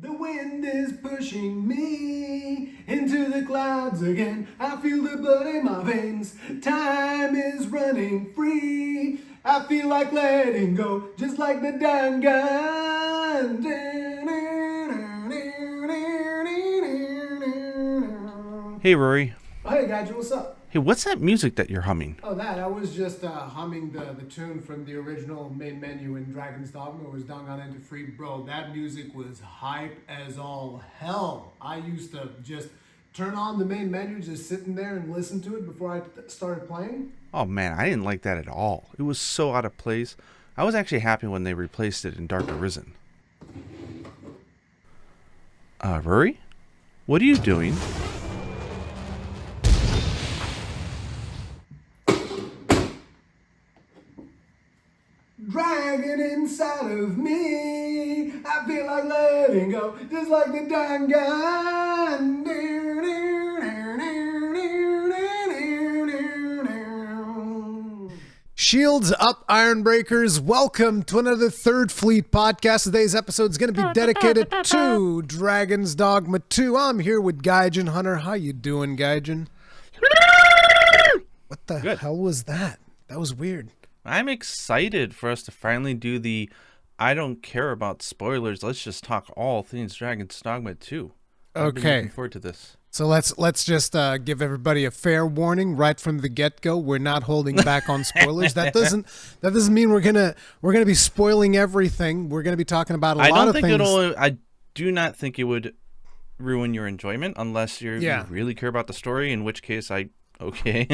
The wind is pushing me into the clouds again. I feel the blood in my veins. Time is running free. I feel like letting go, just like the dying gun. Hey, Rory. Hey, Gaijin, what's up? Hey, what's that music that you're humming? Oh, I was just humming the tune from the original main menu in Dragon's Dogma. It was Dong into free. Bro, that music was hype as all hell. I used to just turn on the main menu, just sitting there and listen to it before I started playing. Oh, man, I didn't like that at all. It was so out of place. I was actually happy when they replaced it in Dark Arisen. Rory? What are you doing? Dragon inside of me, I feel like letting go, just like the dying gun. Shields up, Ironbreakers. Welcome to another Third Fleet podcast. Today's episode is going to be dedicated to Dragon's Dogma 2. I'm here with Gaijin Hunter. How you doing, Gaijin? What the hell was that? That was weird. I'm excited for us to finally do the I don't care about spoilers. Let's just talk all things Dragon's Dogma 2. I've been looking forward to this. So let's just give everybody a fair warning right from the get-go. We're not holding back on spoilers. That doesn't mean we're gonna be spoiling everything. We're gonna be talking about a lot of things. I do not think it would ruin your enjoyment unless you really care about the story. In which case, okay.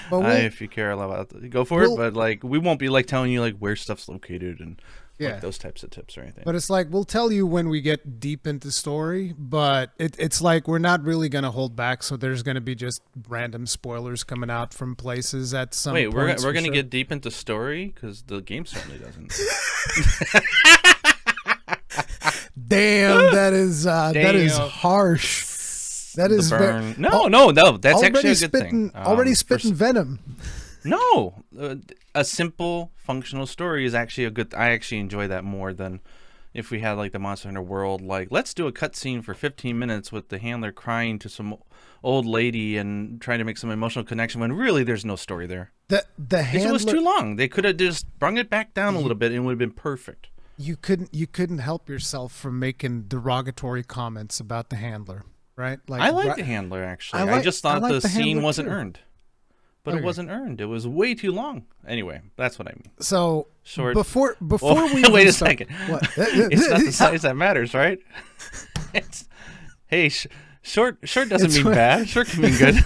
If you care a lot about it, go for it. But like, we won't be like telling you like where stuff's located and like those types of tips or anything. But it's like we'll tell you when we get deep into story. But it's like we're not really gonna hold back. So there's gonna be just random spoilers coming out from places at some. Wait, we're gonna get deep into story because the game certainly doesn't. Damn, that is harsh. That is burn. No. That's actually a good thing. Already spitting venom. No, a simple functional story is actually a good. I actually enjoy that more than if we had like the Monster Hunter World. Like, let's do a cutscene for 15 minutes with the handler crying to some old lady and trying to make some emotional connection when really there's no story there. The handler, it was too long. They could have just brung it back down a little bit and it would have been perfect. You couldn't help yourself from making derogatory comments about the handler. Right? Like, I like the handler, actually. I just thought the scene wasn't earned. But it wasn't earned. It was way too long. Anyway, that's what I mean. So, short. Before we wait a second. What? It's not the size that matters, right? Short doesn't mean bad. Short can mean good.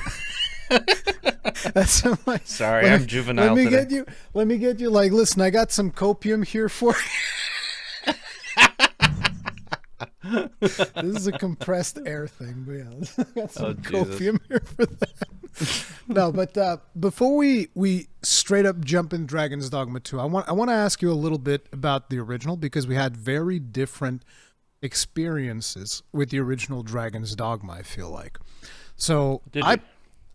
That's like, sorry, I'm juvenile today. Let me get you. Like, listen, I got some copium here for you. This is a compressed air thing, but yeah, I got some copium here for that. No, but before we straight up jump in Dragon's Dogma 2, I want to ask you a little bit about the original because we had very different experiences with the original Dragon's Dogma, I feel like. So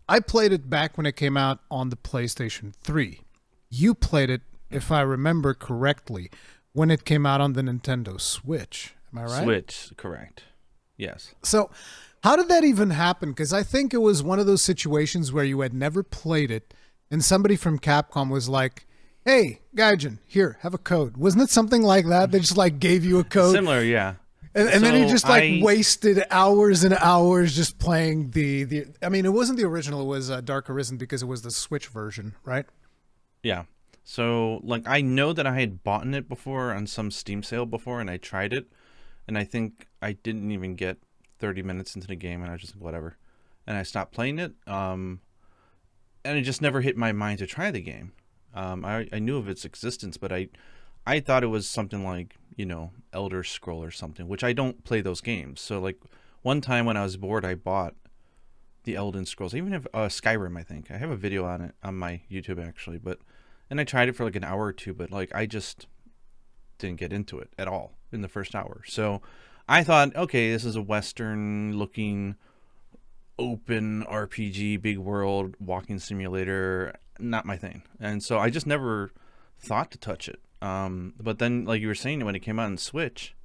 I played it back when it came out on the PlayStation 3. You played it, if I remember correctly, when it came out on the Nintendo Switch. Am I right? Switch, correct. Yes. So how did that even happen? Because I think it was one of those situations where you had never played it and somebody from Capcom was like, hey, Gaijin, here, have a code. Wasn't it something like that? They just like gave you a code. Similar, yeah. And then you just like wasted hours and hours just playing the I mean, it wasn't the original. It was Dark Arisen because it was the Switch version, right? Yeah. So like I know that I had bought it before on some Steam sale before and I tried it. And I think I didn't even get 30 minutes into the game, and I was just like, whatever. And I stopped playing it, and it just never hit my mind to try the game. I knew of its existence, but I thought it was something like, Elder Scroll or something, which I don't play those games. So, like, one time when I was bored, I bought the Elden Scrolls. I even have Skyrim, I think. I have a video on it on my YouTube, actually. And I tried it for like an hour or two, but, like, I just didn't get into it at all in the first hour. So I thought, okay, this is a Western looking open RPG, big world, walking simulator, not my thing. And so I just never thought to touch it. But then, like you were saying, when it came out on Switch,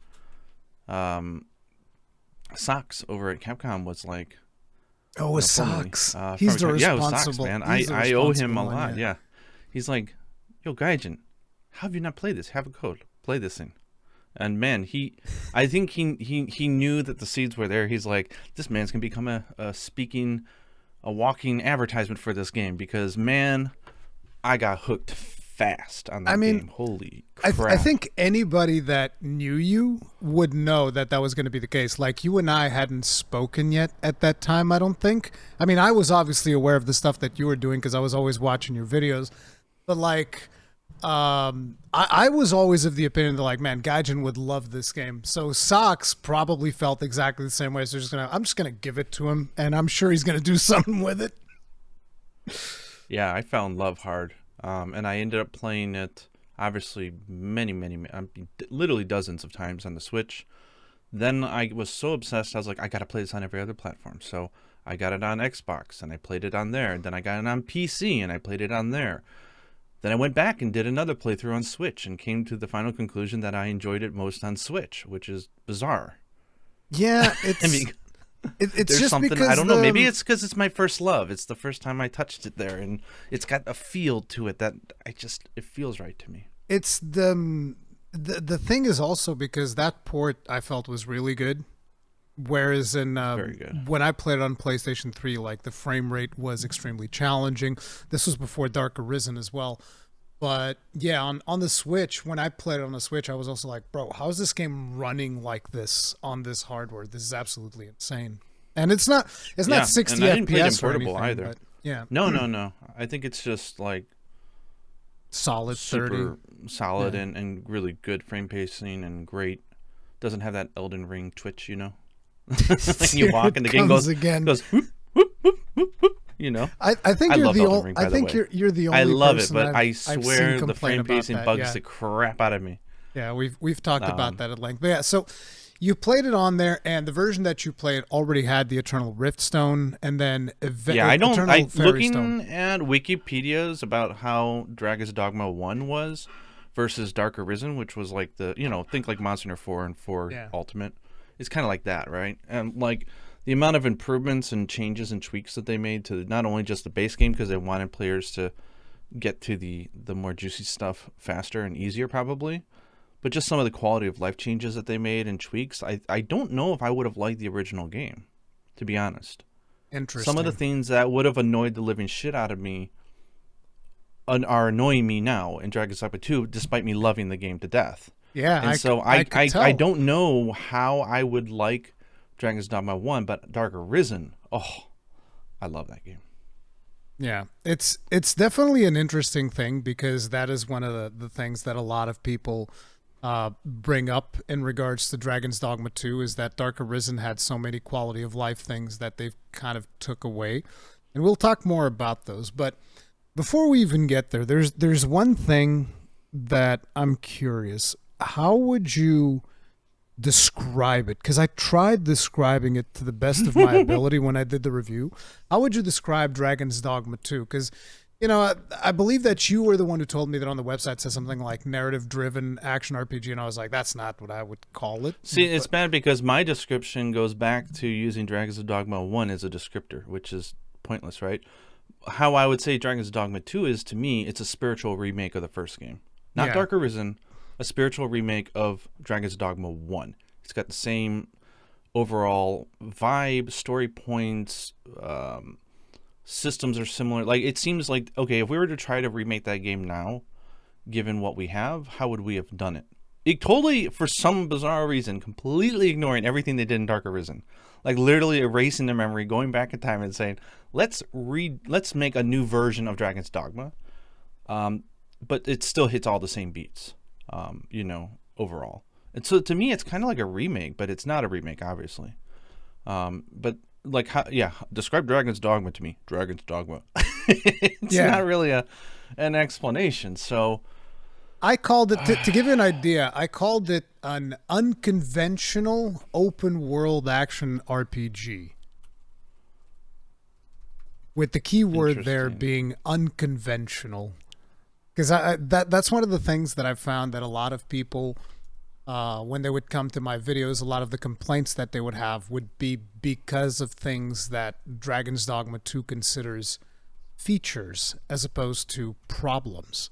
Socks over at Capcom was like, oh, with Socks. He's the responsible. Yeah, it was Socks, man. I owe him a lot. Yeah. He's like, yo, Gaijin, how have you not played this? Have a code. Play this thing. And man, I think he knew that the seeds were there. He's like, this man's gonna become a walking advertisement for this game, because man, I got hooked fast on that game. Holy crap. I think anybody that knew you would know that was going to be the case. Like, you and I hadn't spoken yet at that time, I don't think. I mean, I was obviously aware of the stuff that you were doing because I was always watching your videos. But like, I was always of the opinion that, like, man, Gaijin would love this game. So Socks probably felt exactly the same way. So I'm just gonna give it to him, and I'm sure he's gonna do something with it. Yeah, I found love hard, and I ended up playing it obviously many, literally dozens of times on the Switch. Then I was so obsessed, I was like, I gotta play this on every other platform. So I got it on Xbox, and I played it on there. And then I got it on PC, and I played it on there. Then I went back and did another playthrough on Switch and came to the final conclusion that I enjoyed it most on Switch, which is Bizzare. Yeah, it's... I mean, it's just something, because I don't know, maybe it's because it's my first love. It's the first time I touched it there, and it's got a feel to it that it feels right to me. It's the thing is also because that port I felt was really good, whereas in very good. When I played it on PlayStation 3, like, the frame rate was extremely challenging. This was before Dark Arisen as well. But yeah, on the Switch, when I played it on the Switch, I was also like, bro, how is this game running like this on this hardware? This is absolutely insane. And it's not 60 and I didn't play it in FPS or portable anything, either. but yeah. No. I think it's just like solid 30. Super solid, and really good frame pacing and great. Doesn't have that Elden Ring twitch, you know? Like you walk and the game goes whoop, whoop, whoop, whoop, whoop, you know. I think you're the only. I think you're the only. I love it, person but I've I swear the frame pacing that, bugs the crap out of me. Yeah, we've talked about that at length. But yeah, so you played it on there, and the version that you played already had the Eternal Rift Stone, and then looking at Wikipedia's about how Dragon's Dogma 1 was versus Dark Arisen, which was like think like Monster Hunter 4 and 4 Ultimate. It's kind of like that, right? And like the amount of improvements and changes and tweaks that they made to not only just the base game, because they wanted players to get to the more juicy stuff faster and easier probably, but just some of the quality of life changes that they made and tweaks. I don't know if I would have liked the original game, to be honest. Interesting. Some of the things that would have annoyed the living shit out of me are annoying me now in Dragon's Dogma 2, despite me loving the game to death. Yeah, and I don't know how I would like Dragon's Dogma 1, but Dark Arisen, I love that game. Yeah, it's definitely an interesting thing, because that is one of the things that a lot of people bring up in regards to Dragon's Dogma 2, is that Dark Arisen had so many quality of life things that they've kind of took away. And we'll talk more about those. But before we even get there, there's one thing that I'm curious. How would you describe it? Because I tried describing it to the best of my ability when I did the review. How would you describe Dragon's Dogma 2? Because, I believe that you were the one who told me that on the website says something like narrative-driven action RPG, and I was like, that's not what I would call it. See, it's bad because my description goes back to using Dragon's Dogma 1 as a descriptor, which is pointless, right? How I would say Dragon's Dogma 2 is, to me, it's a spiritual remake of the first game. Not Dark Arisen, a spiritual remake of Dragon's Dogma 1. It's got the same overall vibe, story points, systems are similar. Like, it seems like, okay, if we were to try to remake that game now, given what we have, how would we have done it? It totally, for some bizarre reason, completely ignoring everything they did in Dark Arisen. Like, literally erasing their memory, going back in time and saying, let's make a new version of Dragon's Dogma. But it still hits all the same beats, overall. And so to me, it's kind of like a remake, but it's not a remake, obviously. But like, describe Dragon's Dogma to me. Dragon's Dogma. It's not really an explanation. So I called it, to give you an idea, I called it an unconventional open world action RPG. With the key word there being unconventional. Because that's one of the things that I've found that a lot of people when they would come to my videos, a lot of the complaints that they would have would be because of things that Dragon's Dogma 2 considers features as opposed to problems.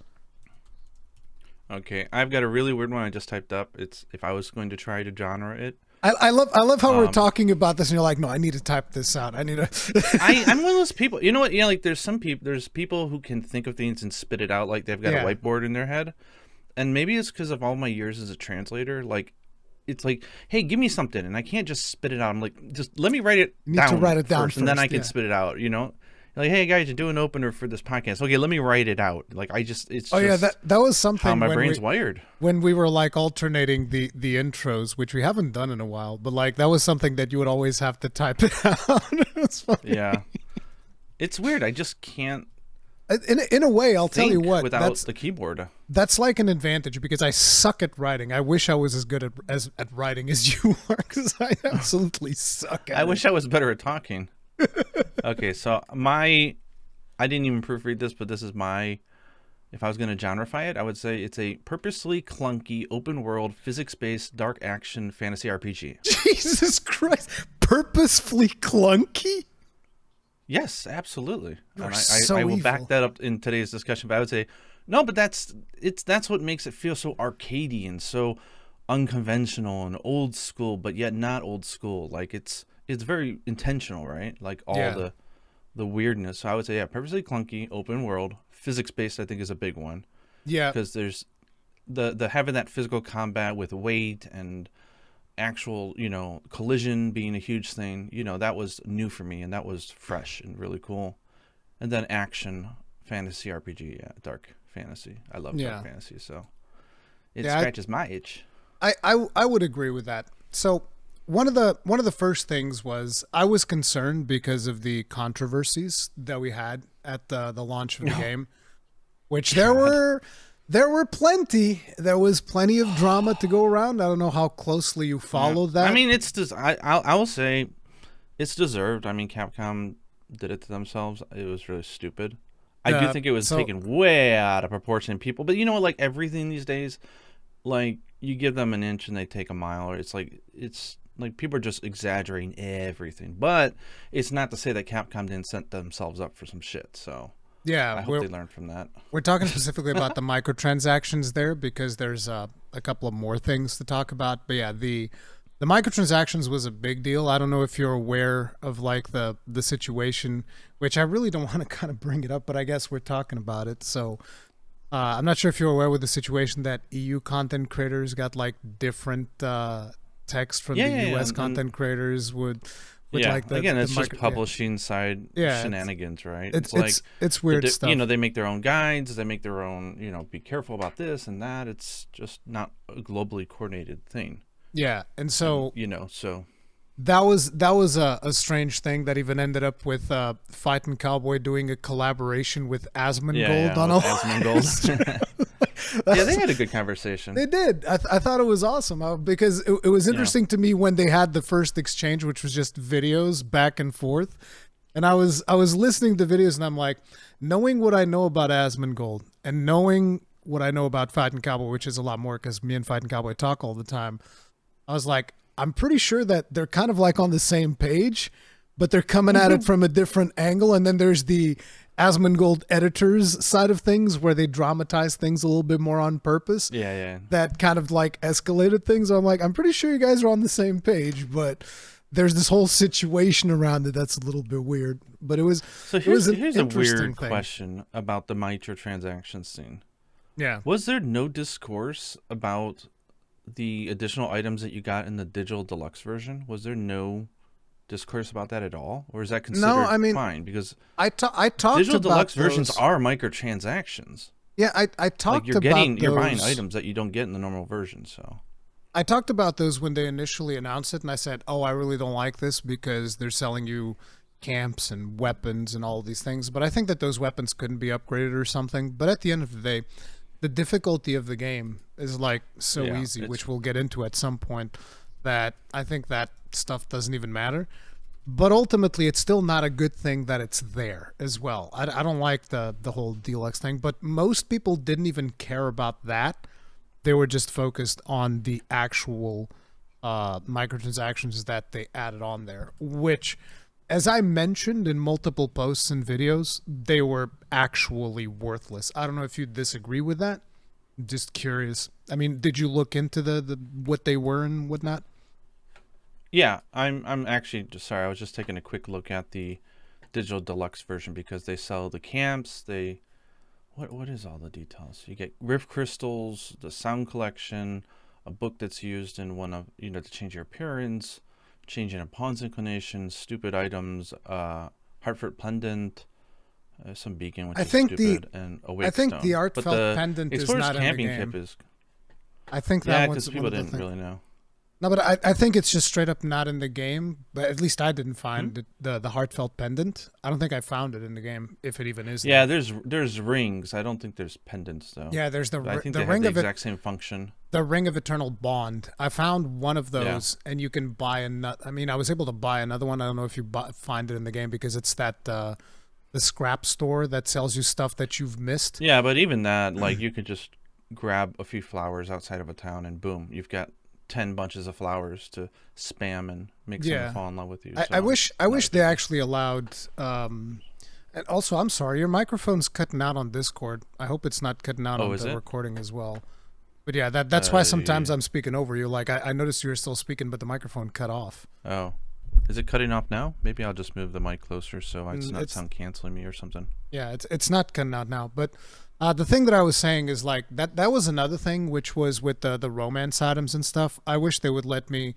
Okay, I've got a really weird one I just typed up. It's if I was going to try to genre it. I love how we're talking about this and you're like, no, I need to type this out. I need to. I'm one of those people. You know what? Like there's people who can think of things and spit it out like they've got a whiteboard in their head. And maybe it's because of all my years as a translator. Like, it's like, hey, give me something, and I can't just spit it out. I'm like, just let me write it down. You need to write it down first, and then I can spit it out. You know, like, hey guys, you're doing an opener for this podcast. Okay, let me write it out. Like, it's that was something how my brain's wired. When we were like alternating the intros, which we haven't done in a while, but like that was something that you would always have to type it out. Yeah, it's weird. I just can't. In a way, I'll tell you what. Without the keyboard, that's like an advantage because I suck at writing. I wish I was as good at writing as you are, because I absolutely suck at it. I wish I was better at talking. Okay, so I didn't even proofread this, but this is my. If I was going to genreify it, I would say it's a purposely clunky, open-world, physics-based, dark action fantasy RPG. Jesus Christ! Purposefully clunky? Yes, absolutely. And so I will evil. back that up in today's discussion, but I would say no, but that's what makes it feel so arcadey and so unconventional and old school, but yet not old school. Like it's very intentional, right? Like all the weirdness. So I would say purposely clunky, open world, physics based. I think is a big one. Yeah, because there's the having that physical combat with weight and actual, collision being a huge thing, that was new for me, and that was fresh and really cool. And then action fantasy RPG, dark fantasy. I love dark fantasy, so it scratches my itch. I would agree with that. So one of the first things was I was concerned because of the controversies that we had at the launch of the game, which there were plenty. There was plenty of drama to go around. I don't know how closely you followed that. I mean, I will say it's deserved. I mean, Capcom did it to themselves. It was really stupid. I do think it was taken way out of proportion, people. But you know what? Like everything these days, like you give them an inch and they take a mile. Or it's like people are just exaggerating everything. But it's not to say that Capcom didn't set themselves up for some shit. So. Yeah, I hope they learned from that. We're talking specifically about the microtransactions there because there's a couple of more things to talk about. But yeah, the microtransactions was a big deal. I don't know if you're aware of like the situation, which I really don't want to kind of bring it up, but I guess we're talking about it. So I'm not sure if you're aware with the situation that EU content creators got like different text from the US content creators would. Like again, it's just publishing side shenanigans, right? It's weird stuff. They make their own guides, they make their own, be careful about this and that. It's just not a globally coordinated thing. Yeah, and so so that was a strange thing that even ended up with Fightin' Cowboy doing a collaboration with Asmongold on Asmongold. Yeah, they had a good conversation. They did. I thought it was awesome because it was interesting to me when they had the first exchange, which was just videos back and forth. And I was listening to videos and I'm like, knowing what I know about Asmongold and knowing what I know about Fightin' Cowboy, which is a lot more because me and Fightin' Cowboy talk all the time. I was like, I'm pretty sure that they're kind of like on the same page, but they're coming at it from a different angle. And then there's the Asmongold editors side of things where they dramatize things a little bit more on purpose. Yeah. That kind of like escalated things. So I'm like, I'm pretty sure you guys are on the same page, but there's this whole situation around it that's a little bit weird. But here's a weird question about the microtransactions scene. Yeah. Was there no discourse about the additional items that you got in the digital deluxe version? Was there no discourse about that at all, or is that considered fine? Because I talked digital about deluxe those. versions are microtransactions. Yeah, I talked you're about those. You're buying items that you don't get in the normal version. So I talked about those when they initially announced it, and I said, "Oh, I really don't like this because they're selling you camps and weapons and all these things." But I think that those weapons couldn't be upgraded or something. But at the end of the day, the difficulty of the game is like so easy, which we'll get into at some point, that I think that stuff doesn't even matter. But ultimately, it's still not a good thing that it's there as well. I don't like the whole deluxe thing, but most people didn't even care about that They were just focused on the actual microtransactions that they added on there, which, as I mentioned in multiple posts and videos, they were actually worthless. I don't know if you disagree with that. I'm just curious. I mean, did you look into the what they were and whatnot? Yeah, I'm actually just sorry. I was just taking a quick look at the digital deluxe version because they sell the camps. What is all the details? You get rift crystals, the sound collection, a book that's used in one of to change your appearance, changing a pawn's inclination, stupid items, Hartford pendant, some beacon which is stupid, and a wake I think stone. the Artfelt pendant is not in the game. Camping kit is. I think that one's because people didn't really know. No, but I think it's just straight up not in the game. But at least I didn't find the heartfelt pendant. I don't think I found it in the game, if it even is. Yeah, there's rings. I don't think there's pendants though. Yeah, there's I think the they ring have the of exact same function. The ring of eternal bond. I found one of those, and you can buy another. I mean, I was able to buy another one. I don't know if you find it in the game because it's that the scrap store that sells you stuff that you've missed. Yeah, but even that, like, you could just grab a few flowers outside of a town, and boom, you've got 10 bunches of flowers to spam and make someone fall in love with you. I wish they actually allowed. And also, I'm sorry, your microphone's cutting out on Discord. I hope it's not cutting out on the recording as well. But yeah, that's why sometimes I'm speaking over you. Like I noticed you were still speaking, but the microphone cut off. Oh, is it cutting off now? Maybe I'll just move the mic closer so it's not sound canceling me or something. Yeah, it's not cutting out now. But the thing that I was saying is like that was another thing, which was with the romance items and stuff. I wish they would let me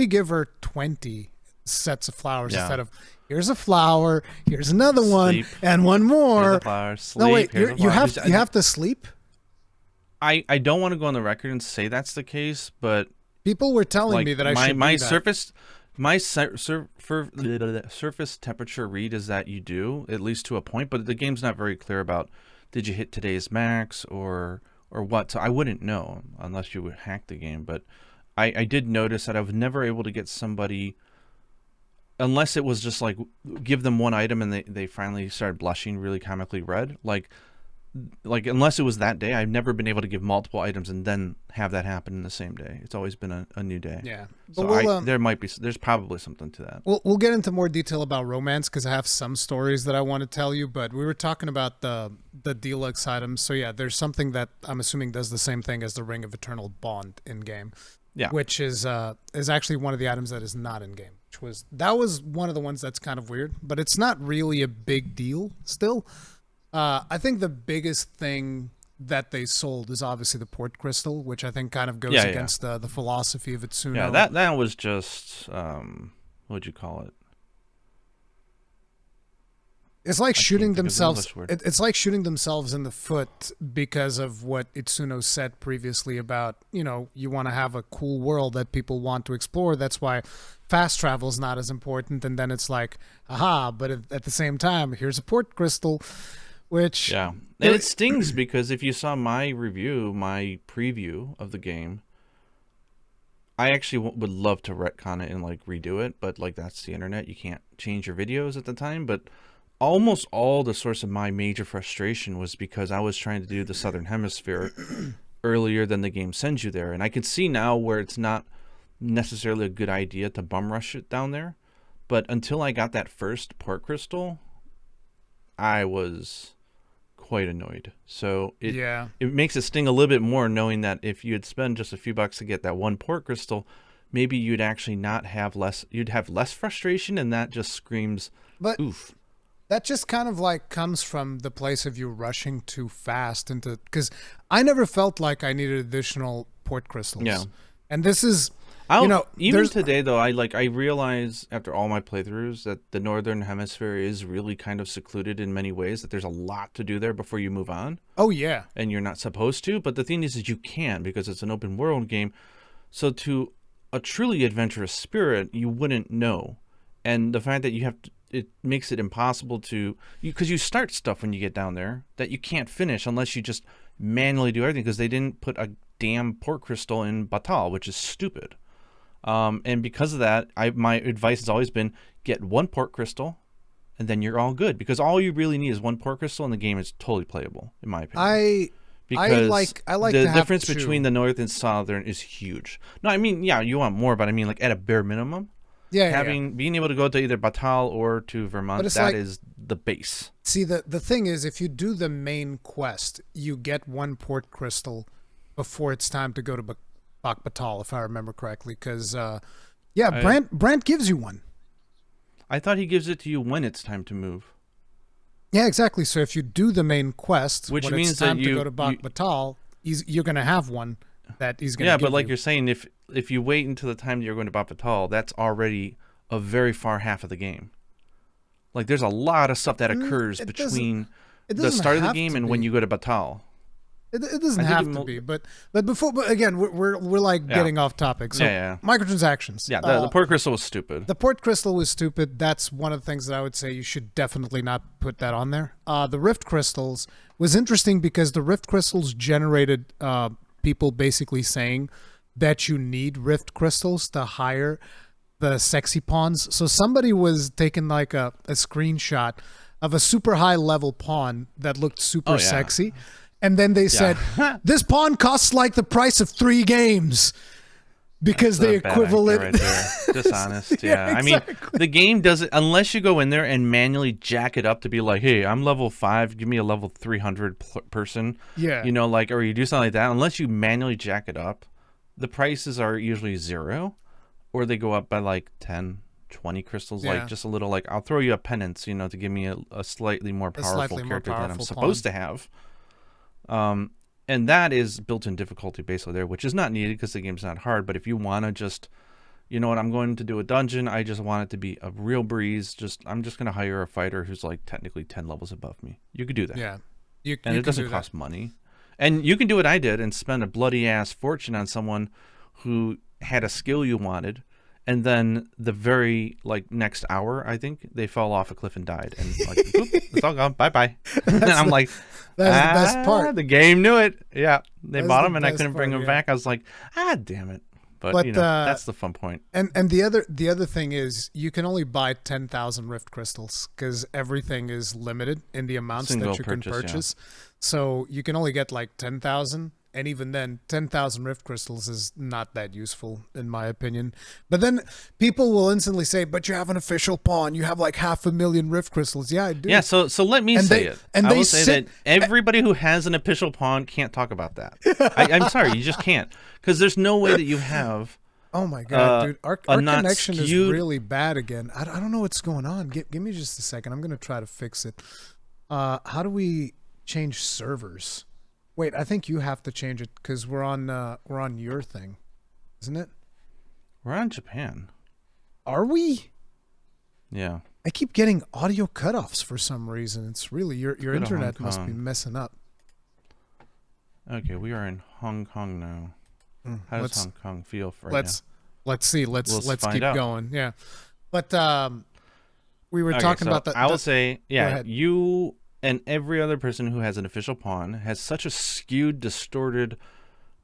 give her 20 sets of flowers instead of here's a flower, here's another one, and one more. Here's a flower, sleep, no, wait, you have to sleep? I don't want to go on the record and say that's the case, but people were telling me that I should do that. My surface temperature read is that you do, at least to a point, but the game's not very clear about did you hit today's max or what. So I wouldn't know unless you would hack the game. But I did notice that I was never able to get somebody, unless it was just like give them one item and they finally started blushing really comically red. Like unless it was that day, I've never been able to give multiple items and then have that happen in the same day. It's always been a new day. Yeah. So there's probably something to that. We'll get into more detail about romance because I have some stories that I want to tell you, but we were talking about the deluxe items. So yeah, there's something that I'm assuming does the same thing as the Ring of Eternal Bond in game. Yeah. Which is actually one of the items that is not in game. That was one of the ones that's kind of weird, but it's not really a big deal still. I think the biggest thing that they sold is obviously the port crystal, which I think kind of goes against the philosophy of Itsuno. Yeah, that was just what'd you call it? It's like shooting themselves. It's like shooting themselves in the foot because of what Itsuno said previously about you want to have a cool world that people want to explore. That's why fast travel is not as important. And then it's like, aha! But at the same time, here's a port crystal. Which and it stings because if you saw my preview of the game, I actually would love to retcon it and like redo it, but like that's the internet, you can't change your videos at the time. But almost all the source of my major frustration was because I was trying to do the Southern Hemisphere earlier than the game sends you there, and I can see now where it's not necessarily a good idea to bum rush it down there. But until I got that first port crystal, I was quite annoyed. So it makes it sting a little bit more knowing that if you had spent just a few bucks to get that one port crystal, maybe you'd actually you'd have less frustration, and that just screams oof. That just kind of like comes from the place of you rushing too fast because I never felt like I needed additional port crystals. Yeah. And this is even today though, I realize after all my playthroughs that the Northern Hemisphere is really kind of secluded in many ways, that there's a lot to do there before you move on. Oh yeah. And you're not supposed to, but the thing is you can, because it's an open world game. So to a truly adventurous spirit, you wouldn't know. And the fact that it makes it impossible because you start stuff when you get down there that you can't finish unless you just manually do everything, because they didn't put a damn port crystal in Batal, which is stupid. And because of that, my advice has always been get one port crystal, and then you're all good. Because all you really need is one port crystal, and the game is totally playable, in my opinion. Because I like the to difference have between the North and Southern is huge. No, I mean, yeah, you want more, but I mean, like, at a bare minimum, being able to go to either Batal or to Vermont, that is the base. See, the thing is, if you do the main quest, you get one port crystal before it's time to go to Batal, if I remember correctly. Because, Brant gives you one. I thought he gives it to you when it's time to move. Yeah, exactly. So if you do the main quest, which when means it's time that to go to Batal, you're going to have one that he's going to give you. Yeah, but like you're saying, if you wait until the time that you're going to Batal, that's already a very far half of the game. Like, there's a lot of stuff that occurs between the start of the game and when you go to Batal. It doesn't have to be, but again, we're like getting off topic. So microtransactions. Yeah, the port crystal was stupid. The port crystal was stupid. That's one of the things that I would say you should definitely not put that on there. The rift crystals was interesting because the rift crystals generated people basically saying that you need rift crystals to hire the sexy pawns. So somebody was taking like a screenshot of a super high level pawn that looked super sexy. And then they said, this pawn costs like the price of 3 games because they equivalent. Right there. Dishonest. Yeah. Exactly. I mean, the game doesn't, unless you go in there and manually jack it up to be like, hey, I'm level 5, give me a level 300 person. Yeah. You know, like, or you do something like that. Unless you manually jack it up, the prices are usually 0 or they go up by like 10, 20 crystals. Like just a little, like, I'll throw you a penance, you know, to give me a slightly more powerful character that I'm supposed to have. And that is built-in difficulty basically there, which is not needed because the game's not hard. But if you want to just, you know what, I'm going to do a dungeon, I just want it to be a real breeze. I'm just going to hire a fighter who's like technically 10 levels above me. You could do that. Yeah. And it doesn't cost money. And you can do what I did and spend a bloody ass fortune on someone who had a skill you wanted. And then the very next hour, I think they fell off a cliff and died, and like, it's all gone. Bye. And I'm like, that's the best part. The game knew it. Yeah, they bought them, and I couldn't bring them back. I was like, damn it. But you know, that's the fun point. And the other thing is, you can only buy 10,000 rift crystals because everything is limited in the amounts that you can purchase. Yeah. So you can only get like 10,000. And even then, 10,000 rift crystals is not that useful, in my opinion. But then people will instantly say, but you have an official pawn. You have like 500,000 rift crystals. Yeah, I do. Yeah, so let me say it. And I will say that everybody who has an official pawn can't talk about that. I'm sorry, you just can't. Because there's no way that you have... Oh my God, dude. Our connection is really bad again. I don't know what's going on. Give me just a second. I'm going to try to fix it. How do we change servers? Wait, I think you have to change it because we're on your thing, isn't it? We're on Japan. Are we? Yeah. I keep getting audio cutoffs for some reason. It's really your internet must be messing up. Okay, we are in Hong Kong now. How does Hong Kong feel right now? Let's see. Let's keep going. Yeah, but we were talking about that. I will say, you and every other person who has an official pawn has such a skewed, distorted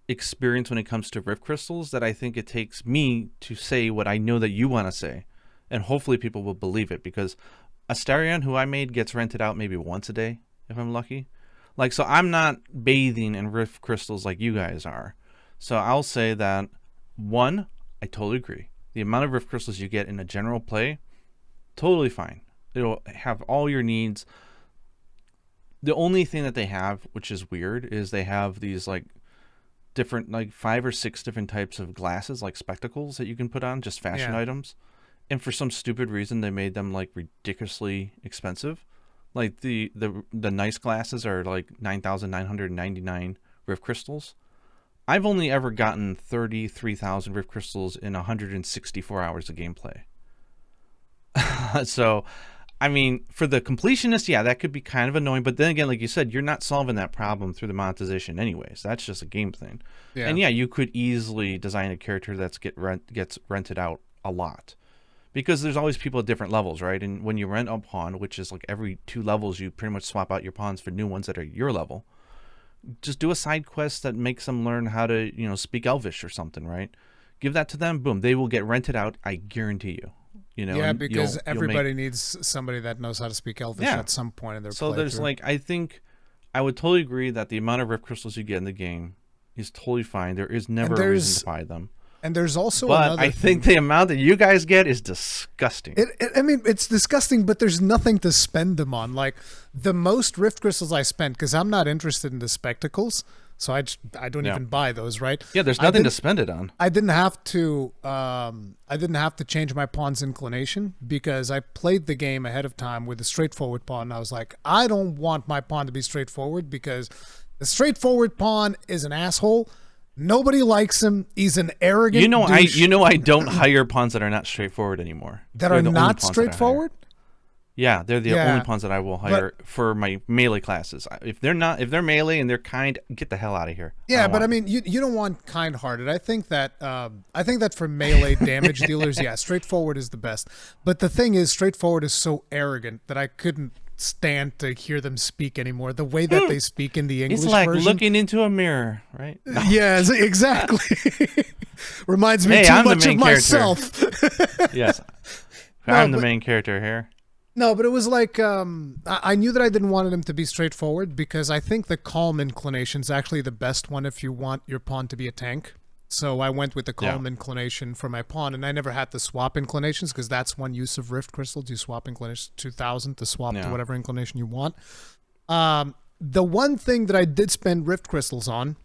experience when it comes to rift crystals that I think it takes me to say what I know that you want to say. And hopefully people will believe it, because Astarion, who I made, gets rented out maybe once a day, if I'm lucky. Like, so I'm not bathing in rift crystals like you guys are. So I'll say that, one, I totally agree. The amount of rift crystals you get in a general play, totally fine. It'll have all your needs. The only thing that they have, which is weird, is they have these like different, like 5 or 6 different types of glasses, like spectacles that you can put on, just fashion items. And for some stupid reason, they made them like ridiculously expensive. Like the nice glasses are like 9,999 rift crystals. I've only ever gotten 33,000 rift crystals in 164 hours of gameplay. So, I mean, for the completionist, yeah, that could be kind of annoying. But then again, like you said, you're not solving that problem through the monetization anyways. That's just a game thing. Yeah. And yeah, you could easily design a character that gets rented out a lot. Because there's always people at different levels, right? And when you rent a pawn, which is like every 2 levels, you pretty much swap out your pawns for new ones that are your level. Just do a side quest that makes them learn how to, you know, speak Elvish or something, right? Give that to them. Boom. They will get rented out. I guarantee you. You know, yeah, because everybody needs somebody that knows how to speak Elvish at some point in their playthrough. So there's like, I think I would totally agree that the amount of rift crystals you get in the game is totally fine. There is never a reason to buy them. And there's also but I think the amount that you guys get is disgusting. I mean, it's disgusting, but there's nothing to spend them on. Like, the most rift crystals I spent, because I'm not interested in the spectacles, so I don't even buy those, right? Yeah, there's nothing to spend it on. I didn't have to change my pawn's inclination because I played the game ahead of time with a straightforward pawn. And I was like, I don't want my pawn to be straightforward because the straightforward pawn is an asshole. Nobody likes him. He's an arrogant douche. I don't hire pawns that are not straightforward anymore. That are not straightforward? Yeah, they're the only pawns that I will hire for my melee classes. If they're melee and they're kind, get the hell out of here. Yeah, but I mean, you don't want kind-hearted. I think that for melee damage dealers, straightforward is the best. But the thing is, straightforward is so arrogant that I couldn't stand to hear them speak anymore. The way that they speak in the English version. It's like looking into a mirror, right? No. Yes, exactly. Reminds me too much of myself. Yes. I'm the main character here. No, but it was like, I knew that I didn't want him to be straightforward because I think the calm inclination is actually the best one if you want your pawn to be a tank. So I went with the calm inclination for my pawn, and I never had to swap inclinations because that's one use of Rift Crystals. You swap inclination 2000 to swap to whatever inclination you want. The one thing that I did spend Rift Crystals on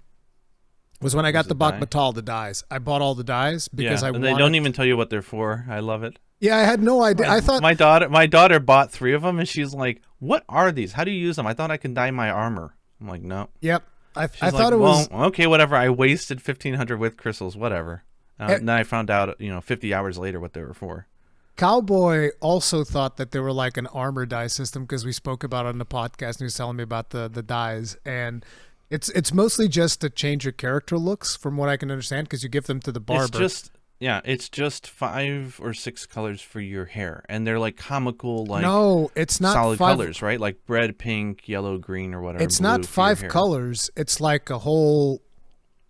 was when I got the Dogma, the dies. I bought all the dies because I wanted... They don't even tell you what they're for. I love it. Yeah, I had no idea. I thought my daughter bought 3 of them, and she's like, "What are these? How do you use them? I thought I could dye my armor." I'm like, "No." Yep. I thought it was... Well, okay, whatever. I wasted 1,500 with crystals, whatever. And then I found out, 50 hours later what they were for. Cowboy also thought that they were like an armor dye system because we spoke about it on the podcast, and he was telling me about the dyes. And it's mostly just to change your character looks, from what I can understand, because you give them to the barber. It's just 5 or 6 colors for your hair, and they're like comical, like it's not solid colors, right? Like red, pink, yellow, green, or whatever. It's not 5 colors. It's like a whole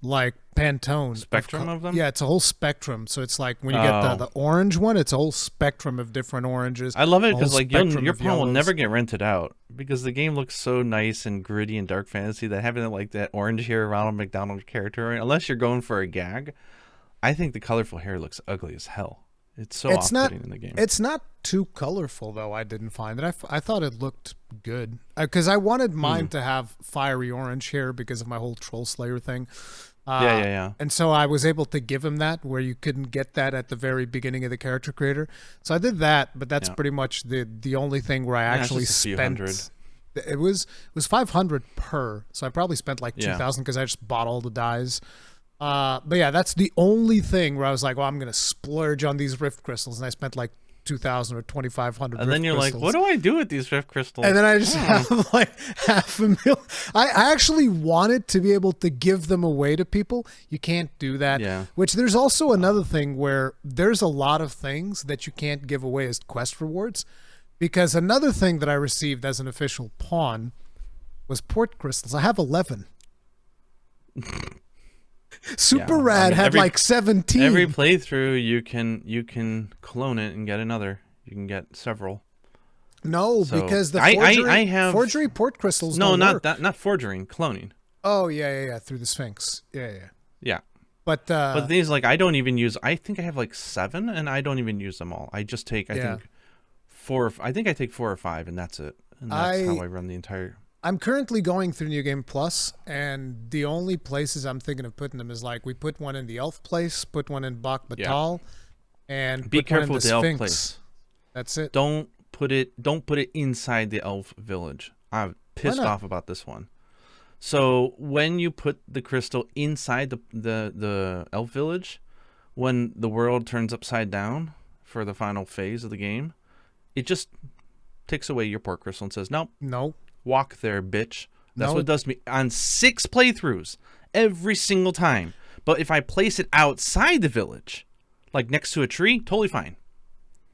Pantone spectrum of them. Yeah, it's a whole spectrum. So it's like when you get the orange one, it's a whole spectrum of different oranges. I love it because like your pawn will never get rented out because the game looks so nice and gritty and dark fantasy that having like that orange hair Ronald McDonald character, unless you're going for a gag. I think the colorful hair looks ugly as hell. It's so off-putting in the game. It's not too colorful, though, I didn't find it. I thought it looked good. Because I wanted mine to have fiery orange hair because of my whole Troll Slayer thing. Yeah. And so I was able to give him that, where you couldn't get that at the very beginning of the character creator. So I did that, but that's pretty much the only thing where I actually spent... It was 500 per, so I probably spent like 2,000 because I just bought all the dyes. But yeah, that's the only thing where I was like, well, I'm going to splurge on these Rift Crystals. And I spent like 2,000 or 2,500 And then you're crystals. Like, what do I do with these Rift Crystals? And then I just have like 500,000. I actually wanted to be able to give them away to people. You can't do that. Yeah. Which there's also another thing where there's a lot of things that you can't give away as quest rewards. Because another thing that I received as an official pawn was port crystals. I have 11. Super Rad had like 17. Every playthrough you can clone it and get another. You can get several. No, because the forgery port crystals. No, not not forgery, cloning. Oh yeah, through the Sphinx. Yeah. But the thing is, like, I don't even use. I think I have like 7, and I don't even use them all. I just take I think 4. I think I take 4 or 5, and that's it. And that's how I run the entire. I'm currently going through New Game Plus, and the only places I'm thinking of putting them is like we put one in the Elf place, put one in Bak Batal, and be put careful one in with the the Sphinx. Elf place. That's it. Don't put it inside the Elf village. I'm pissed off about this one. So when you put the crystal inside the Elf village, when the world turns upside down for the final phase of the game, it just takes away your port crystal and says, nope. Walk there, bitch. That's what it does to me on 6 playthroughs every single time. But if I place it outside the village, like next to a tree, totally fine.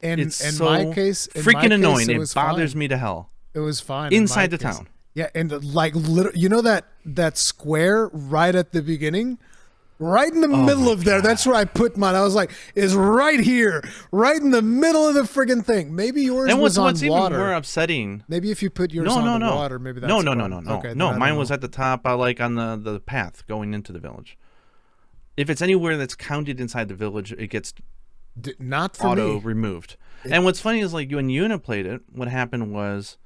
And it's in so my case, freaking annoying. It bothers me to hell. It was fine inside the town. Yeah, and like literally, you know that square right at the beginning. Right in the middle of there. That's where I put mine. I was like, is right here, right in the middle of the friggin' thing. Maybe yours was on what's water. Even more upsetting. Maybe if you put yours on the water, maybe that's no. Okay, no, mine was at the top, like on the path going into the village. If it's anywhere that's counted inside the village, it gets not for auto removed. And what's funny is like when Yuna played it, what happened was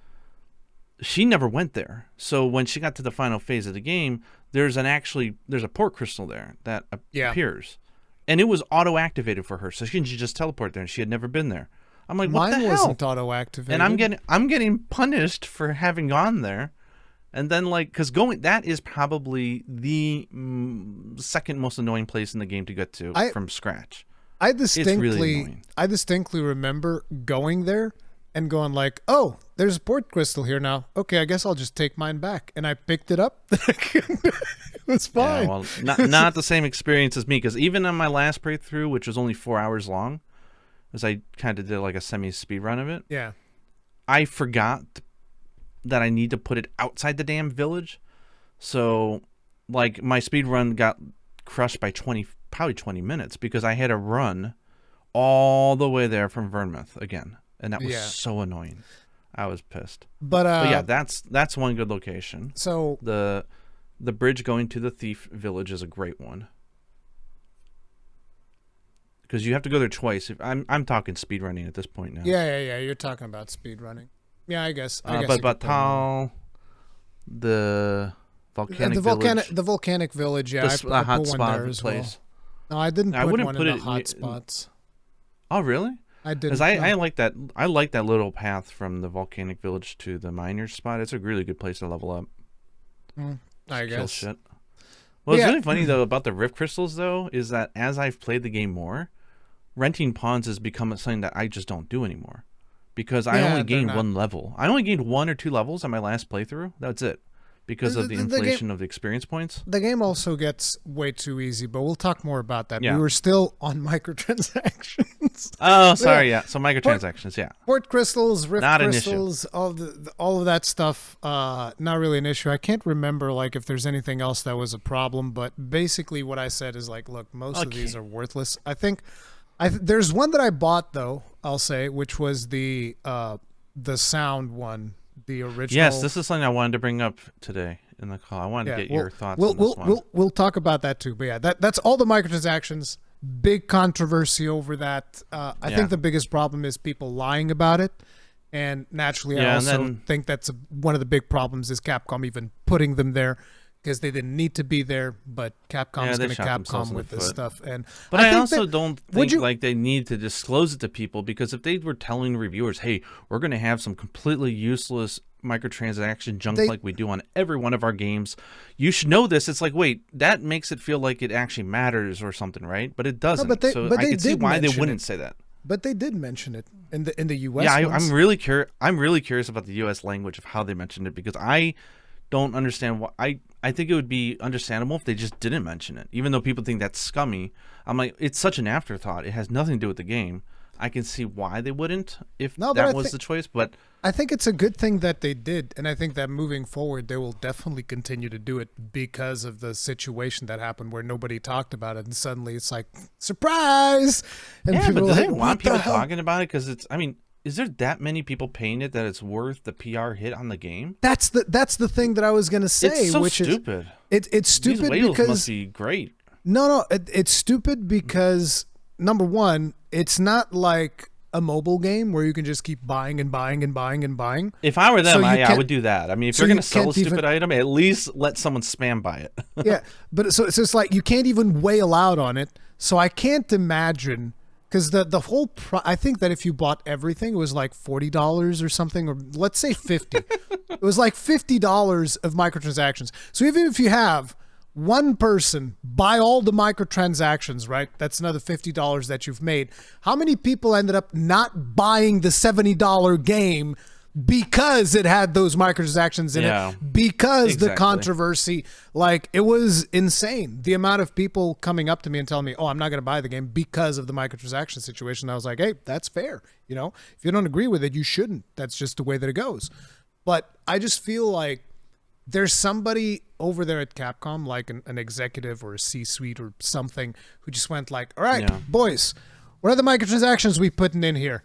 she never went there. So when she got to the final phase of the game, there's a port crystal there that appears, and it was auto activated for her. So she can just teleport there, and she had never been there. I'm like, what the hell? Mine wasn't auto activated, and I'm getting punished for having gone there, and then like because that is probably the second most annoying place in the game to get to from scratch. I distinctly remember going there and going like, oh, there's a port crystal here now. Okay, I guess I'll just take mine back. And I picked it up. It was fine. Yeah, well, not the same experience as me, because even on my last playthrough, which was only 4 hours long, as I kind of did like a semi-speed run of it, yeah, I forgot that I need to put it outside the damn village. So, like, my speed run got crushed by probably 20 minutes, because I had to run all the way there from Vernmouth again. And that was so annoying. I was pissed. But yeah, that's one good location. So the bridge going to the thief village is a great one, because you have to go there twice. I'm talking speed running at this point now. Yeah. You're talking about speed running. Yeah, I guess. But Batal, the volcanic village. Yeah, I put one there as place. Well. No, I didn't. I wouldn't put it in the hot spots. Oh, really? I did. Because I like that. I like that little path from the volcanic village to the miners spot. It's a really good place to level up. I guess. Kill shit. Well, it's really funny though about the rift crystals though is that as I've played the game more, renting pawns has become something that I just don't do anymore, because I only gained one level. I only gained 1 or 2 levels on my last playthrough. That's it. Because of the inflation of the experience points. The game also gets way too easy, but we'll talk more about that. Yeah. We were still on microtransactions. Oh, sorry, yeah. So microtransactions, Port crystals, rift crystals, all of that stuff, not really an issue. I can't remember like if there's anything else that was a problem, but basically what I said is like, look, most of these are worthless. I think there's one that I bought though, I'll say, which was the sound one. The original. Yes, this is something I wanted to bring up today in the call. I wanted to get your thoughts on this one. We'll talk about that too. But yeah, that's all the microtransactions. Big controversy over that. I think the biggest problem is people lying about it. And naturally, I also think that's one of the big problems is Capcom even putting them there, because they didn't need to be there, but Capcom's going to Capcom with this stuff. But I also don't think like they need to disclose it to people, because if they were telling reviewers, hey, we're going to have some completely useless microtransaction junk like we do on every one of our games, you should know this. It's like, wait, that makes it feel like it actually matters or something, right? But it doesn't. No, but I can see why they wouldn't say that. But they did mention it in the U.S. Yeah, I'm really curious. I'm really curious about the U.S. language of how they mentioned it, because I don't understand why. I think it would be understandable if they just didn't mention it, even though people think that's scummy. I'm like, it's such an afterthought. It has nothing to do with the game. I can see why they wouldn't if that was the choice, but I think it's a good thing that they did, and I think that moving forward they will definitely continue to do it, because of the situation that happened where nobody talked about it, and suddenly it's like, surprise! And people do they want people talking about it? Because it's, I mean, is there that many people paying it that it's worth the PR hit on the game? That's the thing that I was going to say. It's so stupid. It's stupid. These whales must be great. No, it's stupid because, number one, it's not like a mobile game where you can just keep buying and buying and buying and buying. If I were them, I would do that. I mean, if you're going to sell a stupid item, at least let someone spam buy it. Yeah, but so it's just like you can't even wail out on it. So I can't imagine. Because the whole I think that if you bought everything, it was like $40 or something, or let's say $50. It was like $50 of microtransactions. So even if you have one person buy all the microtransactions, right? That's another $50 that you've made. How many people ended up not buying the $70 game because it had those microtransactions in it? Because the controversy, like, it was insane. The amount of people coming up to me and telling me, oh, I'm not going to buy the game because of the microtransaction situation. I was like, hey, that's fair. You know, if you don't agree with it, you shouldn't. That's just the way that it goes. But I just feel like there's somebody over there at Capcom, like an executive or a C-suite or something, who just went like, all right, boys, what are the microtransactions we putting in here?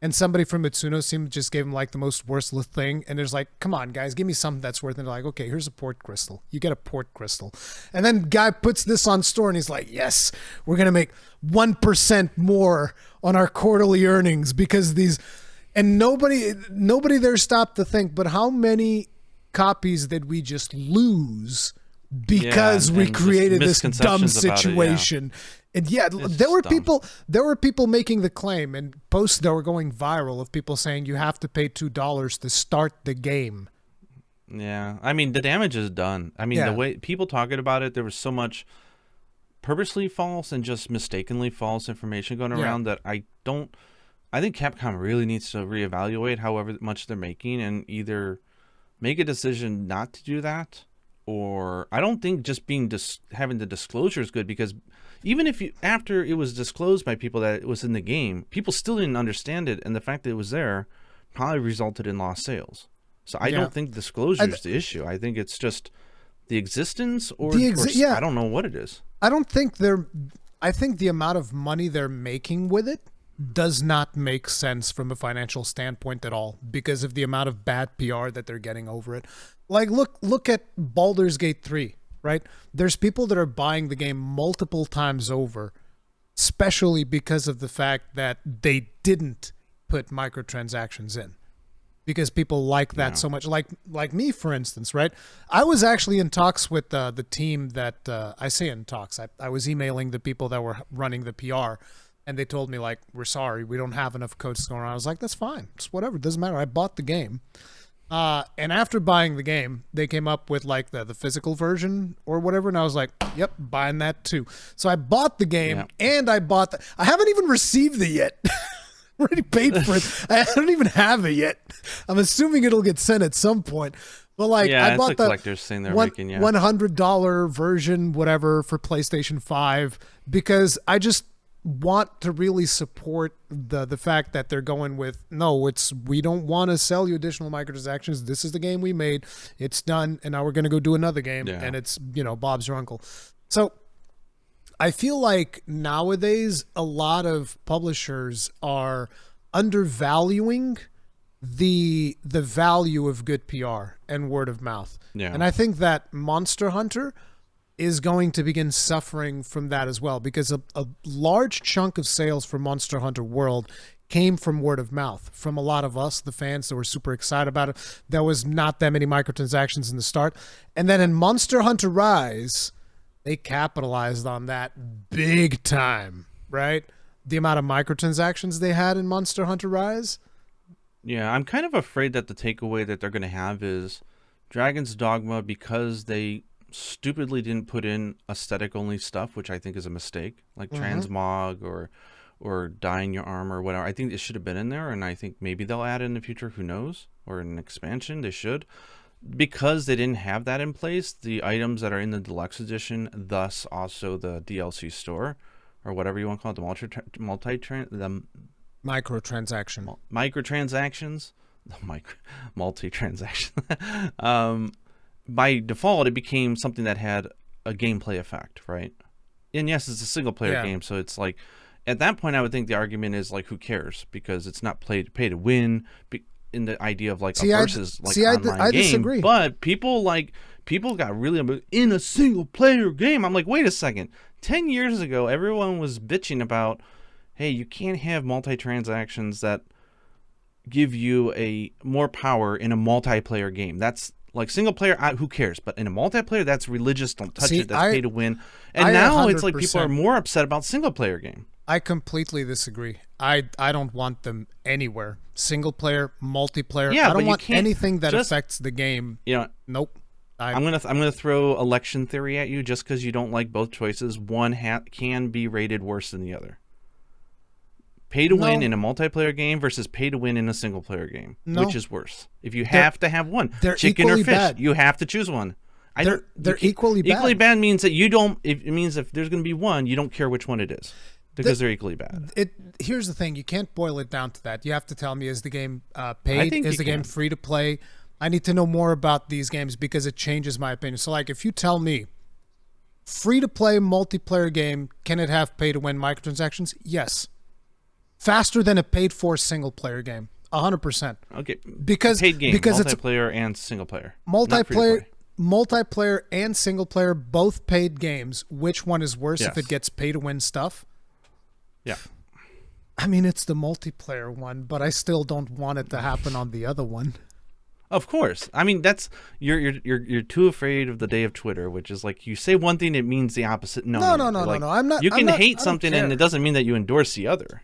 And somebody from Mitsuno seemed just gave him like the most worthless thing. And there's like, come on, guys, give me something that's worth it. And they're like, okay, here's a port crystal. You get a port crystal. And then guy puts this on store and he's like, yes, we're going to make 1% more on our quarterly earnings because these... And nobody there stopped to think, but how many copies did we just lose because we created this dumb situation? And there were people making the claim and posts that were going viral of people saying you have to pay $2 to start the game. Yeah, I mean the damage is done. I mean the way people talking about it, there was so much purposely false and just mistakenly false information going around that I think Capcom really needs to reevaluate however much they're making and either make a decision not to do that, or I don't think just having the disclosure is good, because even if after it was disclosed by people that it was in the game, people still didn't understand it, and the fact that it was there probably resulted in lost sales. So I don't think disclosure is the issue. I think it's just the existence or I don't know what it is. I think the amount of money they're making with it does not make sense from a financial standpoint at all because of the amount of bad PR that they're getting over it. Like, look at Baldur's Gate 3, right? There's people that are buying the game multiple times over, especially because of the fact that they didn't put microtransactions in. Because people like that so much. Like me, for instance, right? I was actually in talks with the team that, I say in talks, I was emailing the people that were running the PR, and they told me, like, we're sorry, we don't have enough codes going around. I was like, that's fine. It's whatever. It doesn't matter. I bought the game. And after buying the game, they came up with, like, the physical version or whatever, and I was like, yep, buying that too. So I bought the game, and I haven't even received it yet. Already paid for it. I don't even have it yet. I'm assuming it'll get sent at some point. But like, I bought the collector's thing they're making, $100 version, whatever, for PlayStation 5 because I just want to really support the fact that they're going with we don't want to sell you additional microtransactions. This is the game we made. It's done, and now we're gonna go do another game, and it's Bob's your uncle. So I feel like nowadays a lot of publishers are undervaluing the value of good PR and word of mouth. Yeah. And I think that Monster Hunter is going to begin suffering from that as well, because a large chunk of sales for Monster Hunter World came from word of mouth, from a lot of us, the fans that were super excited about it. There was not that many microtransactions in the start. And then in Monster Hunter Rise, they capitalized on that big time, right? The amount of microtransactions they had in Monster Hunter Rise. Yeah, I'm kind of afraid that the takeaway that they're going to have is Dragon's Dogma, because they stupidly didn't put in aesthetic-only stuff, which I think is a mistake, like transmog or dyeing your armor or whatever. I think it should have been in there, and I think maybe they'll add it in the future. Who knows? Or an expansion, they should. Because they didn't have that in place, the items that are in the deluxe edition, thus also the DLC store, or whatever you want to call it, the microtransactions, multi-transaction. By default, it became something that had a gameplay effect, right? And yes, it's a single-player game, so it's like, at that point, I would think the argument is like, who cares? Because it's not pay to win. In the idea of like a versus online I game, disagree. But people got really in a single player game. I'm like, wait a second. 10 years ago, everyone was bitching about, hey, you can't have multi-transactions that give you a more power in a multiplayer game. That's like single player, who cares? But in a multiplayer, that's religious. Don't touch it. That's pay to win. And now it's like people are more upset about single player game. I completely disagree. I don't want them anywhere. Single player, multiplayer. I don't want anything that affects the game. Nope. I'm gonna throw election theory at you just because you don't like both choices. One can be rated worse than the other. Pay to win in a multiplayer game versus pay to win in a single player game. Which is worse? If you have to have one, chicken or fish, you have to choose one. They're equally bad. Equally bad means that you don't. It means if there's going to be one, you don't care which one it is. Because they're equally bad. Here's the thing. You can't boil it down to that. You have to tell me, is the game paid? Is the game free to play? I need to know more about these games because it changes my opinion. So like if you tell me free-to-play multiplayer game, can it have pay-to-win microtransactions? Yes. Faster than a paid-for single-player game. 100%. Okay. Because paid game, because multiplayer and single player. Multiplayer and single player, both paid games. Which one is worse if it gets pay-to-win stuff? Yeah. I mean, it's the multiplayer one, but I still don't want it to happen on the other one. Of course. I mean, that's you're too afraid of the day of Twitter, which is like you say one thing, it means the opposite. No. I'm not. You can hate something, and it doesn't mean that you endorse the other.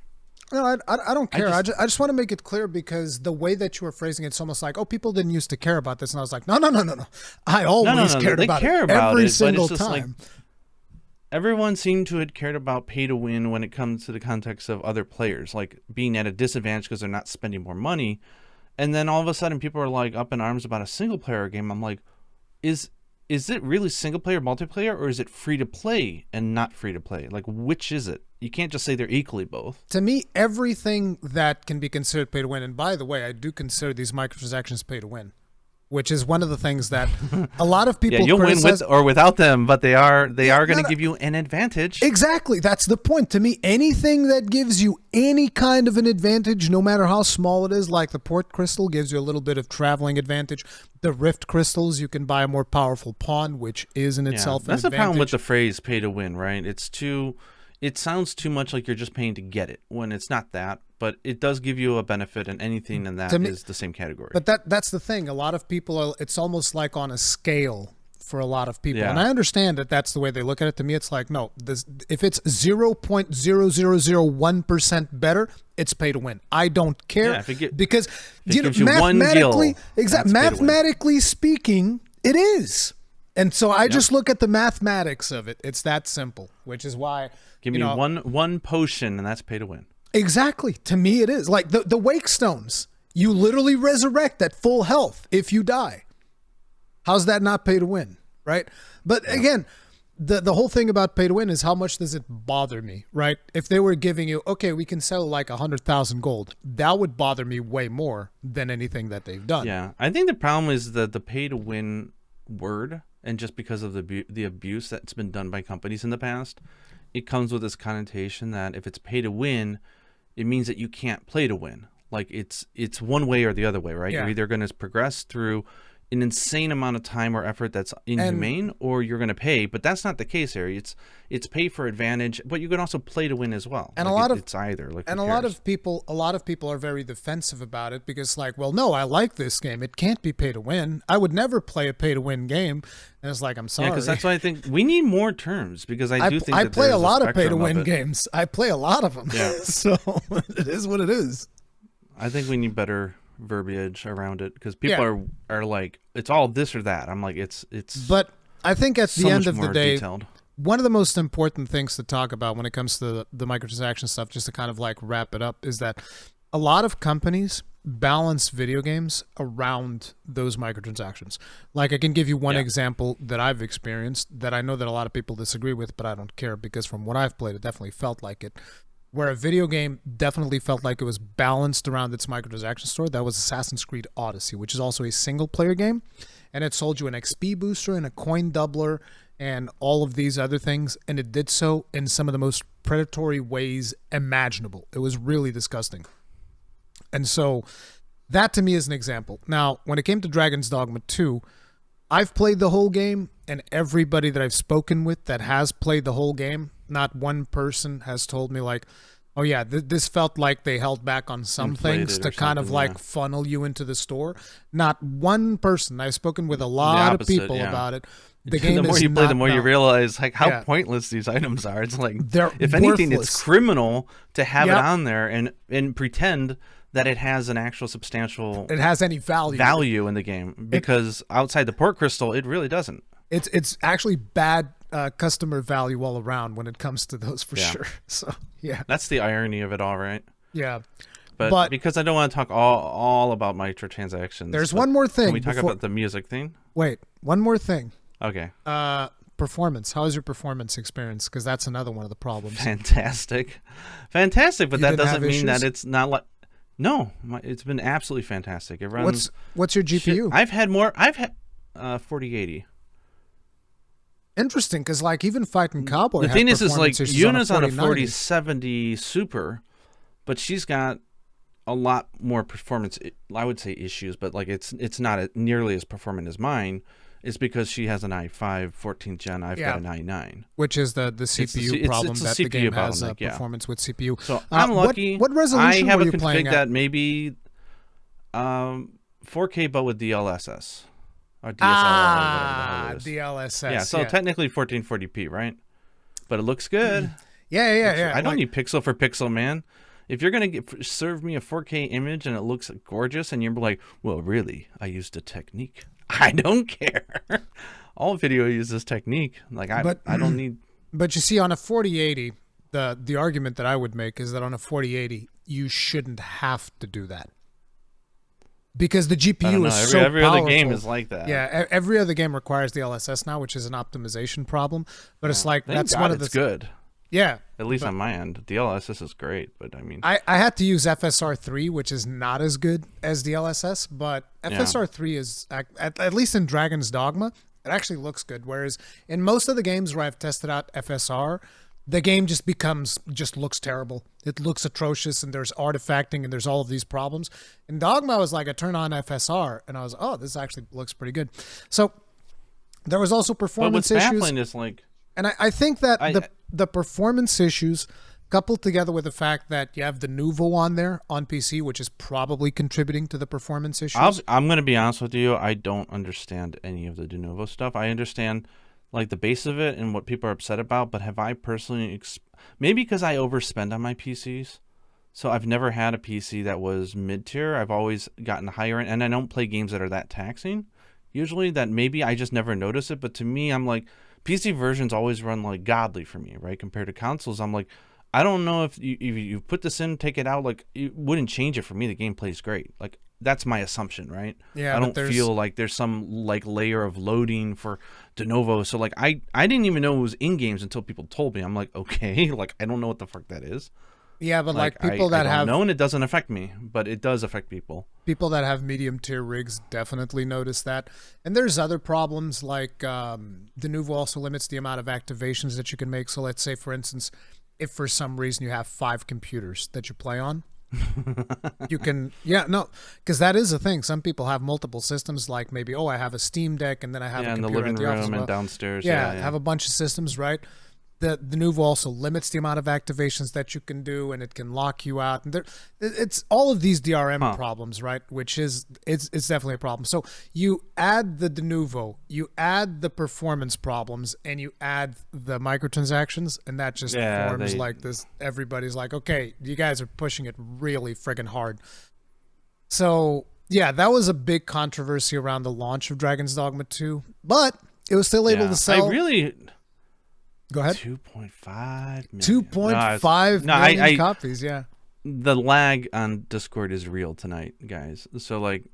No, I don't care. I just want to make it clear because the way that you were phrasing it's almost like, oh, people didn't used to care about this, and I was like, no. I always cared about it every single time. Like, everyone seemed to have cared about pay to win when it comes to the context of other players, like being at a disadvantage because they're not spending more money. And then all of a sudden people are like up in arms about a single player game. I'm like, is it really single player, multiplayer, or is it free to play and not free to play? Like, which is it? You can't just say they're equally both. To me, everything that can be considered pay to win, and by the way, I do consider these microtransactions pay to win, which is one of the things that a lot of people you'll win with or without them, but they are going to give you an advantage. Exactly. That's the point. To me, anything that gives you any kind of an advantage, no matter how small it is, like the port crystal gives you a little bit of traveling advantage. The rift crystals, you can buy a more powerful pawn, which is in itself an advantage. That's the problem with the phrase pay to win, right? It sounds too much like you're just paying to get it when it's not that, but it does give you a benefit, and anything in that is the same category. But that's the thing. A lot of people it's almost like on a scale for a lot of people. Yeah. And I understand that that's the way they look at it. To me, it's like, no, if it's 0.0001% better, it's pay to win. I don't care because mathematically speaking, it is. And so I just look at the mathematics of it. It's that simple, which is why give me one potion and that's pay to win. Exactly. To me, it is like the wake stones. You literally resurrect at full health if you die. How's that not pay to win, right? But again, the whole thing about pay to win is how much does it bother me, right? If they were giving you, okay, we can sell like 100,000 gold, that would bother me way more than anything that they've done. Yeah, I think the problem is the pay to win word. And just because of the abuse that's been done by companies in the past, it comes with this connotation that if it's pay to win, it means that you can't play to win. Like it's one way or the other way, right? Yeah. You're either going to progress through an insane amount of time or effort that's inhumane, or you're going to pay. But that's not the case here. It's pay for advantage, but you can also play to win as well. And like it's either. Like, and a lot of people are very defensive about it because, like, well, no, I like this game. It can't be pay to win. I would never play a pay to win game. And it's like, I'm sorry. Yeah, because that's why I think we need more terms, because I do think I play a lot of pay to win games. I play a lot of them. Yeah. So it is what it is. I think we need better verbiage around it, because people are like, it's all this or that. I'm like, it's but I think at the end of the day, one of the most important things to talk about when it comes to the microtransaction stuff, just to kind of like wrap it up, is that a lot of companies balance video games around those microtransactions. Like, I can give you one example that I've experienced that I know that a lot of people disagree with, but I don't care, because from what I've played, it definitely felt like it. Where a video game definitely felt like it was balanced around its microtransaction store, that was Assassin's Creed Odyssey, which is also a single-player game, and it sold you an XP booster and a coin doubler and all of these other things, and it did so in some of the most predatory ways imaginable. It was really disgusting. And so that to me is an example. Now, when it came to Dragon's Dogma 2, I've played the whole game, and everybody that I've spoken with that has played the whole game, not one person has told me like, oh yeah, this felt like they held back on some things to kind of like funnel you into the store. Not one person. I've spoken with a lot of people about it. The game the more is you play, not the more you known. realize like how pointless these items are. It's like, they're if anything, worthless. it's criminal to have it on there and pretend that it has an actual substantial it has any value in the game, because outside the port crystal, it really doesn't. It's actually bad customer value all around when it comes to those for sure. So that's the irony of it all, right? Yeah. But because I don't want to talk all about microtransactions, there's one more thing. Can we talk about the music thing? Wait, one more thing. Okay. Performance. How is your performance experience? Because that's another one of the problems. Fantastic, but that doesn't mean that it's not like. No, it's been absolutely fantastic. It runs. What's your GPU? I've had 4080. Interesting, because like even fighting Cowboy. The thing is like Yuna's on a 4090. 4070 Super, but she's got a lot more performance. I would say issues, but like it's not nearly as performant as mine. It's because she has an i5 14th gen. I've got an i9, which is the CPU problem it's that CPU the game has bottleneck, performance with CPU. So I'm lucky. What resolution I have were a you playing config at? that maybe 4K, but with DLSS or DSLR or whatever the hell it is. DLSS. Yeah, so technically 1440p, right? But it looks good. Yeah. I don't need pixel for pixel, man. If you're gonna serve me a 4K image and it looks gorgeous, and you're like, well, really, I used a technique. I don't care. All video uses technique. Like I don't need. But you see, on a 4080, the argument that I would make is that on a 4080, you shouldn't have to do that because the GPU is so every powerful. Other game is like that. Yeah, every other game requires the LSS now, which is an optimization problem. But it's like that's one of the. It's good. Yeah. At least on my end, DLSS is great, but I mean, I had to use FSR3, which is not as good as DLSS, but FSR3 is at least in Dragon's Dogma, it actually looks good. Whereas in most of the games where I've tested out FSR, the game just looks terrible. It looks atrocious, and there's artifacting, and there's all of these problems. In Dogma, I was like, I turn on FSR, and I was, oh, this actually looks pretty good. So there was also performance issues. But what's baffling is like, and I think that the performance issues coupled together with the fact that you have the Nouveau on there on PC, which is probably contributing to the performance issues. I'm going to be honest with you. I don't understand any of the de novo stuff. I understand like the base of it and what people are upset about, but have I personally, maybe because I overspend on my PCs. So I've never had a PC that was mid-tier. I've always gotten higher end, and I don't play games that are that taxing. Usually that maybe I just never notice it, but to me, I'm like, PC versions always run like godly for me, right? Compared to consoles, I'm like, I don't know if you put this in, take it out, like it wouldn't change it for me. The game plays great. Like that's my assumption, right? Yeah. I don't feel like there's some like layer of loading for de novo. So like I didn't even know it was in games until people told me. I'm like, okay, like I don't know what the fuck that is. Yeah, but like people I don't know, and it doesn't affect me, but it does affect people. People that have medium tier rigs definitely notice that. And there's other problems like the Nouveau also limits the amount of activations that you can make. So let's say, for instance, if for some reason you have 5 computers that you play on, you can, because that is a thing. Some people have multiple systems, like maybe, I have a Steam Deck and then I have a computer in the living at the office room and downstairs. Yeah, have a bunch of systems, right? The Nouveau also limits the amount of activations that you can do, and it can lock you out. And it's all of these DRM problems, right? Which is it's definitely a problem. So you add the Nouveau, you add the performance problems, and you add the microtransactions, and that just forms like this. Everybody's like, okay, you guys are pushing it really friggin' hard. So yeah, that was a big controversy around the launch of Dragon's Dogma 2, but it was still able to sell. Go ahead. 2.5 million. 2.5 million copies, yeah. The lag on Discord is real tonight, guys. So, like,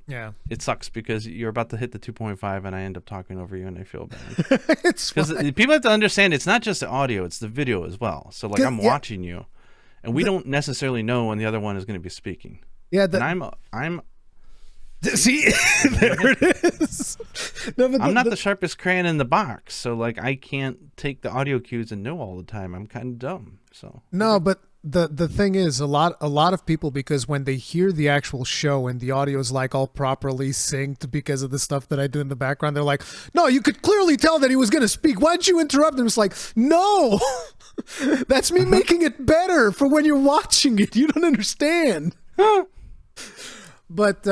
it sucks because you're about to hit the 2.5 and I end up talking over you and I feel bad. It's because people have to understand it's not just the audio, it's the video as well. So, like, I'm watching you and we don't necessarily know when the other one is going to be speaking. Yeah. And I'm see, there it is. No, but I'm not the sharpest crayon in the box, so like I can't take the audio cues and know all the time. I'm kind of dumb. So no, but the thing is, a lot of people, because when they hear the actual show and the audio is like all properly synced because of the stuff that I do in the background, they're like, "No, you could clearly tell that he was going to speak. Why'd you interrupt him?" It's like, no, that's me making it better for when you're watching it. You don't understand. But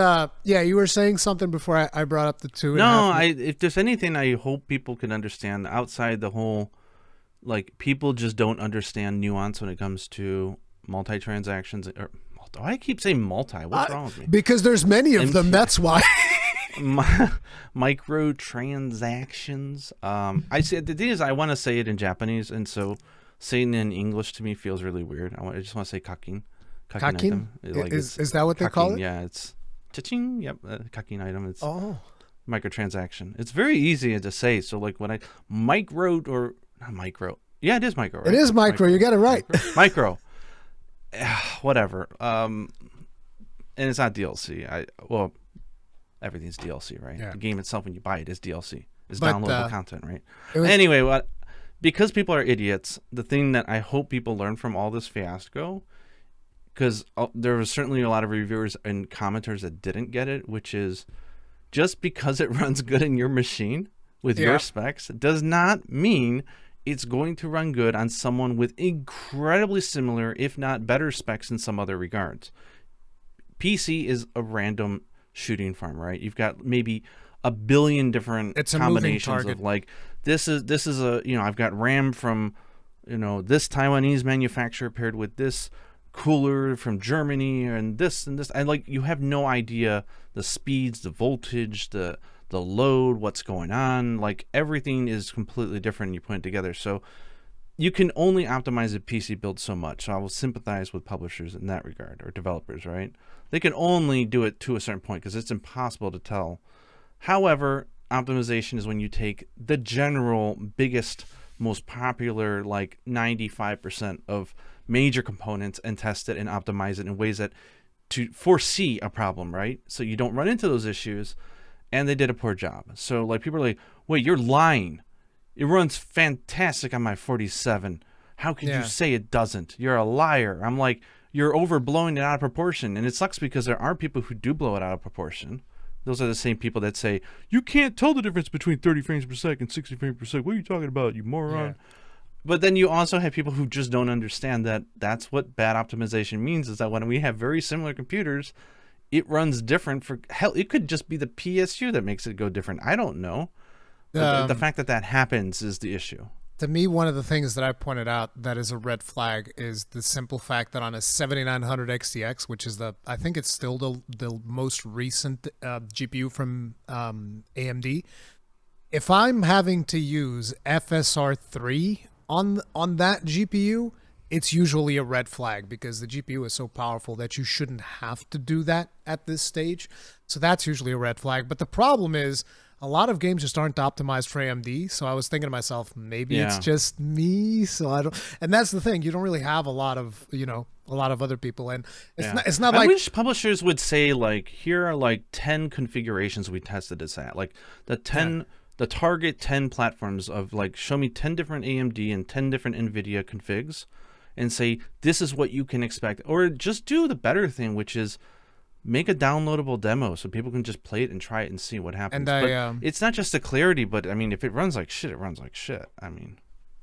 you were saying something before I brought up the 2.5. No, if there's anything I hope people can understand outside the whole, like, people just don't understand nuance when it comes to multi-transactions. Or I keep saying multi. What's wrong with me? Because there's many of them. That's why. Microtransactions. I say the thing is I want to say it in Japanese, and so saying it in English to me feels really weird. I just want to say kakin. Kakin item. Like is that what they call it? Yeah, it's cha-ching. Yep, kakin item. It's microtransaction. It's very easy to say. So like when I not micro. Yeah, it is micro. Right? It is micro. You got it right. Micro. Whatever. and it's not DLC. Well, everything's DLC, right? Yeah. The game itself, when you buy it, is DLC. It's But, downloadable content, right? was- Anyway, because people are idiots, the thing that I hope people learn from all this fiasco, because there was certainly a lot of reviewers and commenters that didn't get it, which is just because it runs good in your machine with your specs does not mean it's going to run good on someone with incredibly similar, if not better, specs in some other regards. PC is a random shooting farm, right? You've got maybe a billion different combinations of like, this is a, I've got RAM from, this Taiwanese manufacturer paired with this cooler from Germany and this. And like, you have no idea the speeds, the voltage, the load, what's going on. Like, everything is completely different. You put it together. So you can only optimize a PC build so much. So I will sympathize with publishers in that regard, or developers, right? They can only do it to a certain point because it's impossible to tell. However, optimization is when you take the general biggest, most popular, like 95% of major components and test it and optimize it in ways that to foresee a problem, right? So you don't run into those issues. And they did a poor job. So like, people are like, wait, you're lying. It runs fantastic on my 47. How could you say it doesn't? You're a liar. I'm like, you're overblowing it out of proportion. And it sucks because there are people who do blow it out of proportion. Those are the same people that say, you can't tell the difference between 30 frames per second, 60 frames per second. What are you talking about, you moron? Yeah. But then you also have people who just don't understand that that's what bad optimization means, is that when we have very similar computers, it runs different. For hell, it could just be the PSU that makes it go different. I don't know. The fact that happens is the issue. To me, one of the things that I pointed out that is a red flag is the simple fact that on a 7900 XTX, which is I think it's still the most recent GPU from AMD, if I'm having to use FSR3 on that GPU, it's usually a red flag because the GPU is so powerful that you shouldn't have to do that at this stage. So that's usually a red flag. But the problem is a lot of games just aren't optimized for AMD. So I was thinking to myself, maybe it's just me. So I don't, and that's the thing. You don't really have a lot of other people. And it's not like, I wish publishers would say, like, here are like 10 configurations we tested this at. Like the target 10 platforms of, like, show me 10 different AMD and 10 different NVIDIA configs. And say, this is what you can expect. Or just do the better thing, which is make a downloadable demo so people can just play it and try it and see what happens. And it's not just the clarity, but I mean, if it runs like shit, it runs like shit. I mean,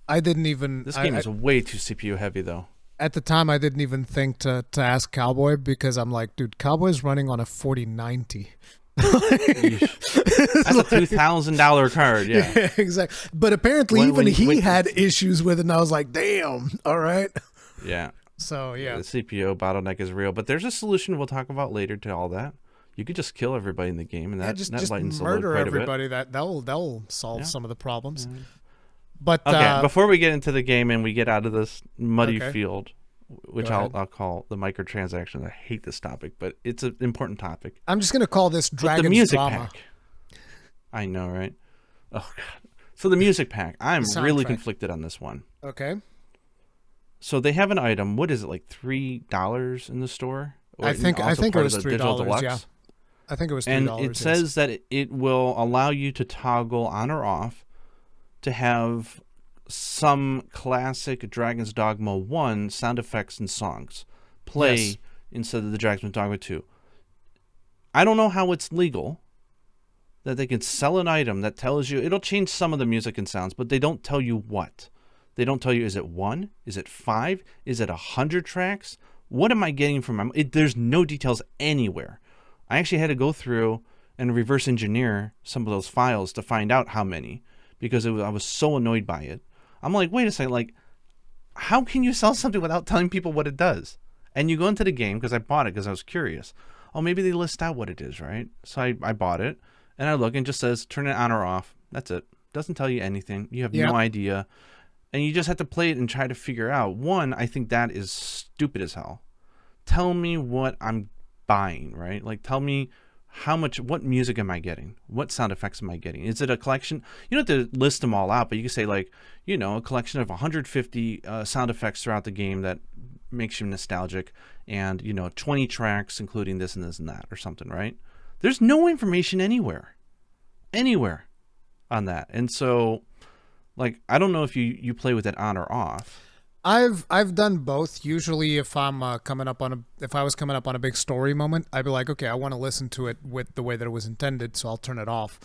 this game is way too CPU heavy, though. At the time, I didn't even think to ask Cowboy, because I'm like, dude, Cowboy's running on a 4090. That's a $2,000 card. Yeah, exactly. But apparently he had issues with it, and I was like, damn, all right. Yeah. So the CPU bottleneck is real, but there's a solution we'll talk about later to all that. You could just kill everybody in the game, and that lightens the load quite everybody. a bit. That'll solve some of the problems. Yeah. But okay, before we get into the game and we get out of this muddy field, which I'll call the microtransactions. I hate this topic, but it's an important topic. I'm just going to call this Dragon's the music Drama. Pack. I know, right? Oh, God. So the music pack. I'm really conflicted on this one. Okay. So they have an item. What is it, like $3 in the store? I think it was $3. Yeah. I think it was $3. And it says that it will allow you to toggle on or off to have some classic Dragon's Dogma 1 sound effects and songs play instead of the Dragon's Dogma 2. I don't know how it's legal that they can sell an item that tells you, it'll change some of the music and sounds, but they don't tell you what. They don't tell you, is it 1? Is it 5? Is it 100 tracks? What am I getting from there's no details anywhere. I actually had to go through and reverse engineer some of those files to find out how many, because I was so annoyed by it. I'm like, wait a second, like, how can you sell something without telling people what it does? And you go into the game, because I bought it because I was curious. Oh, maybe they list out what it is, right? So I bought it, and I look, and it just says, turn it on or off. That's it. Doesn't tell you anything. You have no idea. And you just have to play it and try to figure out. One, I think that is stupid as hell. Tell me what I'm buying, right? Like, tell me what music am I getting? What sound effects am I getting? Is it a collection? You don't have to list them all out, but you can say, like, a collection of 150 sound effects throughout the game that makes you nostalgic, and 20 tracks including this and this and that or something, right? There's no information anywhere on that. And so, like, I don't know if you play with it on or off. I've done both. Usually, if I was coming up on a big story moment, I'd be like, okay, I want to listen to it with the way that it was intended, so I'll turn it off.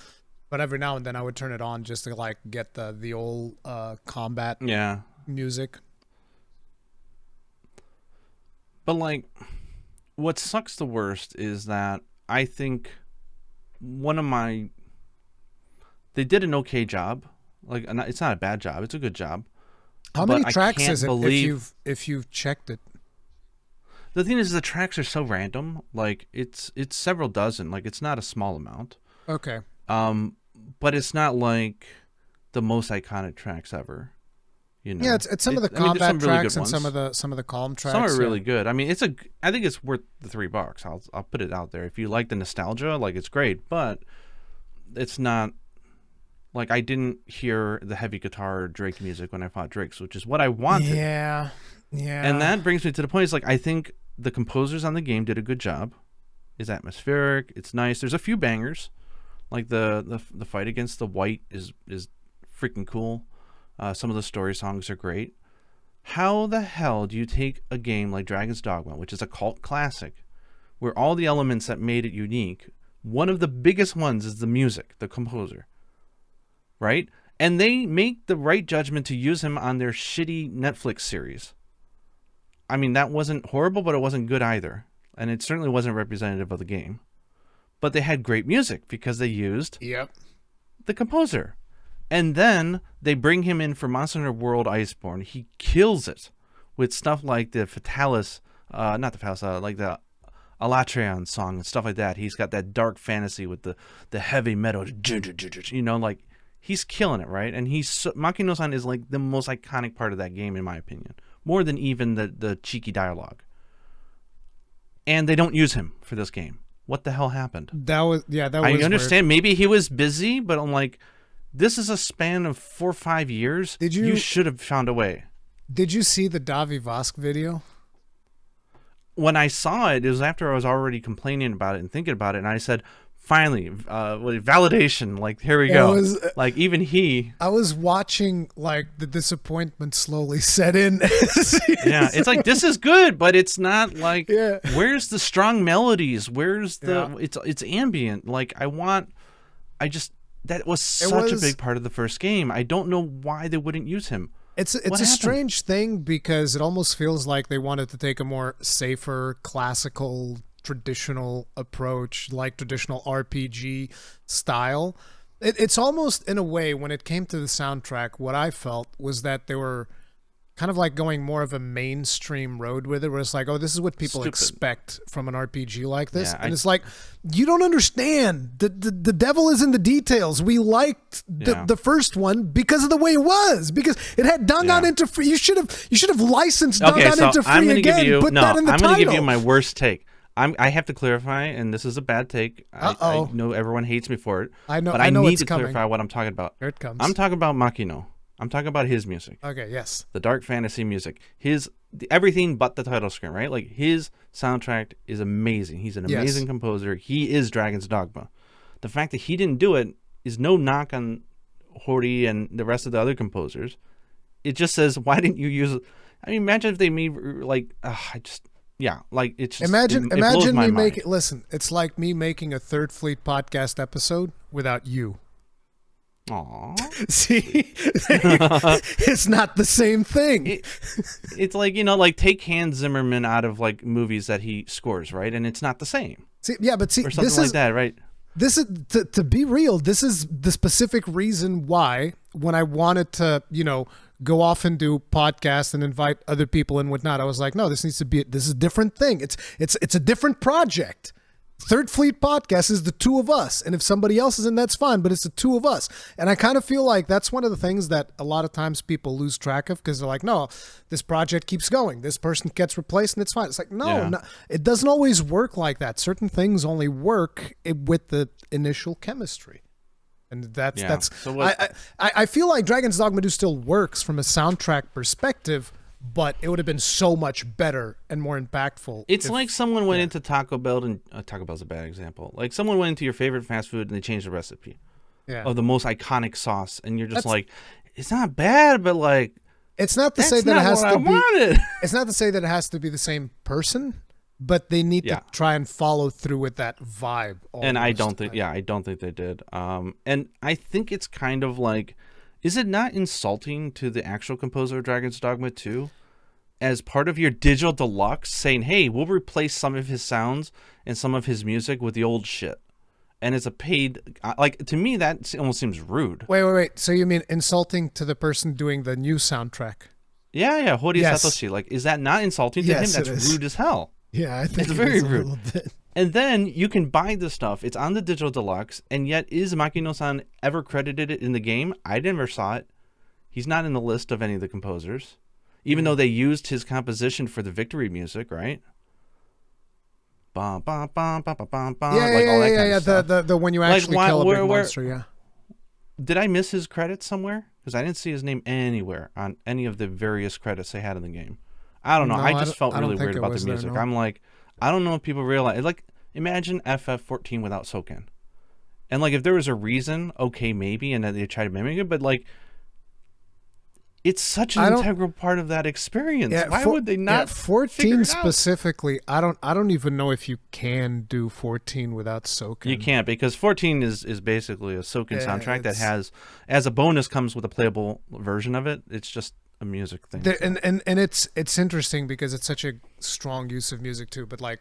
But every now and then, I would turn it on just to like get the old combat music. But like, what sucks the worst is that I think they did an okay job. Like, it's not a bad job; it's a good job. How many tracks is it if you've checked it? The thing is, the tracks are so random. Like, it's several dozen. Like, it's not a small amount. Okay. But it's not like the most iconic tracks ever. Yeah, it's some of the combat tracks and some of the calm tracks. Some are really good. I mean, I think it's worth the $3. I'll put it out there. If you like the nostalgia, like, it's great, but it's not. Like, I didn't hear the heavy guitar Drake music when I fought Drakes, which is what I wanted. Yeah. And that brings me to the point. Is like, I think the composers on the game did a good job. It's atmospheric. It's nice. There's a few bangers, like the fight against the White is freaking cool. Some of the story songs are great. How the hell do you take a game like Dragon's Dogma, which is a cult classic, where all the elements that made it unique, one of the biggest ones is the music, the composer, right? And they make the right judgment to use him on their shitty Netflix series. I mean, that wasn't horrible, but it wasn't good either. And it certainly wasn't representative of the game. But they had great music because they used the composer. And then they bring him in for Monster Hunter World Iceborne. He kills it with stuff like the Fatalis, not the Fatalis, like the Alatreon song and stuff like that. He's got that dark fantasy with the heavy metal, like, he's killing it, right? And Makino-san is like the most iconic part of that game, in my opinion, more than even the cheeky dialogue. And they don't use him for this game. What the hell happened? That was I understand. Weird. Maybe he was busy, but I'm like, this is a span of 4 or 5 years. You should have found a way. Did you see the Davi Vosk video? When I saw it, it was after I was already complaining about it and thinking about it, and I said, finally, validation. Like, here we go. Like, even he. I was watching, like, the disappointment slowly set in. Yeah, it's like, this is good, but it's not like, where's the strong melodies? Where's the, it's ambient. Like, that was such a big part of the first game. I don't know why they wouldn't use him. It's a strange thing because it almost feels like they wanted to take a more safer, classical, traditional approach, like traditional RPG style. It's almost, in a way, when it came to the soundtrack, what I felt was that they were kind of like going more of a mainstream road with it, where it's like, oh, this is what people expect from an RPG like this. And it's like, you don't understand. The devil is in the details. We liked the first one because of the way it was, because it had Dangan into free. You should have licensed Dangan into free again. Put that in the title. I'm going to give you my worst take. I have to clarify, and this is a bad take. I know everyone hates me for it. I know. But I need to clarify what I'm talking about. Here it comes. I'm talking about Makino. I'm talking about his music. Okay, yes. The dark fantasy music. Everything but the title screen, right? Like, his soundtrack is amazing. He's an amazing composer. He is Dragon's Dogma. The fact that he didn't do it is no knock on Hori and the rest of the other composers. It just says, why didn't you use it? I mean, imagine if they made, like, it's just, imagine me making, listen, it's like me making a Third Fleet podcast episode without you. Aww. See, it's not the same thing. It's like, like, take Hans Zimmerman out of, like, movies that he scores, right? And it's not the same. Or something like that, right? This is to be real. This is the specific reason why, when I wanted to, go off and do podcasts and invite other people and whatnot, I was like, no, this is a different thing. It's a different project. Third Fleet Podcast is the two of us, and if somebody else is in, that's fine, but it's the two of us. And I kind of feel like that's one of the things that a lot of times people lose track of, because they're like, no, this project keeps going. This person gets replaced, and it's fine. It's like, no, it doesn't always work like that. Certain things only work with the initial chemistry. And that's So what, I feel like Dragon's Dogma 2 still works from a soundtrack perspective, but it would have been so much better and more impactful. It's like someone went into Taco Bell, and Taco Bell's a bad example. Like someone went into your favorite fast food and they changed the recipe of the most iconic sauce, and you're just like, it's not bad, but like, it's not to say that it has to be. Wanted. It's not to say that it has to be the same person, but they need to try and follow through with that vibe. And I don't think, I don't think they did. And I think it's kind of like, is it not insulting to the actual composer of Dragon's Dogma 2 as part of your digital deluxe saying, hey, we'll replace some of his sounds and some of his music with the old shit? And it's a paid, like, to me, that almost seems rude. Wait. So you mean insulting to the person doing the new soundtrack? Yeah. Hori Satoshi. Like, is that not insulting to him? That's rude as hell. Yeah, I think it's very rude. A little bit. And then you can buy the stuff. It's on the digital deluxe. And yet, is Makino-san ever credited in the game? I never saw it. He's not in the list of any of the composers. Even though they used his composition for the victory music, right? Bum, bum, bum, bum, bum, bum, bum, yeah, like all that kind of stuff. The when you actually kill a big monster, yeah. Did I miss his credits somewhere? Because I didn't see his name anywhere on any of the various credits they had in the game. I don't know. I just felt really weird about the music. I'm like, I don't know if people realize. Like, imagine FF14 without Soken. And like, if there was a reason, okay, maybe, and then they try to mimic it, but like, it's such an integral part of that experience. Yeah, why would they not? 14 specifically, I don't even know if you can do 14 without Soken. You can't, because 14 is basically a Soken soundtrack that has, as a bonus, comes with a playable version of it. It's just a music thing. And it's interesting because it's such a strong use of music too, but like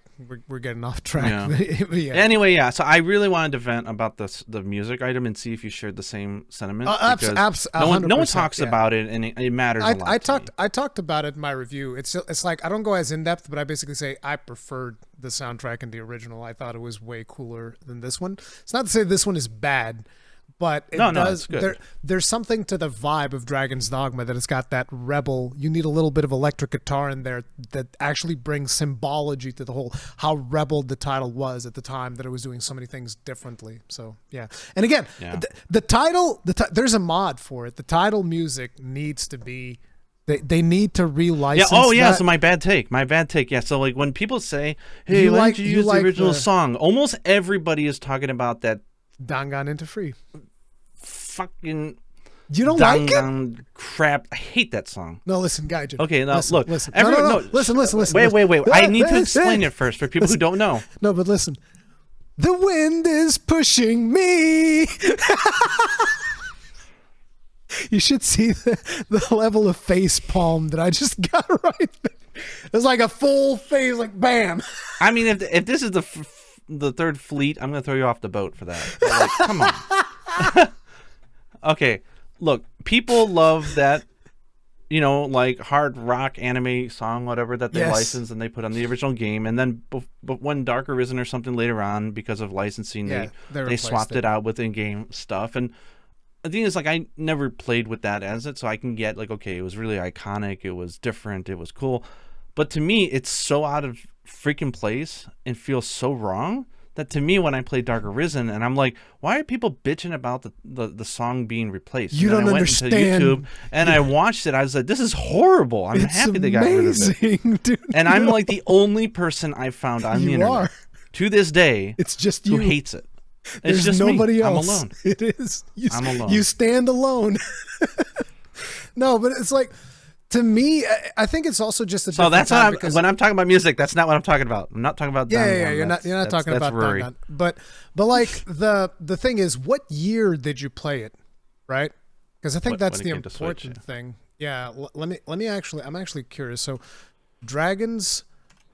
we're getting off track. Yeah. Anyway, so I really wanted to vent about the music item and see if you shared the same sentiment. No one talks about it, and it matters a lot. I talked about it in my review. It's like I don't go as in depth, but I basically say I preferred the soundtrack in the original. I thought it was way cooler than this one. It's not to say this one is bad, but it's good. There's something to the vibe of Dragon's Dogma that it's got that rebel. You need a little bit of electric guitar in there that actually brings symbology to the whole how rebel the title was at the time, that it was doing so many things differently. So yeah, and again, the title, there's a mod for it. The title music needs to be. They need to relicense. Yeah. So my bad take. Yeah. So like when people say, "Hey, why don't you use the original song?" Almost everybody is talking about that. Dangan into free. Fucking. You don't like it? Crap! I hate that song. No, listen, Gaijin. Okay, now listen, look. Listen. No. Listen. Wait. I need to explain it first for people who don't know. No, but listen. The wind is pushing me. You should see the level of face palm that I just got right there. It's like a full face, like bam. I mean, if this is the third fleet, I'm gonna throw you off the boat for that. Like, come on. Okay, look, people love that, like hard rock anime song, whatever, that they license and they put on the original game, and then but when Dark Arisen or something later on, because of licensing, they swapped it out with in-game stuff. And the thing is, like, I never played with that as it, so I can get like, okay, it was really iconic, it was different, it was cool, but to me, it's so out of freaking place and feels so wrong that to me, when I play Dark Arisen, and I'm like, why are people bitching about the song being replaced? You don't understand. I went into YouTube and I watched it. I was like, this is horrible. I'm happy they got rid of it. Dude, and I'm like the only person I've found on the internet to this day. It's just who you. hates it. There's just nobody me. else. I'm alone. It is. I'm alone. You stand alone. No, but it's like, to me, I think it's also just a. So that's not when I'm talking about music. That's not what I'm talking about. I'm not talking about. Yeah. You're not talking about Dangan. But like the thing is, what year did you play it, right? Because I think that's the important thing. Yeah. Let me actually. I'm actually curious. So, Dragon's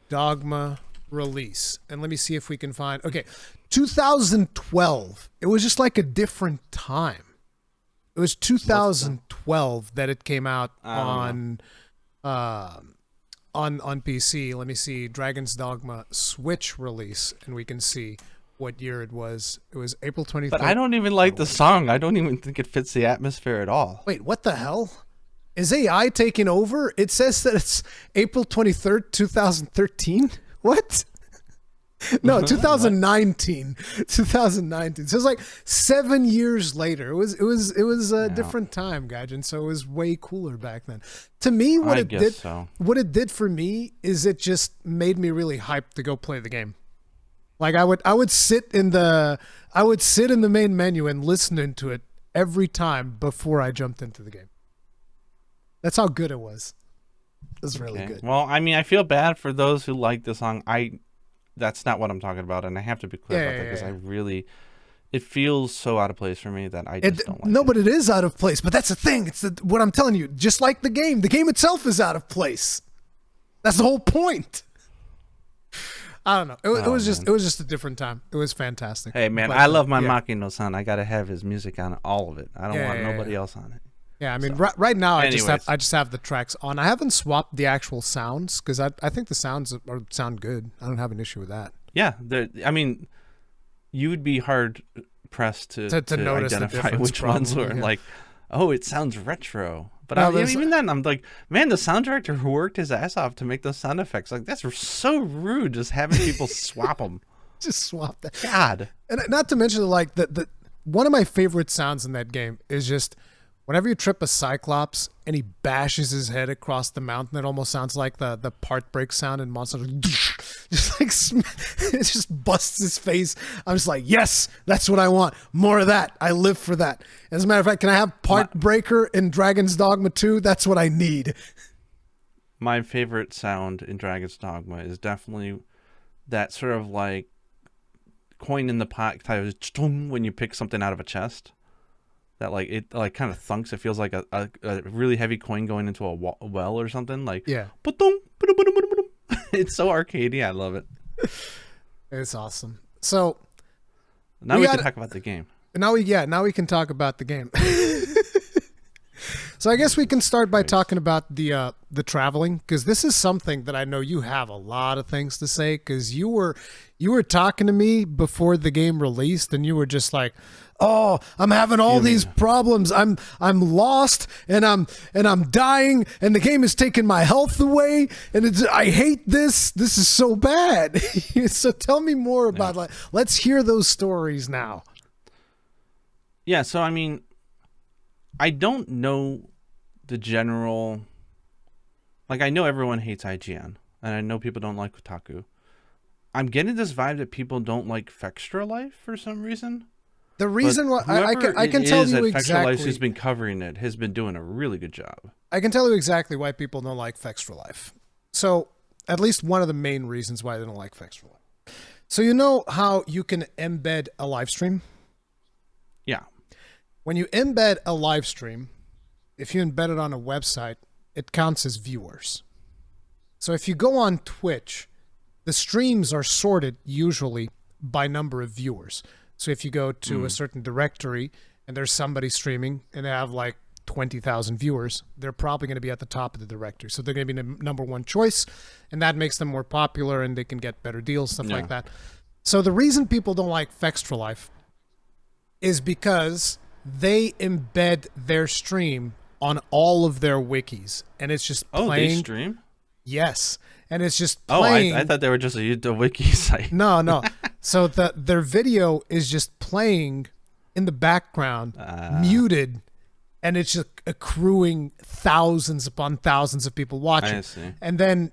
Dogma release, and let me see if we can find. Okay, 2012. It was just like a different time. It was 2012 that it came out on PC. Let me see, Dragon's Dogma Switch release, and we can see what year it was. It was April 23rd. But I don't even like the song. I don't even think it fits the atmosphere at all. Wait, what the hell? Is AI taking over? It says that it's April 23rd, 2013. What? No, 2019. 2019. So it's like 7 years later. It was a different time, Gaijin. So it was way cooler back then. To me, what it did for me is it just made me really hyped to go play the game. Like I would sit in the main menu and listen to it every time before I jumped into the game. That's how good it was. It was really good. Well, I mean, I feel bad for those who like the song. That's not what I'm talking about, and I have to be clear about that because I really, it feels so out of place for me that I just don't like it. No, but it is out of place. But that's the thing. It's what I'm telling you. Just like the game itself is out of place. That's the whole point. I don't know. It was just a different time. It was fantastic. Hey man, I love my Makino-san. I gotta have his music on all of it. I don't want nobody else on it. Yeah, I mean, right now I just have the tracks on. I haven't swapped the actual sounds because I think the sounds sound good. I don't have an issue with that. Yeah, I mean, you would be hard pressed to notice identify which ones were like, oh, it sounds retro. But even then, I'm like, man, the sound director who worked his ass off to make those sound effects, like that's so rude. Just having people swap them. Just swap that. God. And not to mention, like the one of my favorite sounds in that game is just whenever you trip a Cyclops and he bashes his head across the mountain, it almost sounds like the part break sound in Monster. Just like it just busts his face. I'm just like, yes, that's what I want. More of that. I live for that. As a matter of fact, can I have part breaker in Dragon's Dogma 2? That's what I need. My favorite sound in Dragon's Dogma is definitely that sort of like coin in the pot type of when you pick something out of a chest. That like it like kind of thunks. It feels like a really heavy coin going into a well or something. Like it's so arcadey. I love it. It's awesome. So now we can talk about the game. Now we can talk about the game. So I guess we can start by talking about the traveling, because this is something that I know you have a lot of things to say, because you were talking to me before the game released and you were just like, oh, I'm having all these problems. I'm lost and I'm dying and the game is taking my health away and I hate this. This is so bad. So tell me more about let's hear those stories now. Yeah, so I mean, I don't know the general, like I know everyone hates IGN and I know people don't like Kotaku. I'm getting this vibe that people don't like Fextra Life for some reason. The reason why I can tell you exactly who's been covering it has been doing a really good job. I can tell you exactly why people don't like Fextra Life. So at least one of the main reasons why they don't like Fextra Life. So you know how you can embed a live stream? Yeah. When you embed a live stream, if you embed it on a website, it counts as viewers. So if you go on Twitch, the streams are sorted usually by number of viewers. So if you go to a certain directory and there's somebody streaming and they have like 20,000 viewers, they're probably going to be at the top of the directory. So they're going to be the number one choice, and that makes them more popular and they can get better deals, stuff like that. So the reason people don't like Fextra Life is because they embed their stream on all of their wikis, and it's just playing. Oh, they stream? Yes. And it's just playing. Oh, I thought they were just a wiki site. No. So their video is just playing in the background, muted, and it's just accruing thousands upon thousands of people watching. I see. And then,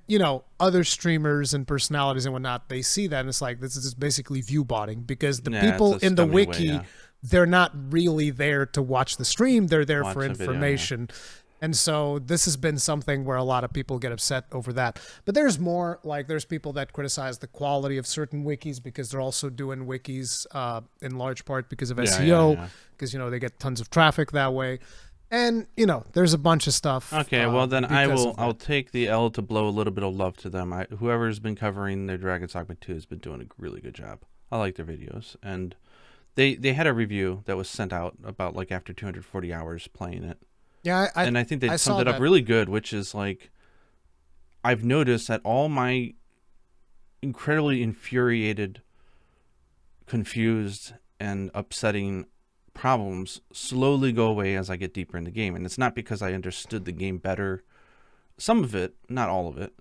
other streamers and personalities and whatnot, they see that and it's like, this is just basically view botting, because the people in the wiki, they're not really there to watch the stream. They're there for information. Video, And so this has been something where a lot of people get upset over that. But there's more, like there's people that criticize the quality of certain wikis because they're also doing wikis in large part because of SEO, because, they get tons of traffic that way. And, there's a bunch of stuff. Okay, well then I'll take the L to blow a little bit of love to them. Whoever's been covering their Dragon's Dogma 2 has been doing a really good job. I like their videos. And they had a review that was sent out about like after 240 hours playing it. Yeah, and I think they summed it up really good, which is like, I've noticed that all my incredibly infuriated, confused, and upsetting problems slowly go away as I get deeper in the game. And it's not because I understood the game better. Some of it, not all of it.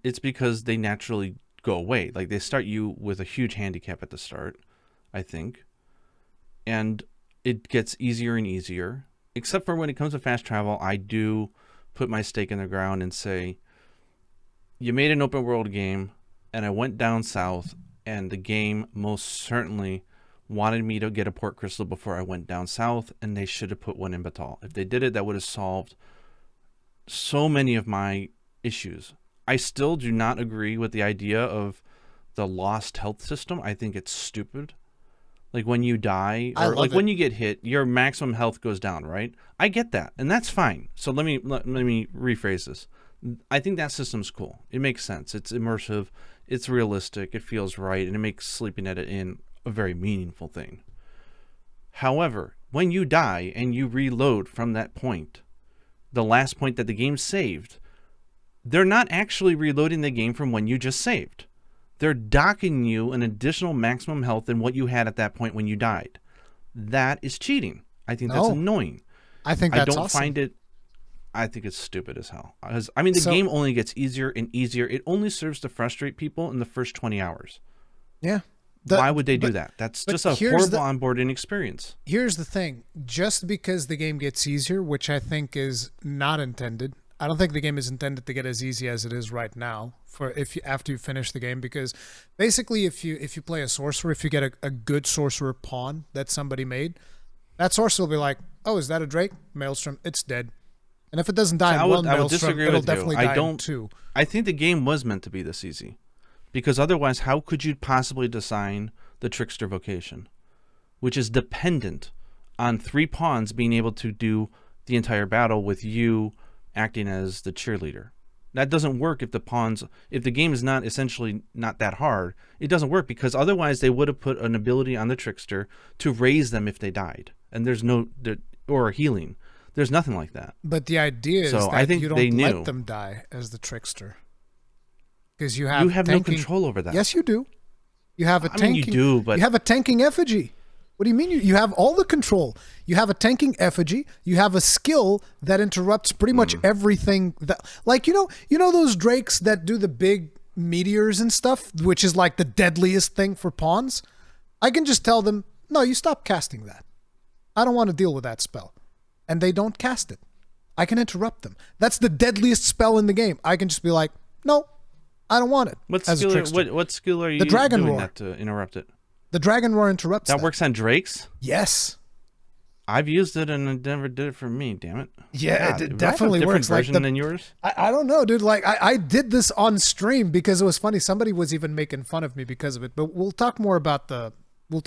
It's because they naturally go away. Like, they start you with a huge handicap at the start, I think. And it gets easier and easier. Except for when it comes to fast travel, I do put my stake in the ground and say, you made an open world game, and I went down south, and the game most certainly wanted me to get a port crystal before I went down south, and they should have put one in Batal. If they did it, that would have solved so many of my issues. I still do not agree with the idea of the lost health system. I think it's stupid. Like, when you die, or like when you get hit, your maximum health goes down, right? I get that, and that's fine. So let me rephrase this. I think that system's cool. It makes sense. It's immersive. It's realistic. It feels right, and it makes sleeping at it in a very meaningful thing. However, when you die and you reload from that point, the last point that the game saved, they're not actually reloading the game from when you just saved. They're docking you an additional maximum health than what you had at that point when you died. That is cheating. I think that's annoying. I think that's awesome. Awesome. I think it's stupid as hell. I mean, the game only gets easier and easier. It only serves to frustrate people in the first 20 hours. Yeah. Why would they do that? That's just a horrible onboarding experience. Here's the thing. Just because the game gets easier, which I think is not intended, I don't think the game is intended to get as easy as it is right now after you finish the game, because basically if you play a sorcerer, if you get a good sorcerer pawn that somebody made, that sorcerer will be like, oh, is that a Drake? Maelstrom, it's dead. And if it doesn't die in one Maelstrom, it'll definitely die in two. I think the game was meant to be this easy, because otherwise how could you possibly design the Trickster vocation, which is dependent on 3 pawns being able to do the entire battle with you acting as the cheerleader? That doesn't work if the game is not essentially not that hard. It doesn't work, because otherwise they would have put an ability on the Trickster to raise them if they died. And there's or healing. There's nothing like that. But the idea is that I think you don't let them die as the Trickster. Because you have no control over that. Yes, you do. You have a tanking. You do, but you have a tanking effigy. What do you mean? You have all the control. You have a tanking effigy. You have a skill that interrupts pretty much everything. That, like, you know those drakes that do the big meteors and stuff, which is like the deadliest thing for pawns. I can just tell them, no, you stop casting that. I don't want to deal with that spell, and they don't cast it. I can interrupt them. That's the deadliest spell in the game. I can just be like, no, I don't want it. What skill are you Dragon doing Roar. that to interrupt it? The Dragon Roar interrupts that. That works on drakes? Yes. I've used it and it never did it for me, damn it. Yeah, God, it definitely works. Like version than yours? I don't know, dude. Like, I did this on stream because it was funny. Somebody was even making fun of me because of it. But we'll talk more about the the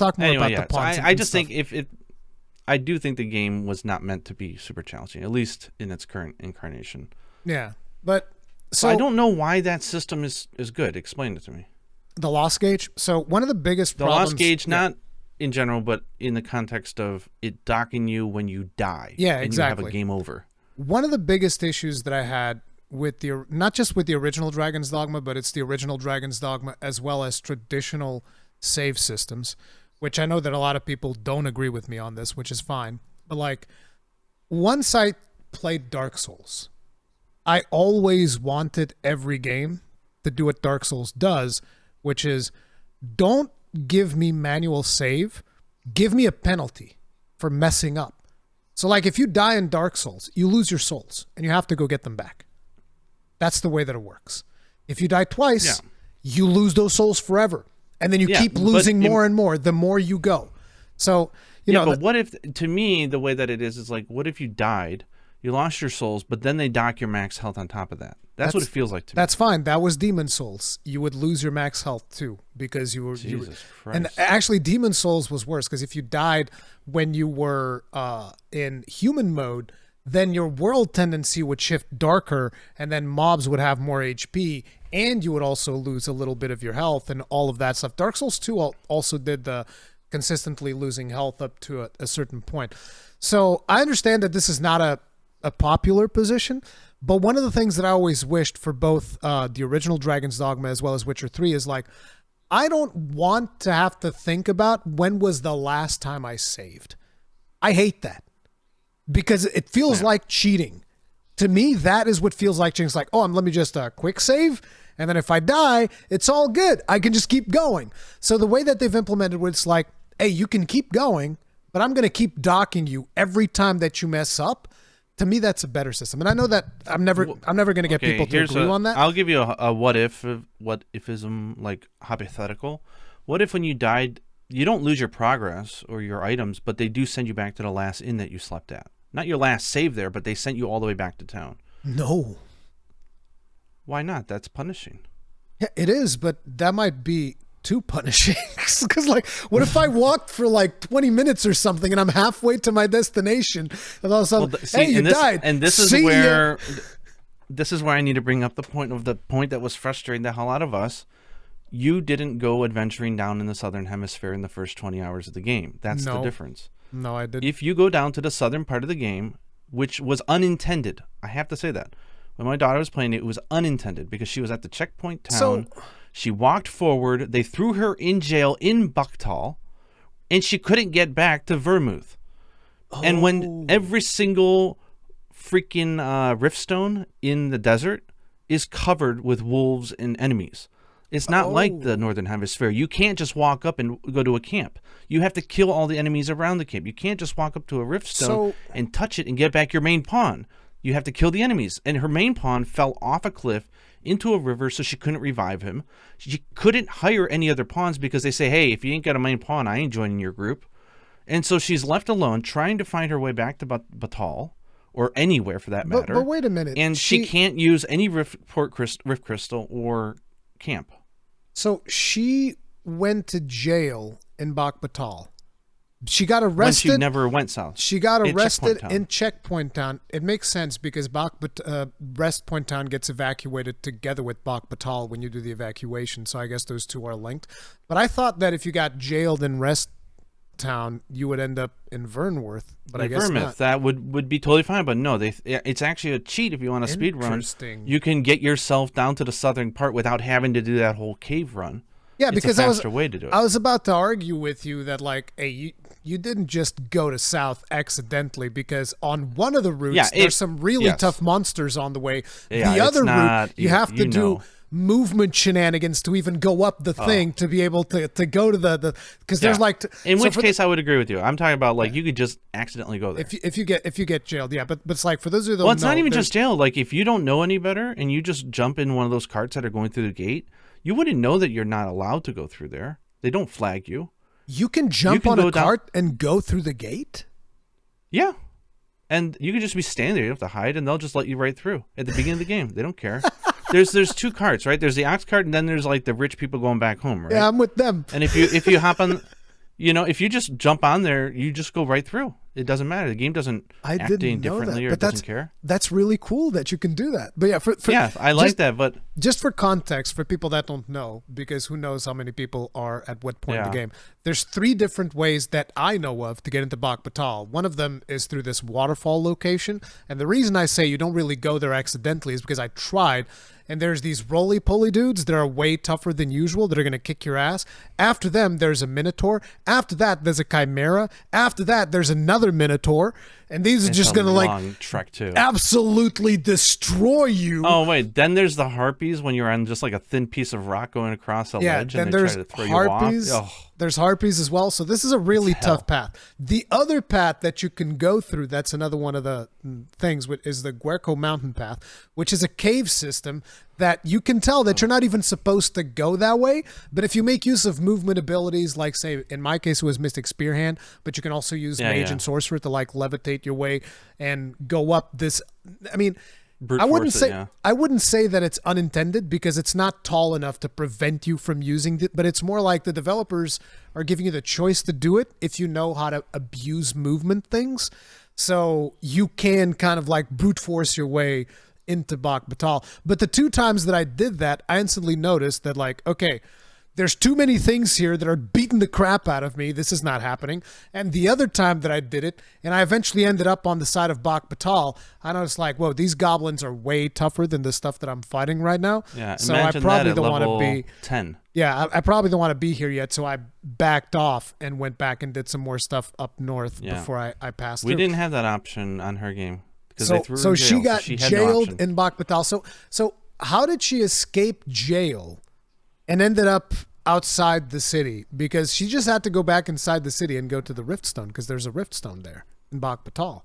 pawns. So I just think I do think the game was not meant to be super challenging, at least in its current incarnation. Yeah, but so I don't know why that system is good. Explain it to me. The loss gauge. So one of the biggest problems... The loss gauge, not in general, but in the context of it docking you when you die. Yeah, and exactly. you have a game over. One of the biggest issues that I had with not just with the original Dragon's Dogma, but it's the original Dragon's Dogma as well as traditional save systems, which I know that a lot of people don't agree with me on this, which is fine. But like, once I played Dark Souls, I always wanted every game to do what Dark Souls does, which is, don't give me manual save, give me a penalty for messing up. So like, if you die in Dark Souls, you lose your souls and you have to go get them back. That's the way that it works. If you die twice, you lose those souls forever. And then you keep losing more and more the more you go. So, you know. But what if, to me, the way that it is like, what if you died, you lost your souls, but then they dock your max health on top of that? That's what it feels like to me. That's fine. That was Demon Souls. You would lose your max health too, because you were... Jesus Christ. And actually, Demon Souls was worse, because if you died when you were in human mode, then your world tendency would shift darker, and then mobs would have more HP, and you would also lose a little bit of your health and all of that stuff. Dark Souls 2 also did the consistently losing health up to a certain point. So I understand that this is not a popular position, but one of the things that I always wished for both the original Dragon's Dogma as well as Witcher 3 is like, I don't want to have to think about when was the last time I saved. I hate that, because it feels like cheating. To me, that is what feels like cheating. It's like, oh, let me just quick save, And then if I die, it's all good. I can just keep going. So the way that they've implemented where it's like, hey, you can keep going, but I'm going to keep docking you every time that you mess up. To me, that's a better system. And I know that I'm never going to get people to agree on that. I'll give you a what ifism, like hypothetical. What if when you died, you don't lose your progress or your items, but they do send you back to the last inn that you slept at? Not your last save there, but they sent you all the way back to town. No. Why not? That's punishing. Yeah, it is, but that might be too punishing. Because, like, what if I walked for like 20 minutes or something and I'm halfway to my destination and all of a sudden, hey, you died. And this is where I need to bring up the point that was frustrating the hell out of us. You didn't go adventuring down in the southern hemisphere in the first 20 hours of the game. That's the difference. No, I didn't. If you go down to the southern part of the game, which was unintended, I have to say that. When my daughter was playing it was unintended because she was at the checkpoint town. She walked forward. They threw her in jail in Bucktal, and she couldn't get back to Vermouth. Oh. And when every single freaking riftstone in the desert is covered with wolves and enemies. It's not like the Northern Hemisphere. You can't just walk up and go to a camp. You have to kill all the enemies around the camp. You can't just walk up to a riftstone and touch it and get back your main pawn. You have to kill the enemies. And her main pawn fell off a cliff into a river, so she couldn't revive him. She couldn't hire any other pawns because they say, hey, if you ain't got a main pawn, I ain't joining your group. And so she's left alone trying to find her way back to Batal, or anywhere for that matter. But wait a minute. And she can't use any rift crystal or camp. So she went to jail in Batal. She got arrested. When she never went south. She got arrested in Checkpoint Town. It makes sense because Rest Point Town gets evacuated together with Batal when you do the evacuation. So I guess those two are linked. But I thought that if you got jailed in Rest Town, you would end up in Vernworth. But I guess not. That would be totally fine. But no, it's actually a cheat if you want to speed run. You can get yourself down to the southern part without having to do that whole cave run. Yeah, because it's a faster way to do it. I was about to argue with you that, like, hey, you didn't just go to south accidentally, because on one of the routes there's some really tough monsters on the way. Yeah, the other route, you have to do movement shenanigans to even go up the thing to be able to go to the because there's like in which case I would agree with you. I'm talking about like you could just accidentally go there if you get jailed. Yeah, but it's like for those of you that it's not even just jail. Like if you don't know any better and you just jump in one of those carts that are going through the gate, you wouldn't know that you're not allowed to go through there. They don't flag you. You can jump on a cart and go through the gate? Yeah. And you can just be standing there. You don't have to hide, and they'll just let you right through at the beginning of the game. They don't care. There's two carts, right? There's the ox cart, and then there's like the rich people going back home, right? Yeah, I'm with them. And if you hop on, if you just jump on there, you just go right through. It doesn't matter. The game doesn't act any differently, or it doesn't care. That's really cool that you can do that. But yeah, I like that. But just for context, for people that don't know, because who knows how many people are at what point in the game, there's 3 different ways that I know of to get into Batal. One of them is through this waterfall location. And the reason I say you don't really go there accidentally is because I tried. And there's these roly-poly dudes that are way tougher than usual that are going to kick your ass. After them, there's a Minotaur. After that, there's a Chimera. After that, there's another Minotaur. And these are just going to like trek too. Absolutely destroy you. Oh, wait. Then there's the harpies when you're on just like a thin piece of rock going across a ledge and they try to throw harpies. You off. There's harpies as well. So this is a really tough path. The other path that you can go through, that's another one of the things, is the Guerco Mountain Path, which is a cave system that you can tell that you're not even supposed to go that way. But if you make use of movement abilities, like say, in my case, it was Mystic Spear Hand, but you can also use Mage and Sorcerer to like levitate your way and go up this. I mean, I wouldn't say that it's unintended because it's not tall enough to prevent you from using it, but it's more like the developers are giving you the choice to do it if you know how to abuse movement things. So you can kind of like brute force your way into Batal. But the 2 times that I did that, I instantly noticed that like, okay, there's too many things here that are beating the crap out of me. This is not happening. And the other time that I did it, and I eventually ended up on the side of Batal, I noticed like, whoa, these goblins are way tougher than the stuff that I'm fighting right now. Yeah, so I probably don't want to be 10. Yeah, I probably don't want to be here yet. So I backed off and went back and did some more stuff up north before I passed through. We didn't have that option on her game. So she got jailed in Batal. So how did she escape jail and ended up outside the city? Because she just had to go back inside the city and go to the Riftstone because there's a Riftstone there in Bak Batal.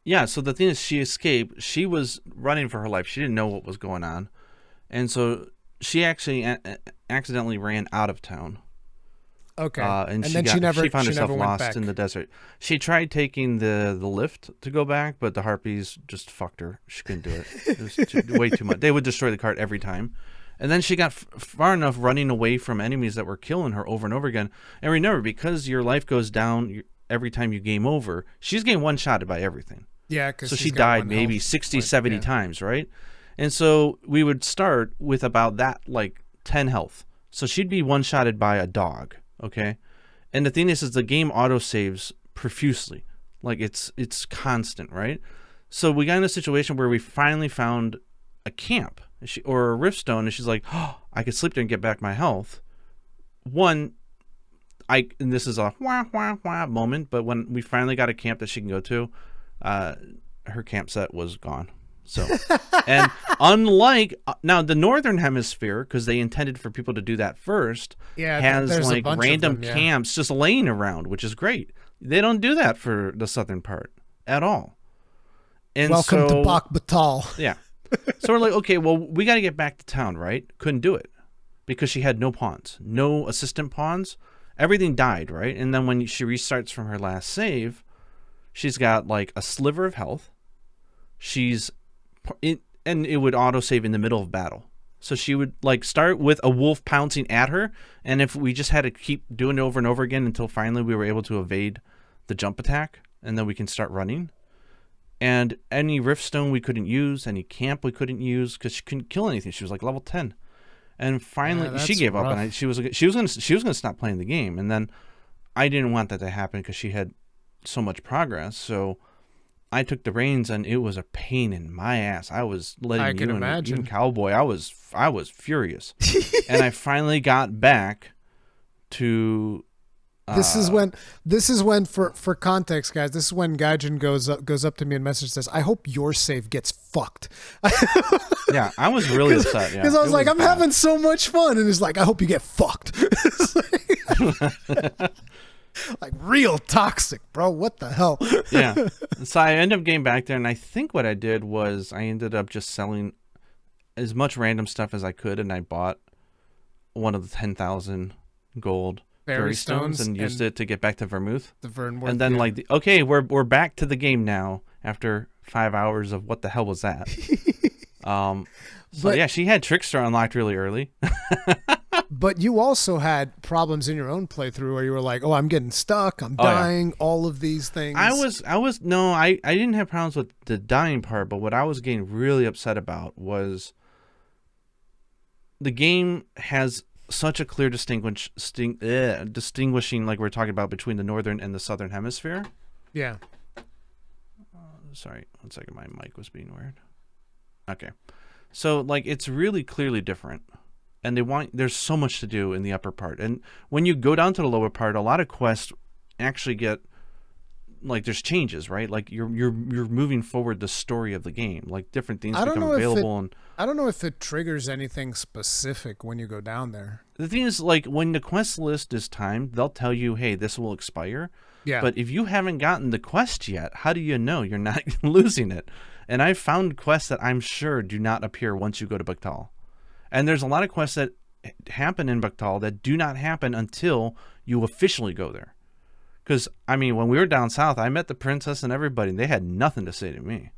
Yeah, so the thing is, she escaped. She was running for her life. She didn't know what was going on. And so she actually accidentally ran out of town. Okay. And then she found herself lost back in the desert. She tried taking the lift to go back, but the harpies just fucked her. She couldn't do it. It was way too much. They would destroy the cart every time. And then she got far enough running away from enemies that were killing her over and over again. And remember, because your life goes down every time you game over, she's getting one-shotted by everything. Yeah, because so she died maybe 60, 70 times, right? And so we would start with about that, like 10 health. So she'd be one-shotted by a dog, okay? And the thing is the game auto-saves profusely. Like it's constant, right? So we got in a situation where we finally found a camp or a riftstone, and she's like, oh, I could sleep there and get back my health. And this is a wah, wah, wah moment, but when we finally got a camp that she can go to, her camp set was gone. So, and unlike now the Northern Hemisphere, because they intended for people to do that first, has like random camps just laying around, which is great. They don't do that for the southern part at all. And welcome to Bak Batal. Yeah. So we're like, okay, well, we got to get back to town, right? Couldn't do it because she had no pawns, no assistant pawns. Everything died, right? And then when she restarts from her last save, she's got like a sliver of health. And it would autosave in the middle of battle. So she would like start with a wolf pouncing at her. And if we just had to keep doing it over and over again until finally we were able to evade the jump attack, and then we can start running. And any riftstone we couldn't use, any camp we couldn't use because she couldn't kill anything. She was like level 10. And finally she gave up, and she was gonna stop playing the game. And then I didn't want that to happen because she had so much progress. So I took the reins, and it was a pain in my ass. I was letting you and even Cowboy. I was furious, and I finally got back to. This is when for context, guys. This is when Gaijin goes up to me and messages says, "I hope your save gets fucked." Yeah, I was really upset. Yeah, because I was like, "I'm having so much fun," and he's like, "I hope you get fucked." Like real toxic, bro. What the hell? Yeah. So I ended up getting back there, and I think what I did was I ended up just selling as much random stuff as I could, and I bought one of the 10,000 gold fairy stones and used it to get back to Vermouth. The Vernworth. And then okay, we're back to the game now after 5 hours of what the hell was that? Yeah, she had Trickster unlocked really early. But you also had problems in your own playthrough where you were like, "Oh, I'm getting stuck. I'm dying." Yeah. All of these things. I didn't have problems with the dying part, but what I was getting really upset about was the game has such a clear distinguishing, like we're talking about, between the northern and the southern hemisphere. Yeah. Sorry, 1 second. My mic was being weird. Okay. So, like, it's really clearly different. And there's so much to do in the upper part. And when you go down to the lower part, a lot of quests actually get, like, there's changes, right? Like, you're moving forward the story of the game. Like, different things become available. I don't know if it triggers anything specific when you go down there. The thing is, like, when the quest list is timed, they'll tell you, hey, this will expire. Yeah. But if you haven't gotten the quest yet, how do you know you're not losing it? And I've found quests that I'm sure do not appear once you go to Bactal. And there's a lot of quests that happen in Bactal that do not happen until you officially go there. Because, I mean, when we were down south, I met the princess and everybody, and they had nothing to say to me.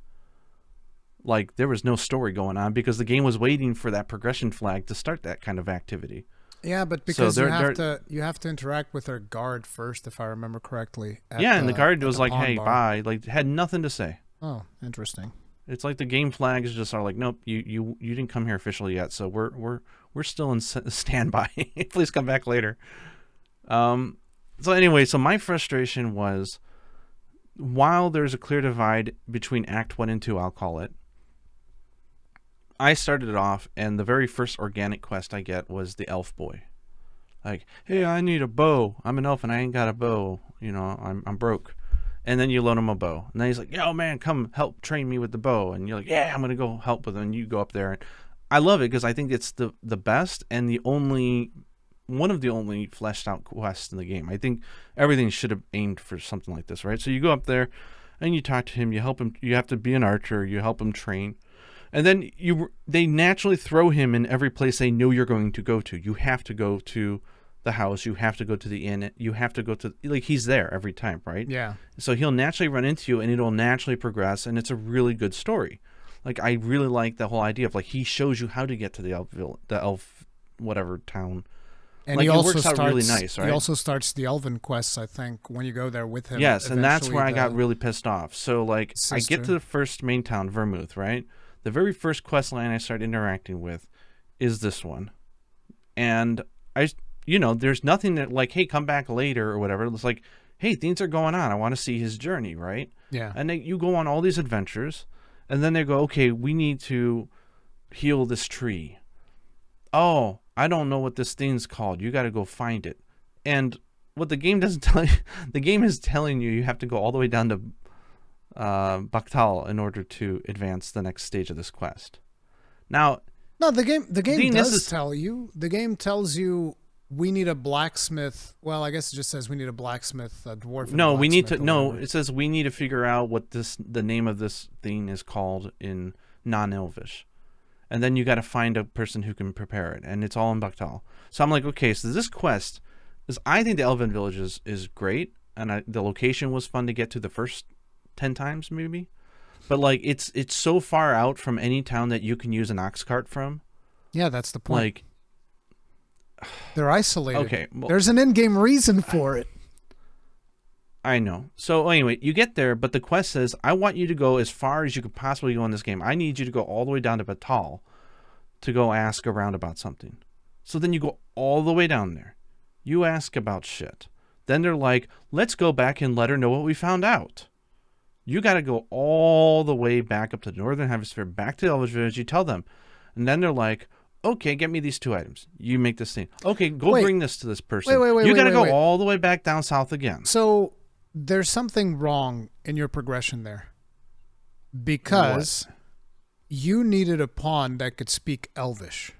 Like, there was no story going on because the game was waiting for that progression flag to start that kind of activity. Yeah, but because you have to interact with her guard first, if I remember correctly. And the guard was like, hey, bye. Like, had nothing to say. Oh, interesting. It's like the game flags just are like, nope, you didn't come here officially yet, so we're still in standby. Please come back later. So anyway, so my frustration was, while there's a clear divide between Act 1 and 2, I'll call it, I started it off, and the very first organic quest I get was the elf boy. Like, hey, I need a bow. I'm an elf and I ain't got a bow. You know, I'm broke. And then you loan him a bow. And then he's like, yo, man, come help train me with the bow. And you're like, yeah, I'm going to go help with it. And you go up there. And I love it because I think it's the best and one of the only fleshed out quests in the game. I think everything should have aimed for something like this, right? So you go up there and you talk to him. You help him. You have to be an archer. You help him train. And then they naturally throw him in every place they know you're going to go to. You have to go to the house, you have to go to the inn, you have to go to, like, he's there every time, right? Yeah. So he'll naturally run into you and it'll naturally progress, and it's a really good story. Like, I really like the whole idea of, like, he shows you how to get to the elf whatever town. And like, he also works out really nice, right? He also starts the elven quests, I think, when you go there with him. Yes, and that's where I got really pissed off. So, like, sister. I get to the first main town, Vermouth, right? The very first quest line I start interacting with is this one. And there's nothing that, like, hey, come back later or whatever. It's like, hey, things are going on. I want to see his journey, right? Yeah. And then you go on all these adventures, and then they go, okay, we need to heal this tree. Oh, I don't know what this thing's called. You got to go find it. And what the game doesn't tell you, the game is telling you have to go all the way down to Bakhtal in order to advance the next stage of this quest. Now, no, the game does tell you. The game tells you we need a blacksmith. Well, I guess it just says we need a blacksmith, a dwarf. No, we need to. No, it says we need to figure out what the name of this thing is called in non-Elvish, and then you got to find a person who can prepare it, and it's all in Bakhtal. So I'm like, okay, so this quest is. I think the Elven Village is great, and the location was fun to get to the first 10 times maybe, but like it's so far out from any town that you can use an ox cart from. Yeah, that's the point. Like, they're isolated. Okay, well, there's an in-game reason for it. I know. So anyway, you get there, but the quest says, I want you to go as far as you could possibly go in this game. I need you to go all the way down to Batal to go ask around about something. So then you go all the way down there. You ask about shit. Then they're like, let's go back and let her know what we found out. You got to go all the way back up to the Northern Hemisphere, back to the Elvish Village. You tell them. And then they're like, okay, get me these 2 items. You make this thing. Okay, go bring this to this person. You got to go all the way back down south again. So there's something wrong in your progression there. Because you needed a pawn that could speak Elvish.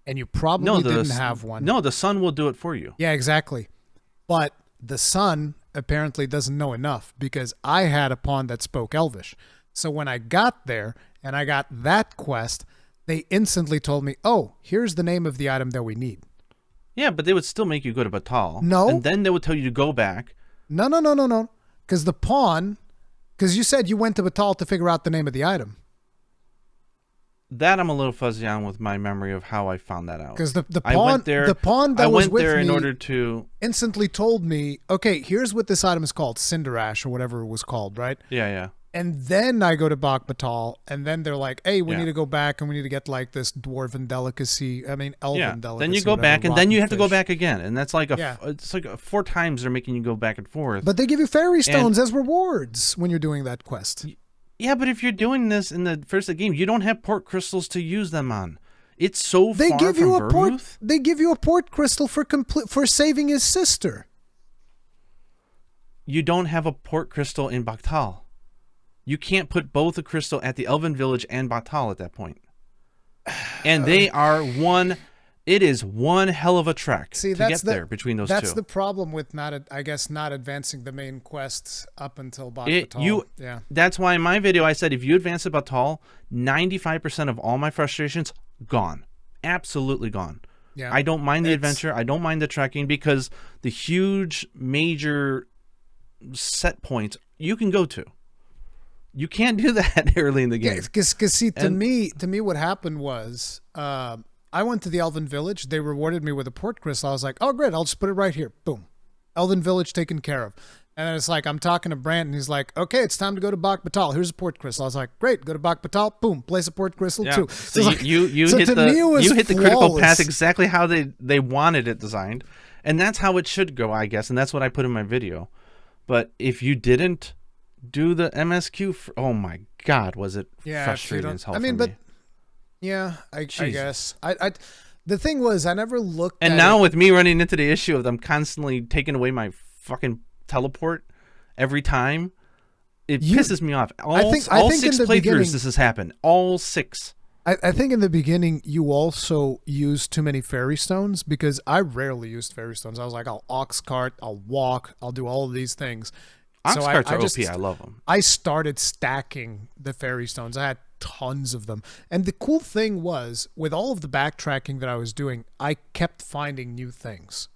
And you probably didn't have one. No, the son will do it for you. Yeah, exactly. But the son apparently doesn't know enough, because I had a pawn that spoke Elvish. So when I got there and I got that quest, they instantly told me, oh, here's the name of the item that we need. Yeah, but they would still make you go to Batal. No. And then they would tell you to go back. No. Because the pawn, because you said you went to Batal to figure out the name of the item. That I'm a little fuzzy on with my memory of how I found that out. Because the pawn that was with me in order to instantly told me, okay, here's what this item is called, Cinder Ash or whatever it was called, right? Yeah. And then I go to Bak Batal, and then they're like, hey, we need to go back and we need to get like this dwarven delicacy. I mean, elven delicacy. Then you go back, and then you have to go back again, and that's like it's like 4 times they're making you go back and forth. But they give you fairy stones as rewards when you're doing that quest. Yeah, but if you're doing this in the first game, you don't have port crystals to use them on. It's so far from Vermouth. They give you a port crystal for saving his sister. You don't have a port crystal in Bakhtal. You can't put both a crystal at the Elven Village and Bakhtal at that point. And they are one... It is one hell of a trek to get there between those two. That's the problem with not advancing the main quests up until Bakhtal. That's why in my video I said if you advance to Bakhtal, 95% of all my frustrations gone, absolutely gone. Yeah, I don't mind the adventure. I don't mind the trekking, because the huge major set points you can go to. You can't do that early in the game. Because see, to me, what happened was. I went to the Elven Village. They rewarded me with a port crystal. I was like, oh, great. I'll just put it right here. Boom. Elven Village taken care of. And then it's like, I'm talking to Brandon. He's like, okay, it's time to go to Bak Batal. Here's a port crystal. I was like, great. Go to Bak Batal. Boom. Place a port crystal too. So you hit the critical path exactly how they wanted it designed. And that's how it should go, I guess. And that's what I put in my video. But if you didn't do the MSQ, oh my God, was it frustrating as hell for me. Yeah, I guess. The thing was, I never looked at it. And now with me running into the issue of them constantly taking away my fucking teleport every time. It pisses me off. All six playthroughs this has happened. All 6. I think in the beginning you also used too many fairy stones, because I rarely used fairy stones. I was like, I'll ox cart, I'll walk, I'll do all of these things. Ox carts are OP. I love them. I started stacking the fairy stones. I had tons of them. And the cool thing was, with all of the backtracking that I was doing, I kept finding new things.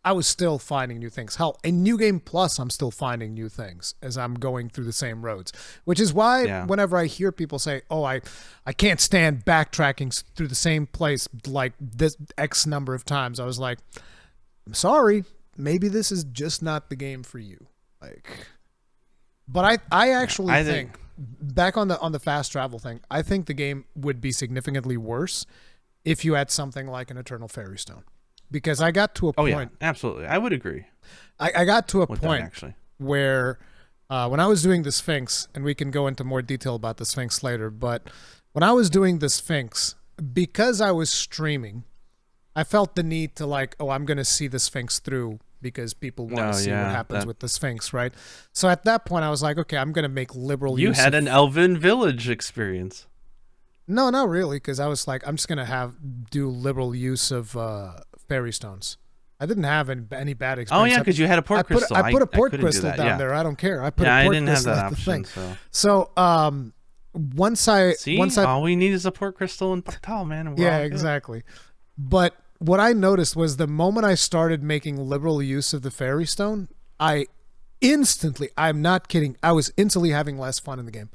I was still finding new things. Hell, in New Game Plus, I'm still finding new things as I'm going through the same roads. Which is why whenever I hear people say, oh, I can't stand backtracking through the same place like this X number of times, I was like, I'm sorry, maybe this is just not the game for you. But I actually think back on the fast travel thing, I think the game would be significantly worse if you had something like an Eternal Fairy Stone. Because I got to a point. Yeah, absolutely. I would agree. I got to a point where when I was doing the Sphinx, and we can go into more detail about the Sphinx later, but when I was doing the Sphinx, because I was streaming, I felt the need to I'm going to see the Sphinx through because people want to see what happens with the Sphinx, right? So at that point, I was like, okay, I'm going to make liberal use. You had an Elven Village experience. No, not really, because I was like, I'm just going to do liberal use of fairy stones. I didn't have any bad experience. Oh yeah, because you had a port crystal. I put a port crystal down there. I don't care. I put a port crystal at the thing. So once I all we need is a port crystal and Batal, man. And exactly. But what I noticed was the moment I started making liberal use of the fairy stone, I'm not kidding, I was instantly having less fun in the game.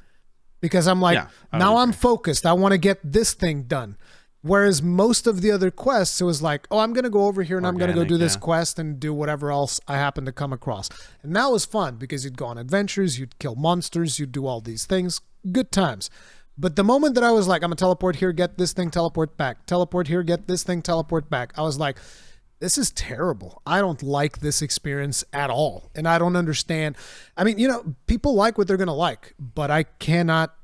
Because I'm like, now I'm focused. I want to get this thing done. Whereas most of the other quests, it was like, oh, I'm going to go over here and I'm going to go do this quest and do whatever else I happen to come across. And that was fun because you'd go on adventures, you'd kill monsters, you'd do all these things. Good times. But the moment that I was like, I'm going to teleport here, get this thing, teleport back. Teleport here, get this thing, teleport back. I was like, this is terrible. I don't like this experience at all. And I don't understand. I mean, people like what they're going to like, but I cannot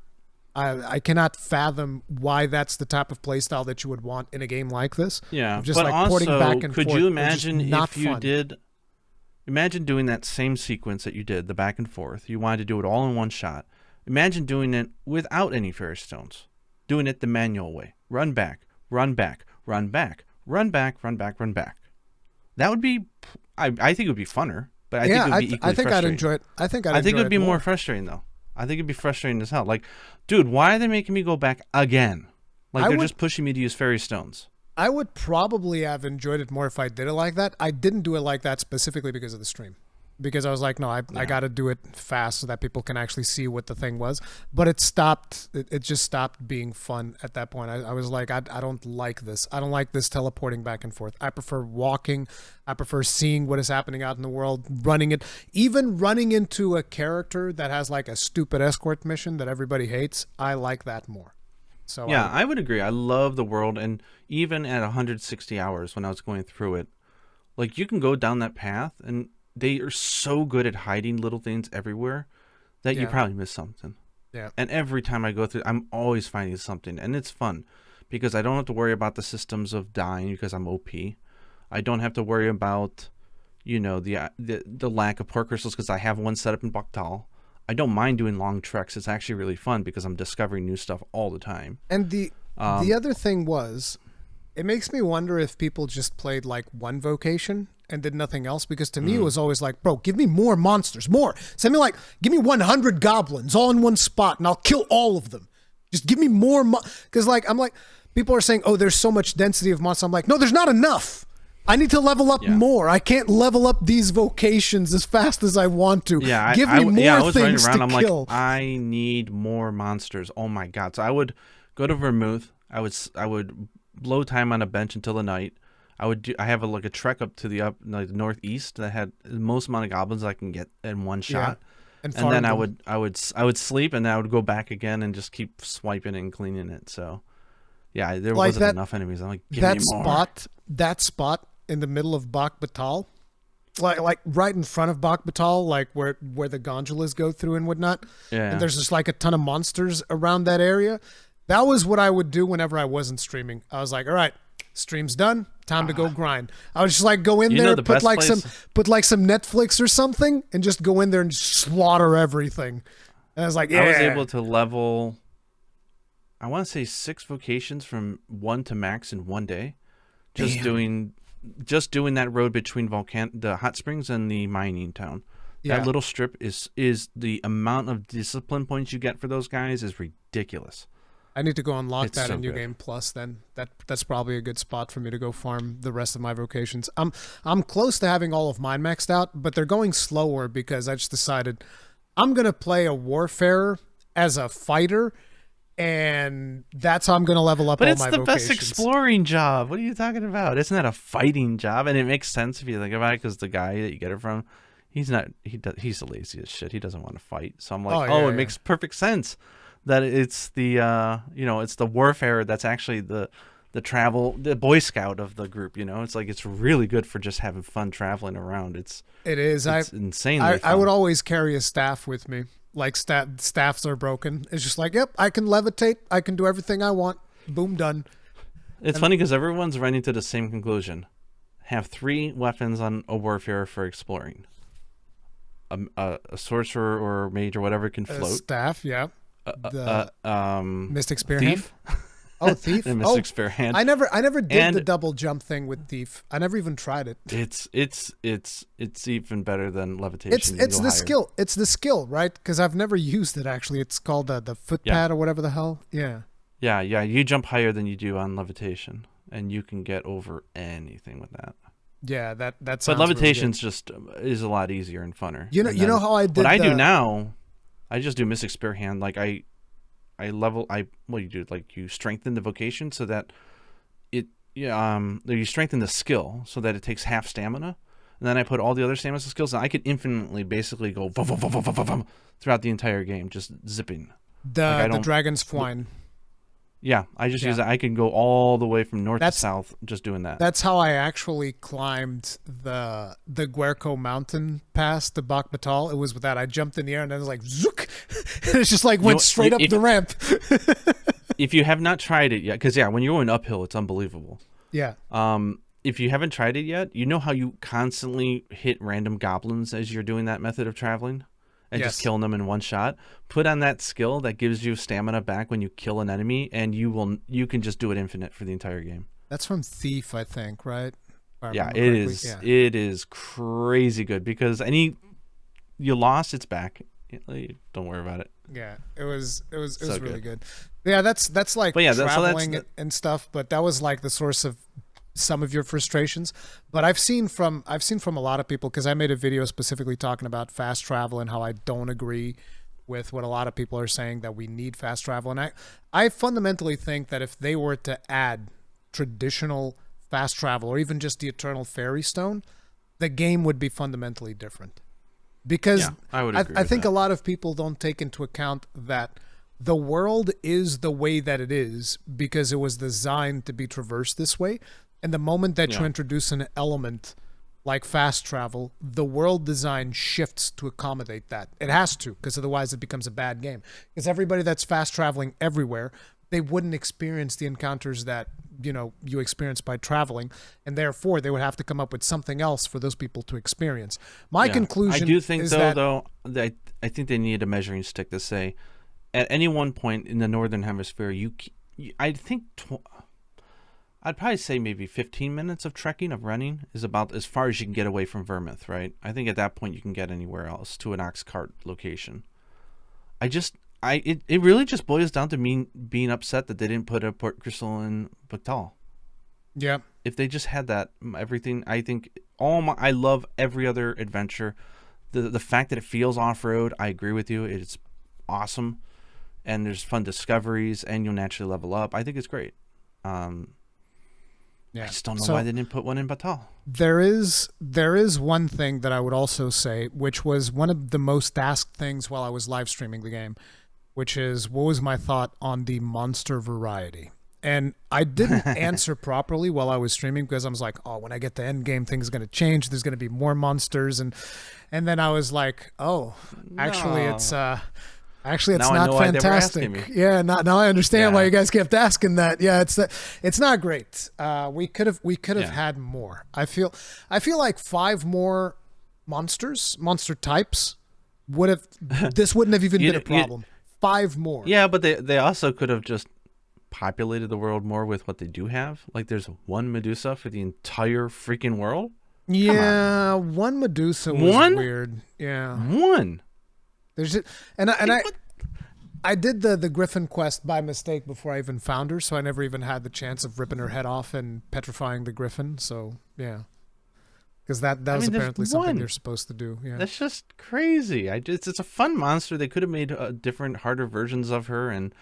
fathom why that's the type of playstyle that you would want in a game like this. Yeah, just but also, porting back and could forth, you imagine if you fun. imagine doing that same sequence that you did, the back and forth. You wanted to do it all in one shot. Imagine doing it without any fairy stones. Doing it the manual way. Run back, run back, run back, run back, run back, run back. That would be, I think it would be funner, but I think it would be equally frustrating. I'd enjoy it. I think it would be more frustrating though. I think it'd be frustrating as hell. Like, dude, why are they making me go back again? Like, they're just pushing me to use fairy stones. I would probably have enjoyed it more if I did it like that. I didn't do it like that specifically because of the stream. Because I was like, no, I got to do it fast so that people can actually see what the thing was. But it stopped. It just stopped being fun at that point. I was like, I don't like this. I don't like this teleporting back and forth. I prefer walking. I prefer seeing what is happening out in the world, running it. Even running into a character that has like a stupid escort mission that everybody hates, I like that more. So yeah, I would agree. I love the world. And even at 160 hours when I was going through it, like you can go down that path and they are so good at hiding little things everywhere that you probably miss something. Yeah. And every time I go through, I'm always finding something. And it's fun because I don't have to worry about the systems of dying because I'm OP. I don't have to worry about, the lack of port crystals because I have one set up in Bakhtal. I don't mind doing long treks. It's actually really fun because I'm discovering new stuff all the time. And the other thing was, it makes me wonder if people just played like one vocation and did nothing else, because to me it was always like, bro, give me more monsters, more. Give me 100 goblins all in one spot and I'll kill all of them. Just give me more. Because I'm like, people are saying, oh, there's so much density of monsters. I'm like, no, there's not enough. I need to level up more. I can't level up these vocations as fast as I want to. Yeah, give me more things to kill. Like, I need more monsters. Oh my God. So I would go to Vermouth. I would blow time on a bench until the night. I have a trek up to the northeast that had the most amount of goblins I can get in one shot. And then I would sleep and then I would go back again and just keep swiping and cleaning it. So yeah, there wasn't enough enemies. I'm like, give me more. That spot in the middle of Bak Batal, like right in front of Bak Batal, like where the gondolas go through and whatnot. Yeah. And there's just like a ton of monsters around that area. That was what I would do whenever I wasn't streaming. I was like, all right, stream's done. Time to go grind. I would just like go in there, put like some Netflix or something, and just go in there and just slaughter everything. And I was like, yeah. I was able to level, I want to say 6 vocations from 1 to max in one day. Just doing that road between the hot springs and the mining town. Yeah. That little strip is the amount of discipline points you get for those guys is ridiculous. I need to go unlock that in New Game Plus. Then that's probably a good spot for me to go farm the rest of my vocations. I'm close to having all of mine maxed out, but they're going slower because I just decided I'm gonna play a warfarer as a fighter, and that's how I'm gonna level up all my vocations. But it's the best exploring job. What are you talking about? Isn't that a fighting job? And it makes sense if you think about it, because the guy that you get it from, he's the laziest shit. He doesn't want to fight. So I'm like, it makes perfect sense that it's the it's the warfare that's actually the Boy Scout of the group. It's like, it's really good for just having fun traveling around. It's insanely fun. I would always carry a staff with me. Like staffs are broken. It's just like, yep, I can levitate. I can do everything I want. Boom, done. It's funny because everyone's running to the same conclusion. Have 3 weapons on a warfare for exploring. A sorcerer or mage or whatever can float. Staff, yeah. Mystic Spear Thief. Hand? Oh, Thief. And Mystic Spear Hand. I never did the double jump thing with Thief. I never even tried it. It's even better than levitation. It's the skill. It's the skill, right? Because I've never used it actually. It's called the foot pad or whatever the hell. Yeah. Yeah. You jump higher than you do on levitation, and you can get over anything with that. Yeah, that sounds. But levitation's just is a lot easier and funner. You know how I did. What I do now, I just do Mystic Spear Hand. Like what do you do? Like, you strengthen the vocation so that you strengthen the skill so that it takes half stamina, and then I put all the other stamina skills, and I could infinitely basically go throughout the entire game, just zipping. The Dragon's Flying. Yeah, I just use that. I can go all the way from north to south just doing that. That's how I actually climbed the Guerco mountain pass to Bakbatal. It was with that. I jumped in the air and then it was like, zook! And it just like went straight up the ramp. If you have not tried it yet, because when you're going uphill, it's unbelievable. Yeah. If you haven't tried it yet, you know how you constantly hit random goblins as you're doing that method of traveling? And just killing them in one shot. Put on that skill that gives you stamina back when you kill an enemy, and you can just do it infinite for the entire game. That's from Thief, I think, right? Yeah, it is. Yeah. It is crazy good because you lost, it's back. Don't worry about it. Yeah, it was so really good. Yeah, that's like traveling and stuff, but that was like the source of some of your frustrations. But I've seen from a lot of people, because I made a video specifically talking about fast travel and how I don't agree with what a lot of people are saying, that we need fast travel. And I fundamentally think that if they were to add traditional fast travel or even just the Eternal Fairy Stone, the game would be fundamentally different. Because I think a lot of people don't take into account that the world is the way that it is because it was designed to be traversed this way. And the moment that you introduce an element like fast travel, the world design shifts to accommodate that. It has to, because otherwise it becomes a bad game. Because everybody that's fast traveling everywhere, they wouldn't experience the encounters that you experience by traveling, and therefore they would have to come up with something else for those people to experience. My conclusion I do think that I think they need a measuring stick to say at any one point in the northern hemisphere I'd probably say maybe 15 minutes of trekking, of running, is about as far as you can get away from Vermouth, right? I think at that point you can get anywhere else to an ox cart location. It really just boils down to me being upset that they didn't put a Port Crystal in Bactal. Yeah. If they just had that, everything, I think I love every other adventure. The fact that it feels off-road, I agree with you. It's awesome. And there's fun discoveries, and you'll naturally level up. I think it's great. I just don't know why they didn't put one in Batal. There is one thing that I would also say, which was one of the most asked things while I was live streaming the game, which is, what was my thought on the monster variety? And I didn't answer properly while I was streaming because I was like, oh, when I get to Endgame, things are going to change. There's going to be more monsters. And then I was like, oh, actually, it's Actually, it's now not I know why they were asking fantastic. me. Yeah, now I understand Yeah. why you guys kept asking that. Yeah, it's not great. We could have had more. I feel like 5 more monster types would have. This wouldn't have even been a problem. 5 more. Yeah, but they also could have just populated the world more with what they do have. Like, there's one Medusa for the entire freaking world. Yeah, one Medusa was weird. Yeah, one. There's it, I did the Griffin quest by mistake before I even found her, so I never even had the chance of ripping her head off and petrifying the Griffin. So yeah, because that was apparently something they're supposed to do. Yeah, that's just crazy. It's a fun monster. They could have made different, harder versions of her, and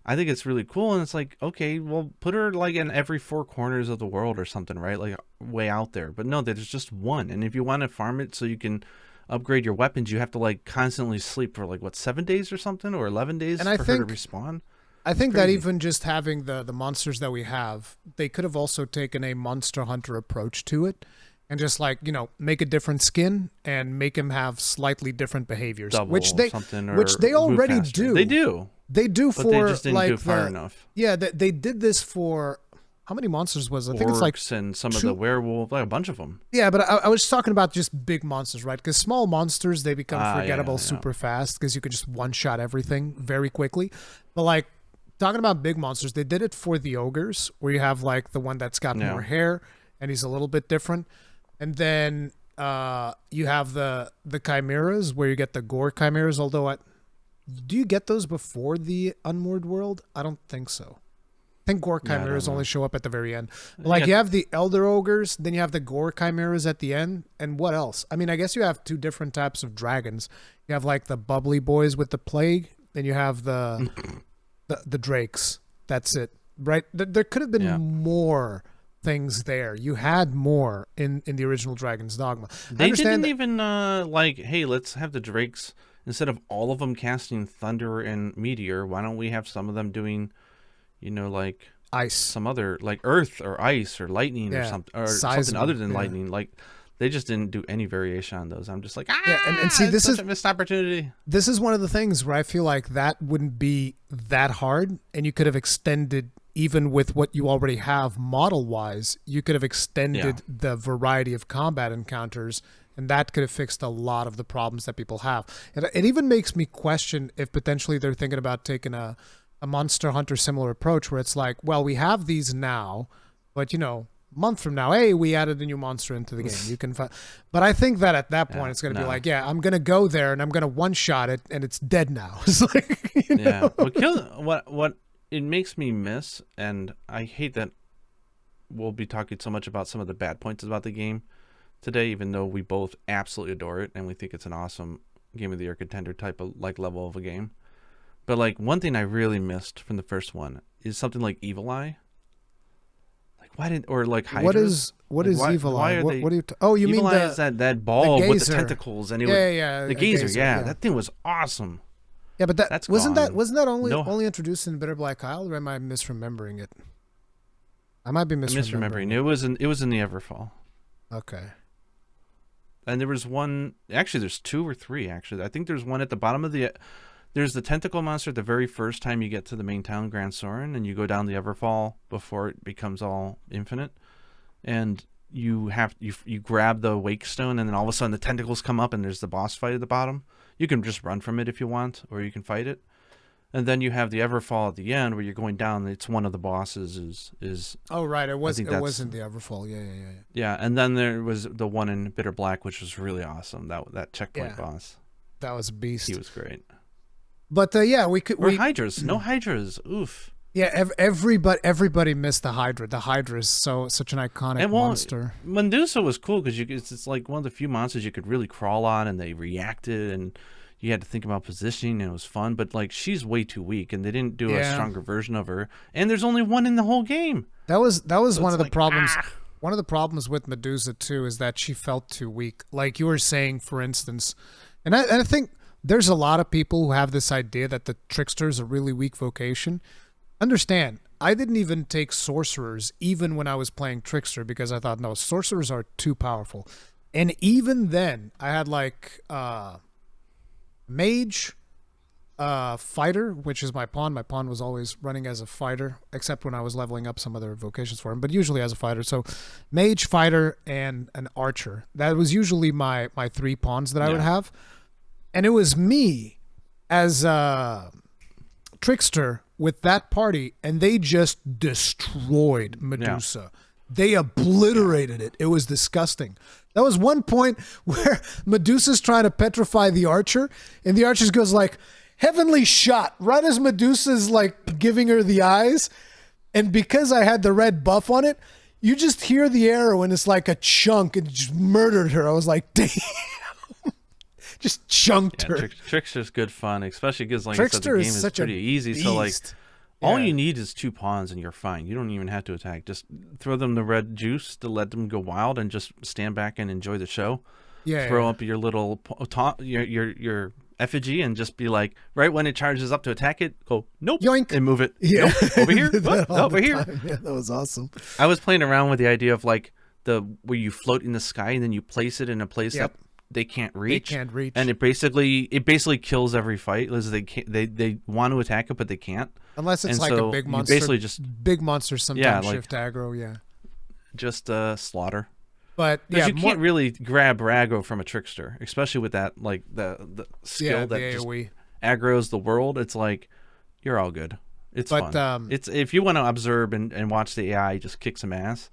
I think it's really cool. And it's like, okay, well, put her like in every 4 corners of the world or something, right? Like way out there. But no, there's just one. And if you want to farm it so you can upgrade your weapons, you have to like constantly sleep for like 7 days or something, or 11 days for her to respawn. I think that even just having the monsters that we have, they could have also taken a Monster Hunter approach to it. And just like, make a different skin and make him have slightly different behaviors, which they already do. They do. They do but for they just didn't like do it far enough. Yeah, they did this for how many monsters was it? I think it's like and some of the werewolf, like a bunch of them. Yeah, but I was talking about just big monsters, right? Because small monsters, they become forgettable super fast because you can just one-shot everything very quickly. But like talking about big monsters, they did it for the ogres, where you have like the one that's got more hair and he's a little bit different. And then you have the chimeras, where you get the gore chimeras. Although, do you get those before the Unmoored World? I don't think so. I think gore chimeras only show up at the very end. Like you have the elder ogres, then you have the gore chimeras at the end. And what else? I mean, I guess you have 2 different types of dragons. You have like the bubbly boys with the plague, then you have the drakes. That's it, right? There could have been more things there. You had more in the original Dragon's Dogma. They didn't even like, hey, let's have the drakes, instead of all of them casting thunder and meteor, why don't we have some of them doing, like ice, some other like earth or ice or lightning or something, or something other than lightning. Like they just didn't do any variation on those. I'm just like, and see, this is a missed opportunity. This is one of the things where I feel like that wouldn't be that hard, and you could have extended. Even with what you already have model-wise, you could have extended the variety of combat encounters, and that could have fixed a lot of the problems that people have. And it even makes me question if potentially they're thinking about taking a Monster Hunter similar approach, where it's like, well, we have these now, but a month from now, hey, we added a new monster into the game. You can find, but I think that at that point it's going to be like, I'm going to go there and I'm going to one-shot it, and it's dead now. It's like, what it makes me miss, and I hate that we'll be talking so much about some of the bad points about the game today, even though we both absolutely adore it and we think it's an awesome Game of the Year contender type of like level of a game. But like one thing I really missed from the first one is something like Evil Eye. Like why didn't, or like Hydras? What is Evil Eye? What do you you Evil mean Eye is that ball with the tentacles, and the gazer, that thing was awesome. Yeah, but that wasn't only introduced in Bitter Black Isle, or am I misremembering it? I might be misremembering. It was in the Everfall. Okay. And there was one. Actually, there's 2 or 3. Actually, I think there's one at the bottom of the. There's the tentacle monster the very first time you get to the main town, Grand Soren, and you go down the Everfall before it becomes all infinite, and you grab the wake stone, and then all of a sudden the tentacles come up, and there's the boss fight at the bottom. You can just run from it if you want, or you can fight it. And then you have the Everfall at the end where you're going down. It's one of the bosses is Oh, right. It wasn't the Everfall. Yeah. Yeah, and then there was the one in Bitter Black, which was really awesome. That checkpoint boss. That was a beast. He was great. But we could. Hydras. No Hydras. Oof. Yeah, everybody missed the Hydra. The Hydra is such an iconic monster. Medusa was cool because it's like one of the few monsters you could really crawl on, and they reacted, and you had to think about positioning, and it was fun. But like she's way too weak, and they didn't do a stronger version of her. And there's only one in the whole game. That was one of the problems. One of the problems with Medusa too is that she felt too weak. Like you were saying, for instance, and I think there's a lot of people who have this idea that the Trickster is a really weak vocation. Understand, I didn't even take sorcerers even when I was playing Trickster because I thought, no, sorcerers are too powerful. And even then, I had like mage, fighter, which is my pawn. My pawn was always running as a fighter, except when I was leveling up some other vocations for him, but usually as a fighter. So mage, fighter, and an archer. That was usually my 3 pawns that I would have. And it was me as a trickster with that party, and they just destroyed Medusa. Yeah. They obliterated it. It was disgusting. That was one point where Medusa's trying to petrify the archer, and the archer goes like, heavenly shot, right as Medusa's like giving her the eyes. And because I had the red buff on it, you just hear the arrow and it's like a chunk and just murdered her. I was like, damn. Just chunked her. Trickster's good fun, especially because like Trickster I said, the game is pretty easy. So like all you need is 2 pawns and you're fine. You don't even have to attack. Just throw them the red juice to let them go wild and just stand back and enjoy the show. Yeah. Throw up your little your effigy and just be like, right when it charges up to attack it, go nope, yoink, and move it. Yeah, nope, over here, over here. Yeah, that was awesome. I was playing around with the idea of like where you float in the sky and then you place it in a place that they can't reach. They can't reach, and it basically kills every fight. They want to attack it, but they can't unless it's a big monster. Basically, just big monsters sometimes shift aggro. Yeah, just slaughter. But you can't really grab aggro from a trickster, especially with that like the skill that just aggro's the world. It's like you're all good. It's fun. It's if you want to observe and watch the AI just kick some ass,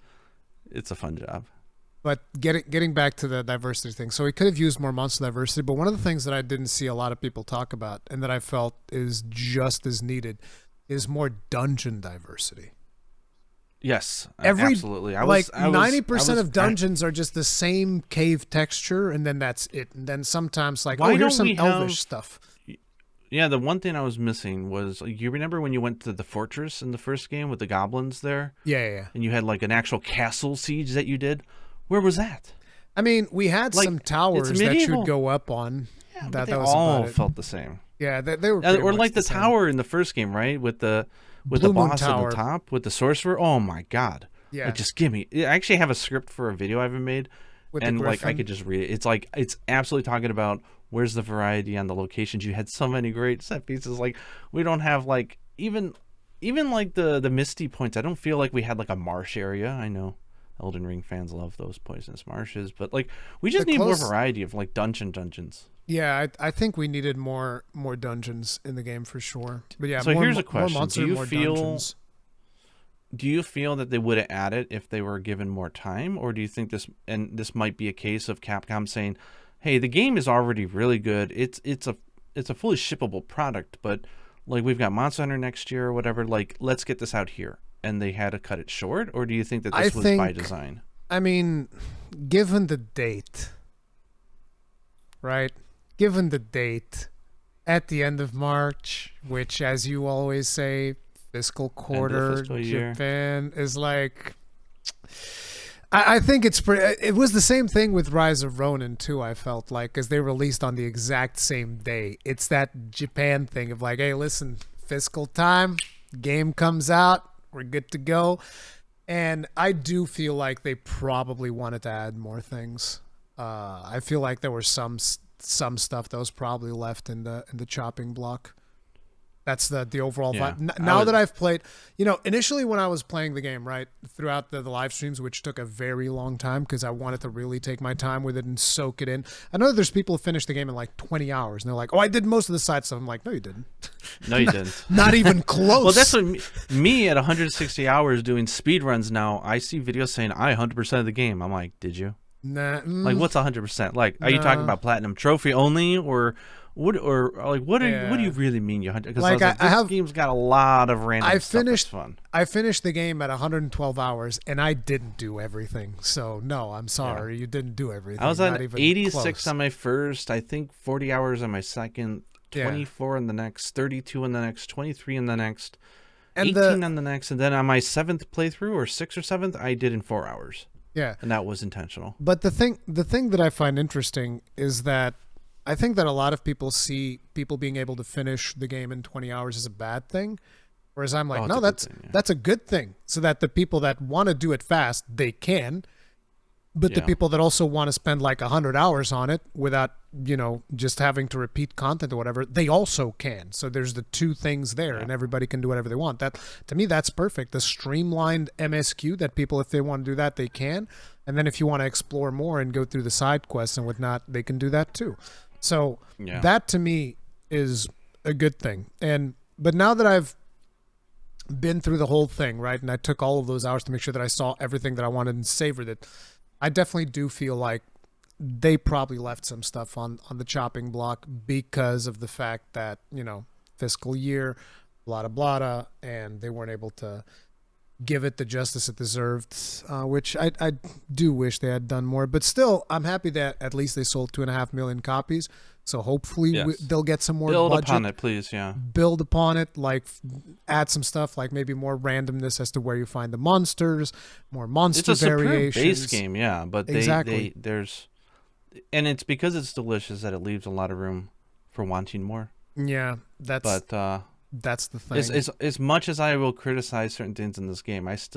it's a fun job. But getting back to the diversity thing, so we could have used more monster diversity. But one of the things that I didn't see a lot of people talk about, and that I felt is just as needed, is more dungeon diversity. Yes, absolutely. 90% of dungeons are just the same cave texture, and then that's it. And then sometimes here's some elvish stuff. Yeah, the one thing I was missing was, you remember when you went to the fortress in the first game with the goblins there? Yeah. And you had like an actual castle siege that you did? Where was that? I mean, we had some towers that you'd go up on. Yeah, but they all felt the same. Yeah, they were or like the tower in the first game, right? With the boss at the top, with the sorcerer. Oh my god! Yeah, like, just give me. I actually have a script for a video I haven't made, and like I could just read it. It's absolutely talking about where's the variety on the locations. You had so many great set pieces. Like we don't have like even like the misty points. I don't feel like we had like a marsh area. I know Elden Ring fans love those poisonous marshes, but like we just need more variety of like dungeons. Yeah, I think we needed more dungeons in the game for sure. But yeah, so here's a question: Do you feel that they would have added if they were given more time, or do you think this might be a case of Capcom saying, "Hey, the game is already really good. It's a fully shippable product, but like we've got Monster Hunter next year or whatever. Like let's get this out here," and they had to cut it short, or do you think that this was by design? I mean, given the date, right? Given the date at the end of March, which, as you always say, fiscal quarter, Japan is like, I think it's pretty. It was the same thing with Rise of Ronin too. I felt like, because they released on the exact same day. It's that Japan thing of like, hey, listen, fiscal time, game comes out, we're good to go. And I do feel like they probably wanted to add more things. I feel like there were some stuff that was probably left in the chopping block. That's the overall vibe. Now that I've played, initially when I was playing the game, right, throughout the live streams, which took a very long time because I wanted to really take my time with it and soak it in. I know there's people who finish the game in like 20 hours and they're like, oh, I did most of the side stuff. I'm like, no, you didn't. No, you didn't. Not even close. Well, that's what me at 160 hours doing speed runs now, I see videos saying I 100% of the game. I'm like, did you? Nah. Like, what's 100%? Like, are you talking about platinum trophy only, or what do you really mean you 100? Because this game's got a lot of random stuff that's fun. I finished the game at 112 hours, and I didn't do everything. So no, I'm sorry, you didn't do everything. I was at 86 on my first, I think 40 hours on my second, 24 in the next, 32 in the next, 23 in the next, and 18 on the next, and then on my 7th playthrough, or 6th or 7th, I did in 4 hours. Yeah, and that was intentional. But the thing that I find interesting is that I think that a lot of people see people being able to finish the game in 20 hours as a bad thing, whereas I'm like, no, that's a good thing. So that the people that want to do it fast, they can, But the Yeah. people that also want to spend like 100 hours on it without, just having to repeat content or whatever, they also can. So there's the two things there, Yeah. and everybody can do whatever they want. That, to me, that's perfect. The streamlined MSQ that people, if they want to do that, they can. And then if you want to explore more and go through the side quests and whatnot, they can do that too. So Yeah. that to me is a good thing. But now that I've been through the whole thing, right, and I took all of those hours to make sure that I saw everything that I wanted and savored it, I definitely do feel like they probably left some stuff on the chopping block because of the fact that, fiscal year, blada blada, and they weren't able to give it the justice it deserved, which I do wish they had done more. But still, I'm happy that at least they sold 2.5 million copies. So hopefully Yes. they'll get some more Build budget. upon it, please. Yeah. Build upon it, like add some stuff, like maybe more randomness as to where you find the monsters, more monster It's a superb variations. base game, yeah, but Exactly. and it's because it's delicious that it leaves a lot of room for wanting more. Yeah, that's But the thing. as much as I will criticize certain things in this game, it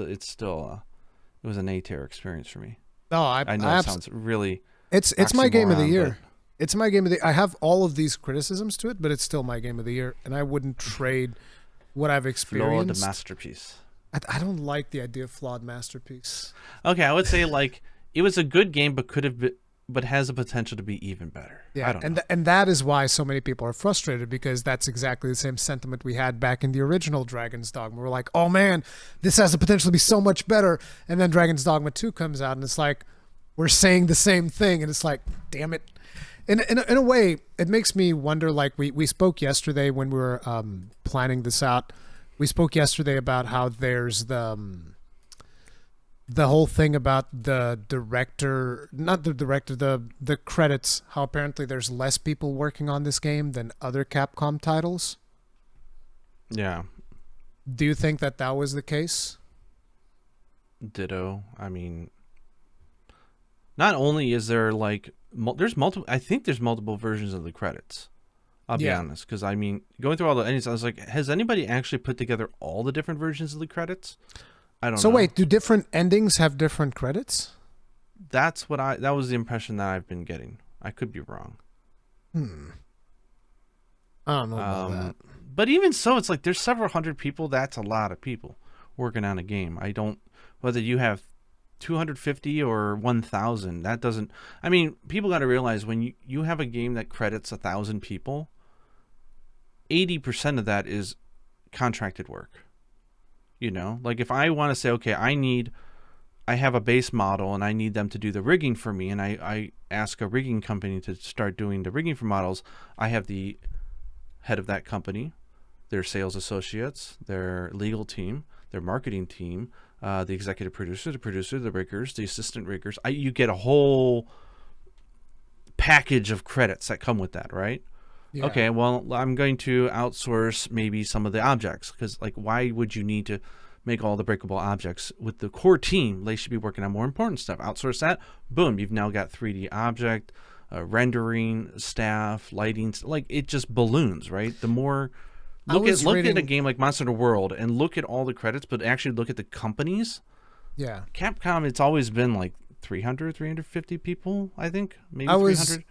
was an A-tier experience for me. No, I know it sounds really it's my game of the oxymoron, year. It's my game of the. I have all of these criticisms to it, but it's still my game of the year, and I wouldn't trade what I've flawed experienced. masterpiece. I don't like the idea of flawed masterpiece. Okay, I would say like it was a good game, but has the potential to be even better. Yeah, I don't know. and that is why so many people are frustrated, because that's exactly the same sentiment we had back in the original Dragon's Dogma. We're like, oh man, this has the potential to be so much better, and then Dragon's Dogma 2 comes out, and it's like we're saying the same thing, and it's like, damn it. In a way, it makes me wonder. Like we spoke yesterday when we were planning this out. We spoke yesterday about how there's the whole thing about the director, not the director, the credits. How apparently there's less people working on this game than other Capcom titles. Yeah. Do you think that was the case? Ditto. I mean, not only is there like there's multiple. I think there's multiple versions of the credits. I'll be honest, because I mean, going through all the endings, I was like, has anybody actually put together all the different versions of the credits? I don't know. So wait, do different endings have different credits? That was the impression that I've been getting. I could be wrong. I don't know about that. But even so, it's like there's several hundred people. That's a lot of people working on a game. Whether you have 250 or 1,000, that doesn't. I mean, people got to realize when you have a game that credits 1,000 people, 80% of that is contracted work. Like if I want to say, okay, I have a base model and I need them to do the rigging for me, and I ask a rigging company to start doing the rigging for models, I have the head of that company, their sales associates, their legal team, their marketing team, the executive producer, the riggers, the assistant riggers. You get a whole package of credits that come with that, right? Yeah. Okay, well, I'm going to outsource maybe some of the objects, because like, why would you need to make all the breakable objects with the core team? They should be working on more important stuff. Outsource that. Boom, you've now got 3D object, rendering, staff, lighting. Like, it just balloons, right? The more look at a game like Monster Hunter World and look at all the credits, but actually look at the companies. Yeah, Capcom, it's always been like 350 people, I think, maybe 300,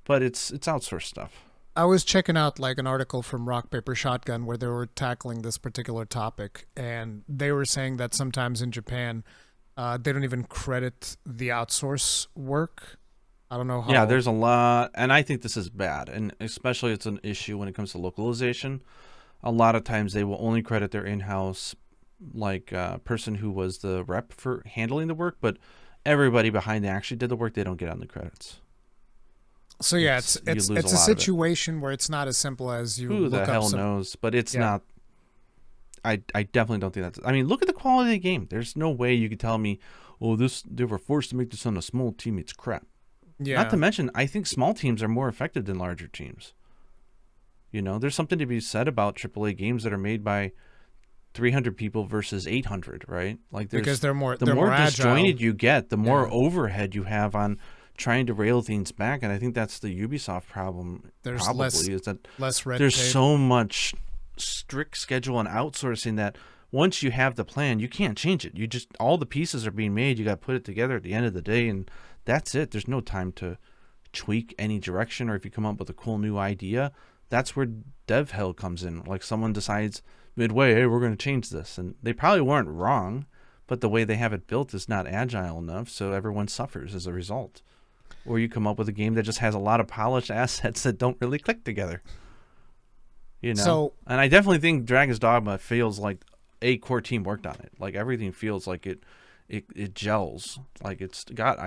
but it's outsourced stuff. I was checking out like an article from Rock Paper Shotgun where they were tackling this particular topic, and they were saying that sometimes in Japan, they don't even credit the outsource work. I don't know how. Yeah, there's a lot, and I think this is bad, and especially it's an issue when it comes to localization. A lot of times they will only credit their in-house person who was the rep for handling the work, but everybody behind that actually did the work, they don't get on the credits. So yeah, it's a situation where it's not as simple as you. Who the hell knows? But it's not. I definitely don't think that's. I mean, look at the quality of the game. There's no way you could tell me, oh, they were forced to make this on a small team. It's crap. Yeah. Not to mention, I think small teams are more effective than larger teams. There's something to be said about AAA games that are made by 300 people versus 800, right? Like, because they're more disjointed agile. You get, the more overhead you have on trying to rail things back, and I think that's the Ubisoft problem. There's probably is that less red there's tape. So much strict schedule and outsourcing that once you have the plan, you can't change it. You just, all the pieces are being made. You got to put it together at the end of the day, and that's it. There's no time to tweak any direction, or if you come up with a cool new idea, that's where dev hell comes in. Like someone decides midway, hey, we're going to change this, and they probably weren't wrong, but the way they have it built is not agile enough, so everyone suffers as a result. Or you come up with a game that just has a lot of polished assets that don't really click together. You know? So, and I definitely think Dragon's Dogma feels like a core team worked on it. Like everything feels like it gels. Like it's got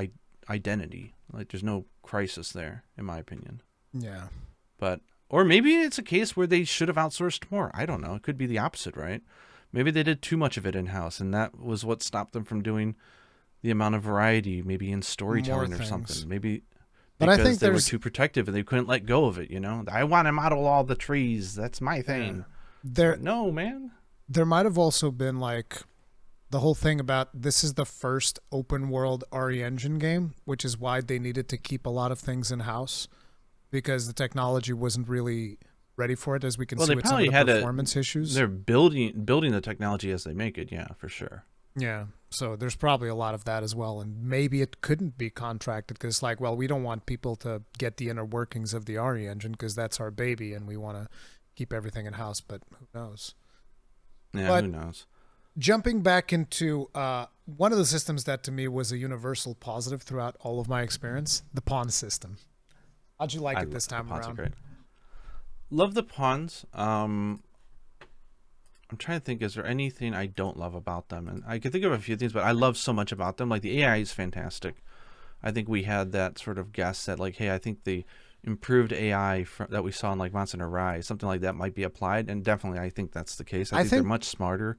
identity. Like there's no crisis there, in my opinion. Yeah. But, or maybe it's a case where they should have outsourced more. I don't know. It could be the opposite, right? Maybe they did too much of it in-house, and that was what stopped them from doing the amount of variety, maybe in storytelling or something. Maybe because I think they were too protective and they couldn't let go of it, you know? I want to model all the trees. That's my thing. No, man. There might have also been like the whole thing about this is the first open world RE Engine game, which is why they needed to keep a lot of things in-house because the technology wasn't really ready for it, as we can see with some of the performance issues. They're building the technology as they make it, yeah, for sure. Yeah, so there's probably a lot of that as well, and maybe it couldn't be contracted because, like, well, we don't want people to get the inner workings of the RE engine because that's our baby, and we want to keep everything in-house, but who knows? Yeah, but who knows? Jumping back into one of the systems that to me was a universal positive throughout all of my experience, the pawn system. How'd you like it this time around? Great. Love the pawns. I'm trying to think, is there anything I don't love about them? And I can think of a few things, but I love so much about them. Like the AI is fantastic. I think we had that sort of guess that like, hey, I think the improved AI that we saw in like Monster Hunter Rise, something like that might be applied. And definitely I think that's the case. I think they're much smarter.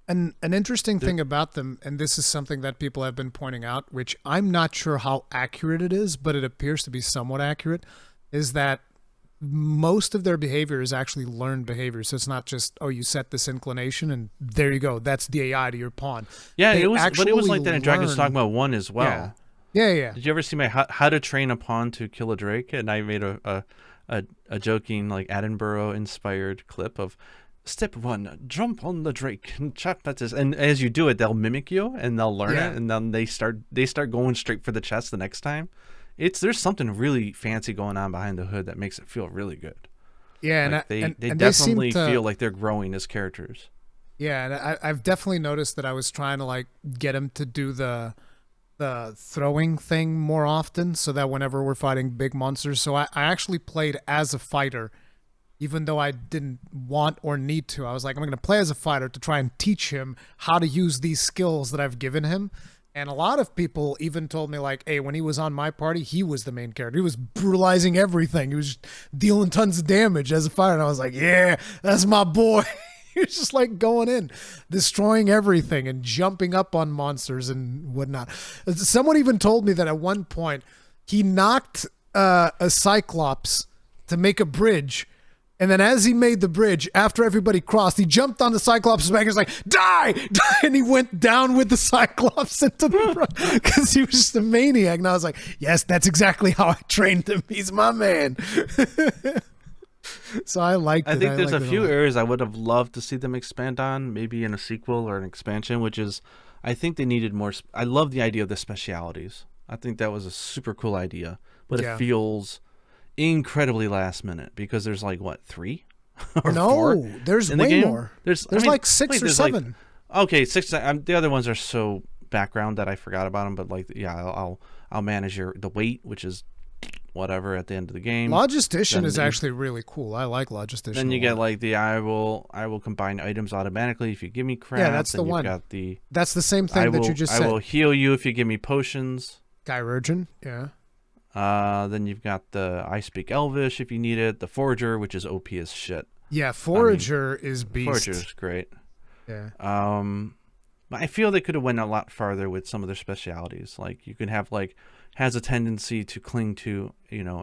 And an interesting thing about them, and this is something that people have been pointing out, which I'm not sure how accurate it is, but it appears to be somewhat accurate, is that most of their behavior is actually learned behavior. So it's not just, oh, you set this inclination and there you go. That's the AI to your pawn. Yeah, it was like that in Dragon's Dogma 1 as well. Yeah. Did you ever see my how to train a pawn to kill a drake? And I made a joking, like Attenborough inspired clip of step 1, jump on the drake and chop at this. And as you do it, they'll mimic you and they'll learn it. And then they start going straight for the chest the next time. There's something really fancy going on behind the hood that makes it feel really good. Yeah, like they definitely feel like they're growing as characters. Yeah, and I've definitely noticed that I was trying to like get him to do the throwing thing more often, so that whenever we're fighting big monsters, so I actually played as a fighter, even though I didn't want or need to. I was like, I'm going to play as a fighter to try and teach him how to use these skills that I've given him. And a lot of people even told me, like, hey, when he was on my party, he was the main character. He was brutalizing everything. He was dealing tons of damage as a fighter. And I was like, yeah, that's my boy. He was just, like, going in, destroying everything and jumping up on monsters and whatnot. Someone even told me that at one point he knocked a Cyclops to make a bridge. And then as he made the bridge, after everybody crossed, he jumped on the Cyclops' back and was like, die! And he went down with the Cyclops into the front because he was just a maniac. And I was like, yes, that's exactly how I trained him. He's my man. So I liked it. I think there's a few areas I would have loved to see them expand on, maybe in a sequel or an expansion, which is, I think they needed more. I love the idea of the specialities. I think that was a super cool idea, but it feels incredibly last minute because there's like what, 3 or 4 there's way more. There's like 6 or 7. Okay, 6. The other ones are so background that I forgot about them. But like, yeah, I'll manage the weight, which is whatever at the end of the game. Logistician is actually really cool. I like Logistician. Then you get like the I will combine items automatically if you give me crap. Yeah, that's the one. That's the same thing that you just said. I will heal you if you give me potions. Gyrogen, yeah. Then you've got the I Speak Elvish if you need it. The Forger, which is OP as shit. Yeah, Forager is beast. Forager's great. Yeah. But I feel they could have went a lot farther with some of their specialities. Like you could have like has a tendency to cling to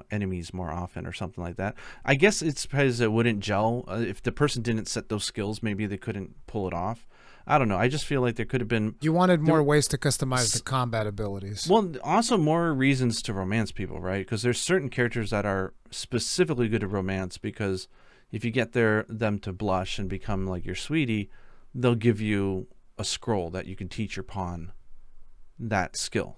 enemies more often or something like that. I guess it's because it wouldn't gel. If the person didn't set those skills, maybe they couldn't pull it off. I don't know. I just feel like there could have been... You wanted more ways to customize the combat abilities. Well, also more reasons to romance people, right? Because there's certain characters that are specifically good at romance because if you get them to blush and become like your sweetie, they'll give you a scroll that you can teach your pawn that skill.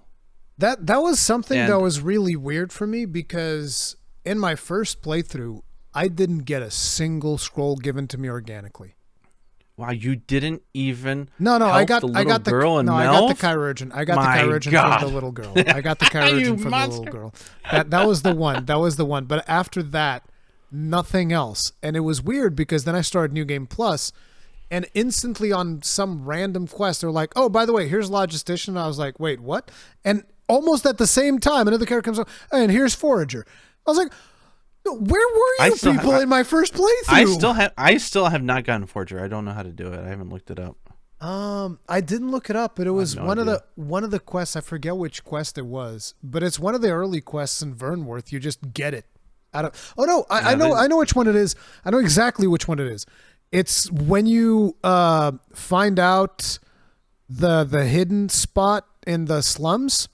That was something that was really weird for me, because in my first playthrough, I didn't get a single scroll given to me organically. Wow, you didn't even I got the girl and I got the chirurgeon. I got the chirurgeon from the little girl. I got the chirurgeon from the little girl. That was the one. That was the one. But after that, nothing else. And it was weird, because then I started New Game Plus, and instantly on some random quest, they're like, "Oh, by the way, here's Logistician." And I was like, "Wait, what?" And almost at the same time, another character comes up, and here's Forager. I was like, where were you people in my first playthrough? I still have not gotten Forgery. I don't know how to do it. I haven't looked it up. I didn't look it up, but it was one of the quests. I forget which quest it was, but it's one of the early quests in Vernworth. You just get it out of. Oh no, I know which one it is. I know exactly which one it is. It's when you find out the hidden spot in the slums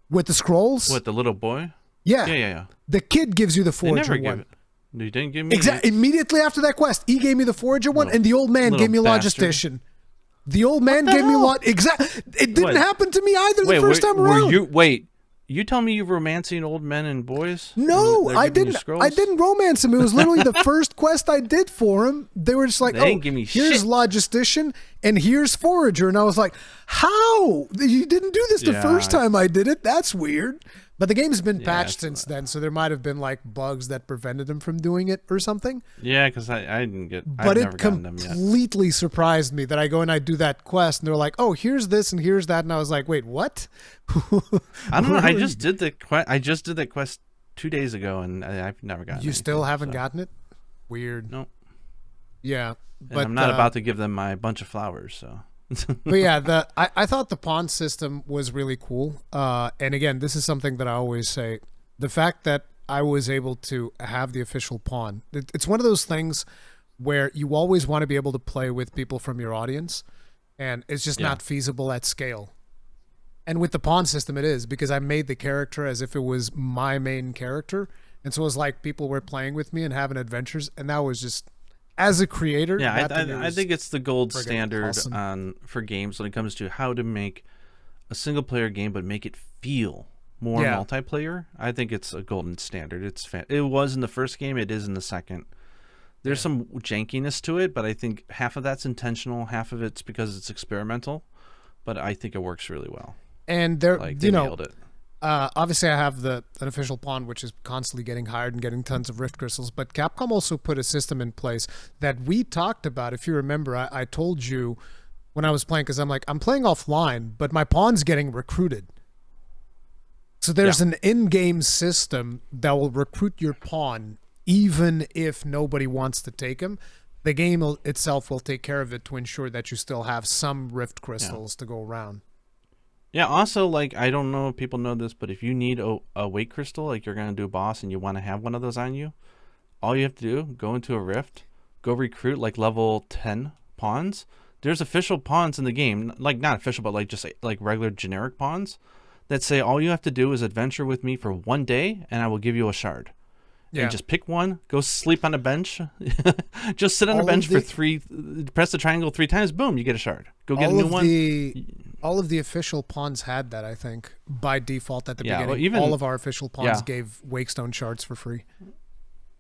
with the scrolls. What, the little boy? Yeah. The kid gives you the Forager one. You didn't give me immediately after that quest. He gave me the Forager one, and the old man gave me Logistician. The old man gave me It didn't happen to me either the first time around. You tell me you're romancing old men and boys? No, I didn't. I didn't romance him. It was literally the first quest I did for him. They were just like, here's Logistician and here's Forager. And I was like, how? You didn't do this the first time I did it? That's weird. But the game's been patched since then, so there might have been like bugs that prevented him from doing it or something. Yeah, because I didn't get. But it completely surprised me that I go and I do that quest, and they're like, "Oh, here's this and here's that," and I was like, "Wait, what?" I don't know. I just did the quest. I just did that quest 2 days ago, and I've never gotten it. You still haven't gotten it? Weird. Nope. Yeah, but I'm not about to give them my bunch of flowers, so. But yeah, I thought the pawn system was really cool. And again, this is something that I always say. The fact that I was able to have the official pawn, it's one of those things where you always want to be able to play with people from your audience, and it's just not feasible at scale. And with the pawn system, it is, because I made the character as if it was my main character. And so it was like people were playing with me and having adventures, and that was just... As a creator, I think it's the gold standard awesome. For games when it comes to how to make a single player game but make it feel more multiplayer. I think it's a golden standard. It was in the first game, it is in the second. There's some jankiness to it, but I think half of that's intentional, half of it's because it's experimental. But I think it works really well. And they nailed it. Obviously, I have an official pawn, which is constantly getting hired and getting tons of rift crystals. But Capcom also put a system in place that we talked about. If you remember, I told you when I was playing, because I'm like, I'm playing offline, but my pawn's getting recruited. So there's an in-game system that will recruit your pawn, even if nobody wants to take him. The game itself will take care of it to ensure that you still have some rift crystals to go around. Yeah, also, like, I don't know if people know this, but if you need a weight crystal, like you're going to do a boss and you want to have one of those on you, all you have to do, go into a rift, go recruit, like, level 10 pawns. There's official pawns in the game, like, not official, but, like, just, like, regular generic pawns that say all you have to do is adventure with me for 1 day, and I will give you a shard. Yeah. And just pick one, go sleep on a bench, just sit on a bench for press the triangle 3 times, boom, you get a shard. Go get a new one. All of the official pawns had that, I think, by default at the beginning. Well, all of our official pawns gave Wakestone shards for free.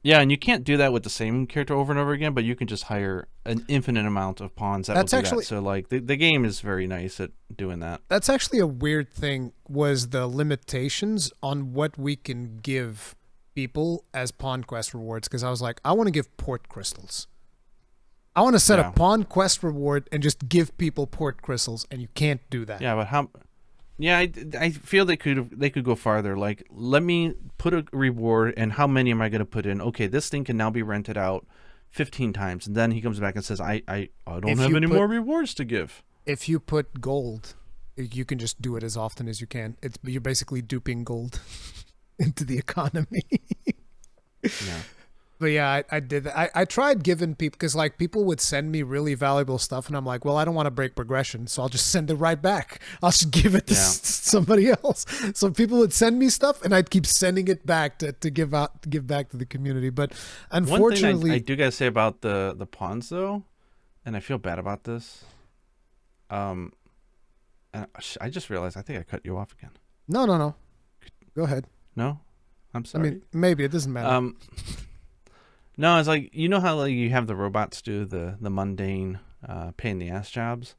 Yeah, and you can't do that with the same character over and over again, but you can just hire an infinite amount of pawns that will do that. So, like, the game is very nice at doing that. That's actually a weird thing, was the limitations on what we can give people as pawn quest rewards, because I was like, I want to give port crystals. I want to set a pawn quest reward and just give people port crystals, and you can't do that. Yeah, but how? Yeah, I feel they could go farther. Like, let me put a reward, and how many am I going to put in? Okay, this thing can now be rented out 15 times, and then he comes back and says, I don't have any more rewards to give. If you put gold, you can just do it as often as you can. You're basically duping gold into the economy. Yeah. But yeah, I did that. I tried giving people, because like people would send me really valuable stuff, and I'm like, well, I don't want to break progression, so I'll just send it right back. I'll just give it to somebody else. So people would send me stuff, and I'd keep sending it back to give back to the community. But unfortunately, one thing I do gotta say about the pawns though, and I feel bad about this. And I just realized I think I cut you off again. No. Go ahead. No? I'm sorry. I mean, maybe. It doesn't matter. No, it's like, you know how like you have the robots do the mundane pain in the ass jobs?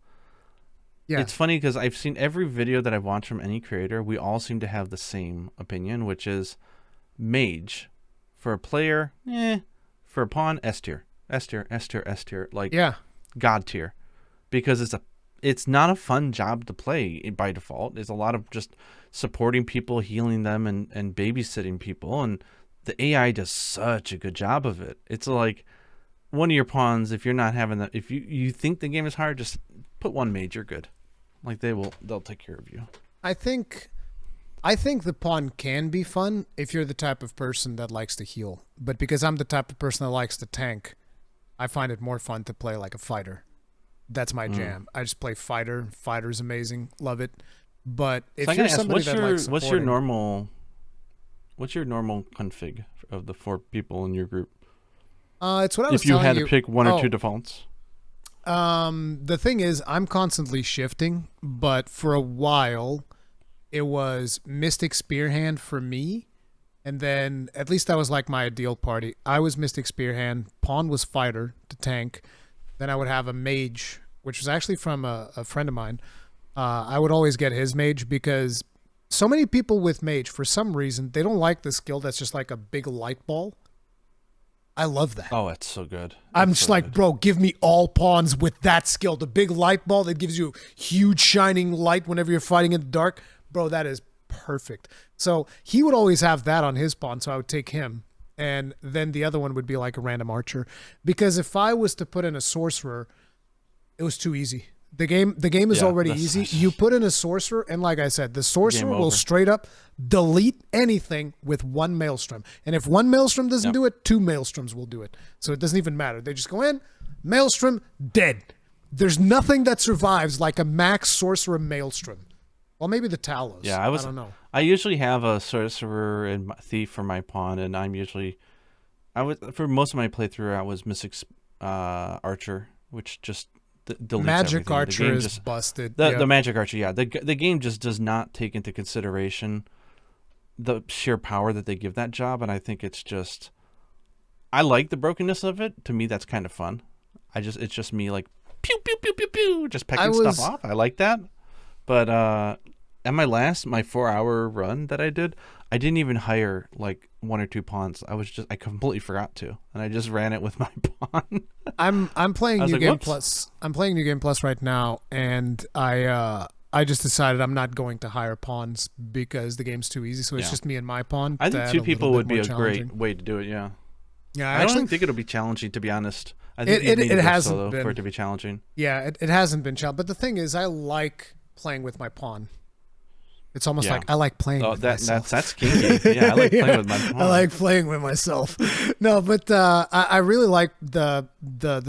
Yeah. It's funny because I've seen every video that I've watched from any creator, we all seem to have the same opinion, which is mage. For a player, for a pawn, S tier. S tier, S tier, S tier. Like, God tier. Because it's not a fun job to play by default. There's a lot of just supporting people, healing them, and babysitting people. And the AI does such a good job of it. It's like one of your pawns, if you're not having that, if you think the game is hard, just put one mage, you're good. Like they'll take care of you. I think the pawn can be fun if you're the type of person that likes to heal. But because I'm the type of person that likes to tank, I find it more fun to play like a fighter. That's my jam. I just play fighter. Fighter's amazing. Love it. But if you're somebody that likes supporting, what's your normal config of the 4 people in your group? It's what I was telling you. If you had to pick one or two defaults. The thing is, I'm constantly shifting, but for a while, it was Mystic Spearhand for me, and then at least that was like my ideal party. I was Mystic Spearhand, Pawn was Fighter to tank, then I would have a Mage, which was actually from a friend of mine. I would always get his Mage because so many people with Mage, for some reason, they don't like the skill that's just like a big light ball. I love that. Oh, it's so good. I'm just like, bro, give me all pawns with that skill. The big light ball that gives you huge shining light whenever you're fighting in the dark. Bro, that is perfect. So he would always have that on his pawn, so I would take him. And then the other one would be like a random archer. Because if I was to put in a sorcerer, it was too easy. The game is already easy. You put in a sorcerer, and like I said, the sorcerer will straight up delete anything with one maelstrom. And if one maelstrom doesn't do it, 2 maelstroms will do it. So it doesn't even matter. They just go in, maelstrom, dead. There's nothing that survives like a max sorcerer maelstrom. Well, maybe the Talos. Yeah, I don't know. I usually have a sorcerer and thief for my pawn, and for most of my playthrough, I was Mystic Archer, which just deletes Magic everything. Archer is busted. The Magic Archer, yeah. The game just does not take into consideration the sheer power that they give that job, and I think it's just... I like the brokenness of it. To me, that's kind of fun. It's just me like, pew, pew, pew, pew, pew, just pecking stuff off. I like that. But at my 4-hour run that I did, I didn't even hire like 1 or 2 pawns. I completely forgot to, and I just ran it with my pawn. I'm playing New Game Plus. I'm playing New Game Plus right now, and I just decided I'm not going to hire pawns because the game's too easy. So it's just me and my pawn. I think 2 people would be a great way to do it. Yeah. Yeah. I don't think it'll be challenging, to be honest. I think it hasn't been for it to be challenging. Yeah, it hasn't been challenging. But the thing is, I like playing with my pawn. It's almost like I like playing with myself. That's kinky. Yeah, I like playing with my pawn. I like playing with myself. No, but I really like the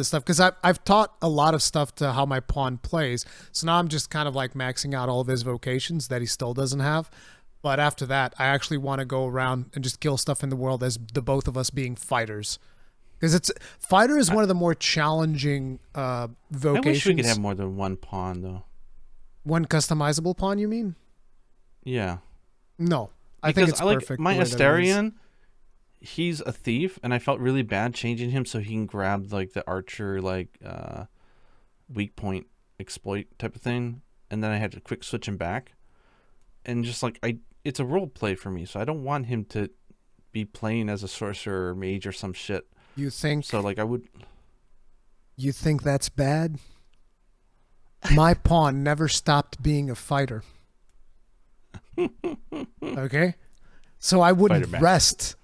stuff because I've taught a lot of stuff to how my pawn plays. So now I'm just kind of like maxing out all of his vocations that he still doesn't have. But after that, I actually want to go around and just kill stuff in the world as the both of us being fighters. Because fighter is one of the more challenging vocations. I wish we could have more than one pawn, though. One customizable pawn, you mean? Yeah. No, I think it's perfect. My Astarion, he's a thief, and I felt really bad changing him so he can grab like the archer, like weak point exploit type of thing, and then I had to quick switch him back, and just like it's a role play for me, so I don't want him to be playing as a sorcerer or mage or some shit. You think so? Like I would. You think that's bad? My pawn never stopped being a fighter. Okay, so I wouldn't rest.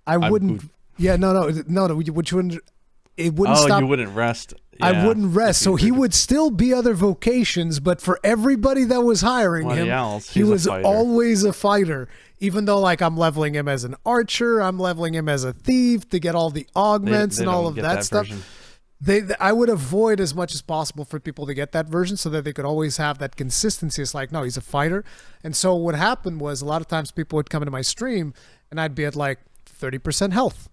I wouldn't. Yeah, no. Which wouldn't. It wouldn't stop. Oh, you wouldn't rest. Yeah, I wouldn't rest. So he would still be other vocations, but for everybody that was hiring him, he was always a fighter. Even though, like, I'm leveling him as an archer, I'm leveling him as a thief to get all the augments and all of that stuff. I would avoid as much as possible for people to get that version so that they could always have that consistency. It's like, no, he's a fighter. And so what happened was a lot of times people would come into my stream and I'd be at like 30% health.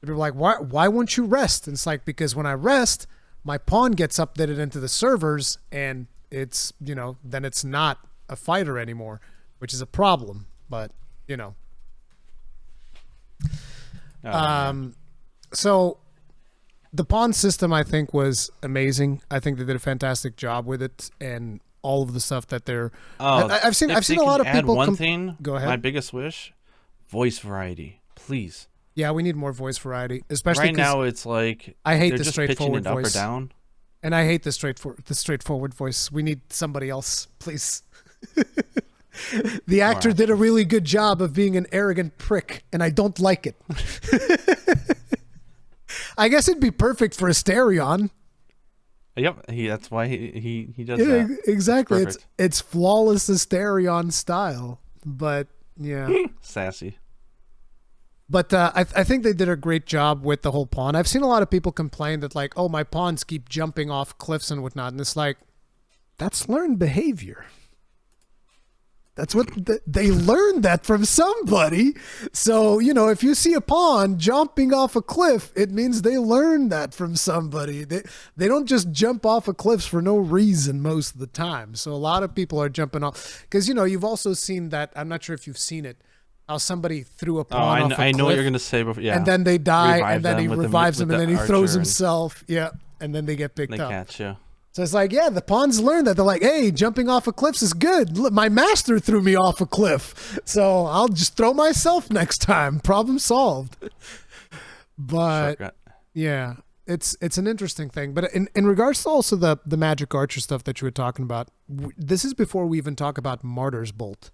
They'd be like, why won't you rest? And it's like, because when I rest, My pawn gets updated into the servers, and it's, then it's not a fighter anymore, which is a problem. But, so the pawn system, I think, was amazing. I think they did a fantastic job with it, and all of the stuff that they're. I've seen a lot of people. One thing. Go ahead. My biggest wish: voice variety, please. Yeah, we need more voice variety, especially right now. It's like I hate the just straightforward pitching it voice. up or down. And I hate the straightforward voice. We need somebody else, please. The actor did a really good job of being an arrogant prick, and I don't like it. I guess it'd be perfect for Asterion. Yep, that's why he does that. Exactly. It's flawless Asterion style, but yeah, sassy. But I think they did a great job with the whole pawn. I've seen a lot of people complain that, like, oh, my pawns keep jumping off cliffs and whatnot. And it's like, that's learned behavior. That's what they learned that from somebody. So, if you see a pawn jumping off a cliff, it means they learned that from somebody. They don't just jump off of cliffs for no reason most of the time. So a lot of people are jumping off. Because, you've also seen that. I'm not sure if you've seen it. How somebody threw a pawn off a cliff. I know what you're going to say before. Yeah. And then they die, and then he revives them, and then he throws himself. Yeah. And then they get picked up. They catch you. So it's like, yeah, the pawns learn that. They're like, hey, jumping off of cliffs is good. Look, my master threw me off a cliff. So I'll just throw myself next time. Problem solved. But, Shortcut. Yeah, it's an interesting thing. But in regards to also the Magic Archer stuff that you were talking about, this is before we even talk about Martyr's Bolt.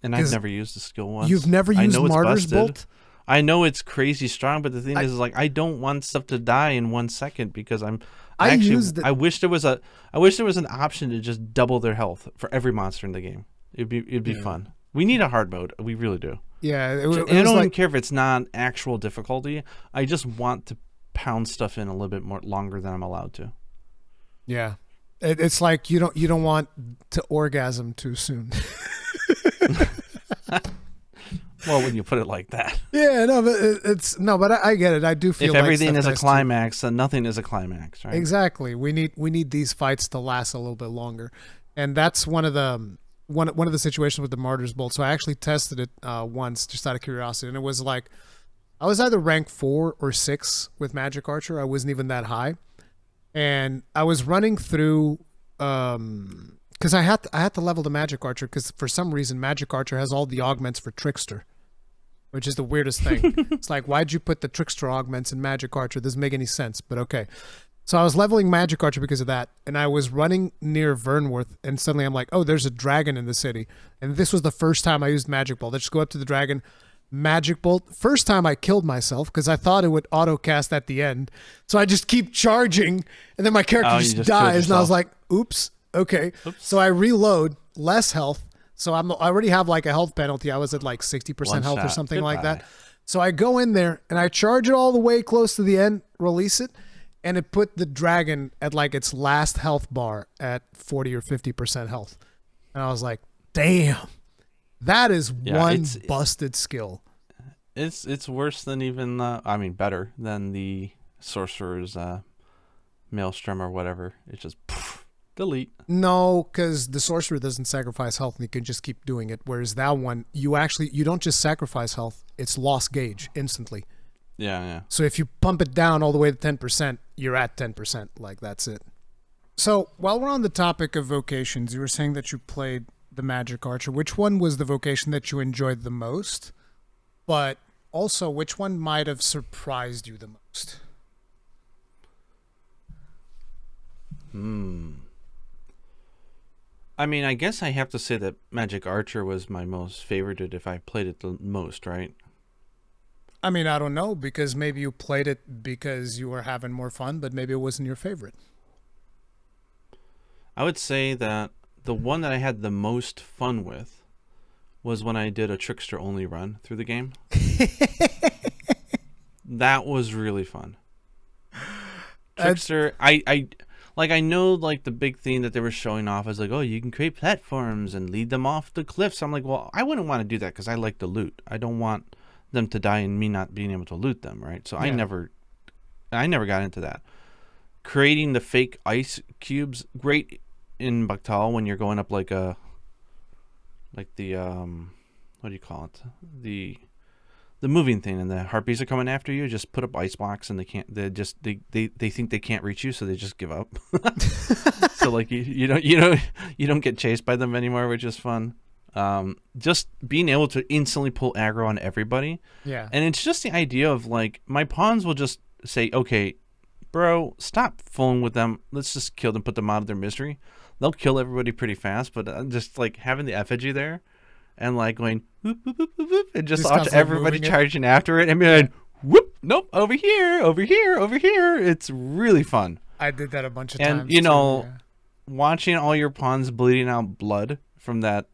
And I've never used the skill once. You've never used Martyr's Bolt? I know it's crazy strong, but the thing is, like, I don't want stuff to die in 1 second because I wish there was an option to just double their health for every monster in the game. It'd be fun. We need a hard mode. We really do. Yeah, I don't even care if it's not actual difficulty. I just want to pound stuff in a little bit more longer than I'm allowed to. Yeah, it's like you don't want to orgasm too soon. Well, when you put it like that. Yeah, but I get it. I do feel if like everything is a climax, then nothing is a climax, right? Exactly. We need these fights to last a little bit longer, and that's one of the situations with the Martyr's Bolt. So I actually tested it once, just out of curiosity, and it was like I was either rank 4 or 6 with Magic Archer. I wasn't even that high, and I was running through. Because I had to level the Magic Archer because for some reason Magic Archer has all the augments for Trickster, which is the weirdest thing. It's like, why'd you put the Trickster augments in Magic Archer? Doesn't make any sense, but okay. So I was leveling Magic Archer because of that, and I was running near Vernworth, and suddenly I'm like, oh, there's a dragon in the city. And this was the first time I used Magic Bolt. I just go up to the dragon, Magic Bolt. First time I killed myself because I thought it would auto-cast at the end. So I just keep charging, and then my character just dies, and I was like, oops. Okay, so I reload, less health. So I already have like a health penalty. I was at like 60% health or something like that. So I go in there and I charge it all the way close to the end, release it, and it put the dragon at like its last health bar at 40 or 50% health. And I was like, damn, that is one busted skill. It's worse than even better than the Sorcerer's Maelstrom or whatever. It's just delete. No, because the Sorcerer doesn't sacrifice health and you can just keep doing it. Whereas that one, you don't just sacrifice health, it's lost gauge instantly. Yeah. So if you pump it down all the way to 10%, you're at 10%. Like, that's it. So while we're on the topic of vocations, you were saying that you played the Magic Archer. Which one was the vocation that you enjoyed the most? But also, which one might have surprised you the most? I mean, I guess I have to say that Magic Archer was my most favorited if I played it the most, right? I mean, I don't know, because maybe you played it because you were having more fun, but maybe it wasn't your favorite. I would say that the one that I had the most fun with was when I did a Trickster only run through the game. That was really fun. Trickster, I know, like, the big thing that they were showing off is like, oh, you can create platforms and lead them off the cliffs. I'm like, well, I wouldn't want to do that because I like the loot. I don't want them to die and me not being able to loot them, right? So yeah. I never got into that. Creating the fake ice cubes, great in Bactal when you're going up like the what do you call it? The moving thing, and the harpies are coming after you. Just put up ice blocks, and they can't. They think they can't reach you, so they just give up. So like you don't get chased by them anymore, which is fun. Just being able to instantly pull aggro on everybody. Yeah. And it's just the idea of like my pawns will just say, okay, bro, stop fooling with them. Let's just kill them, put them out of their misery. They'll kill everybody pretty fast, but just like having the effigy there and like going whoop, whoop, whoop, whoop, whoop, and just watch everybody charging after it and being like, whoop, nope, over here, over here, over here. It's really fun. I did that a bunch of times. And, you know, watching all your pawns bleeding out blood from that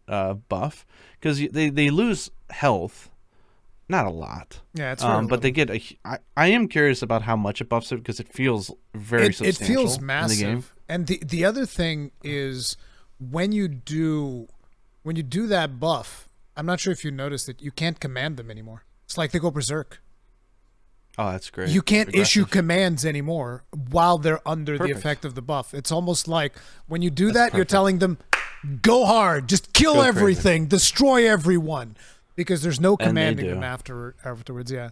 buff, because they lose health. Not a lot. Yeah, it's really but they get I am curious about how much it buffs it, because it feels very substantial. It feels massive. In the game. And the other thing is when you do that buff, I'm not sure if you noticed it, you can't command them anymore. It's like they go berserk. Oh, that's great. You can't issue commands anymore while they're under the effect of the buff. It's almost like when you do that, you're telling them, go hard, just kill everything, destroy everyone. Because there's no commanding them afterwards, yeah.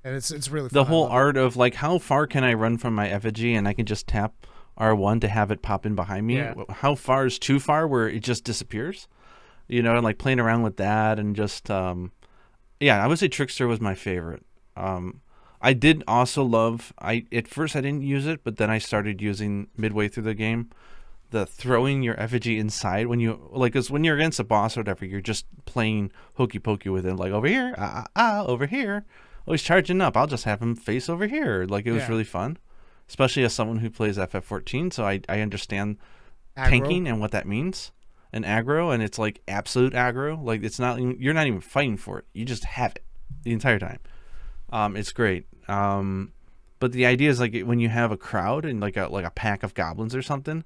And it's really fun. The whole art of like, how far can I run from my effigy and I can just tap R1 to have it pop in behind me? Yeah. How far is too far where it just disappears? You know, and like playing around with that and just, yeah, I would say Trickster was my favorite. I did also love, at first I didn't use it, but then I started using midway through the game, the throwing your effigy inside when you like, because when you're against a boss or whatever, you're just playing hokey pokey with it, like over here, over here. Oh, he's charging up. I'll just have him face over here. Like it was really fun, especially as someone who plays FF14. So I understand tanking and what that means, and aggro, and it's like absolute aggro. Like it's not, you're not even fighting for it. You just have it the entire time. It's great. But the idea is like when you have a crowd and like a pack of goblins or something.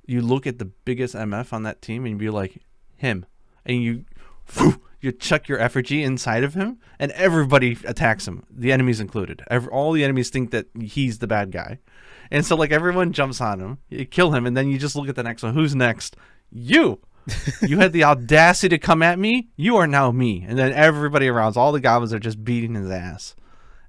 You look at the biggest MF on that team and you be like, him. And you chuck your effigy inside of him and everybody attacks him, the enemies included. All the enemies think that he's the bad guy. And so like everyone jumps on him, you kill him, and then you just look at the next one. Who's next? You! You had the audacity to come at me? You are now me. And then everybody around, all the goblins are just beating his ass.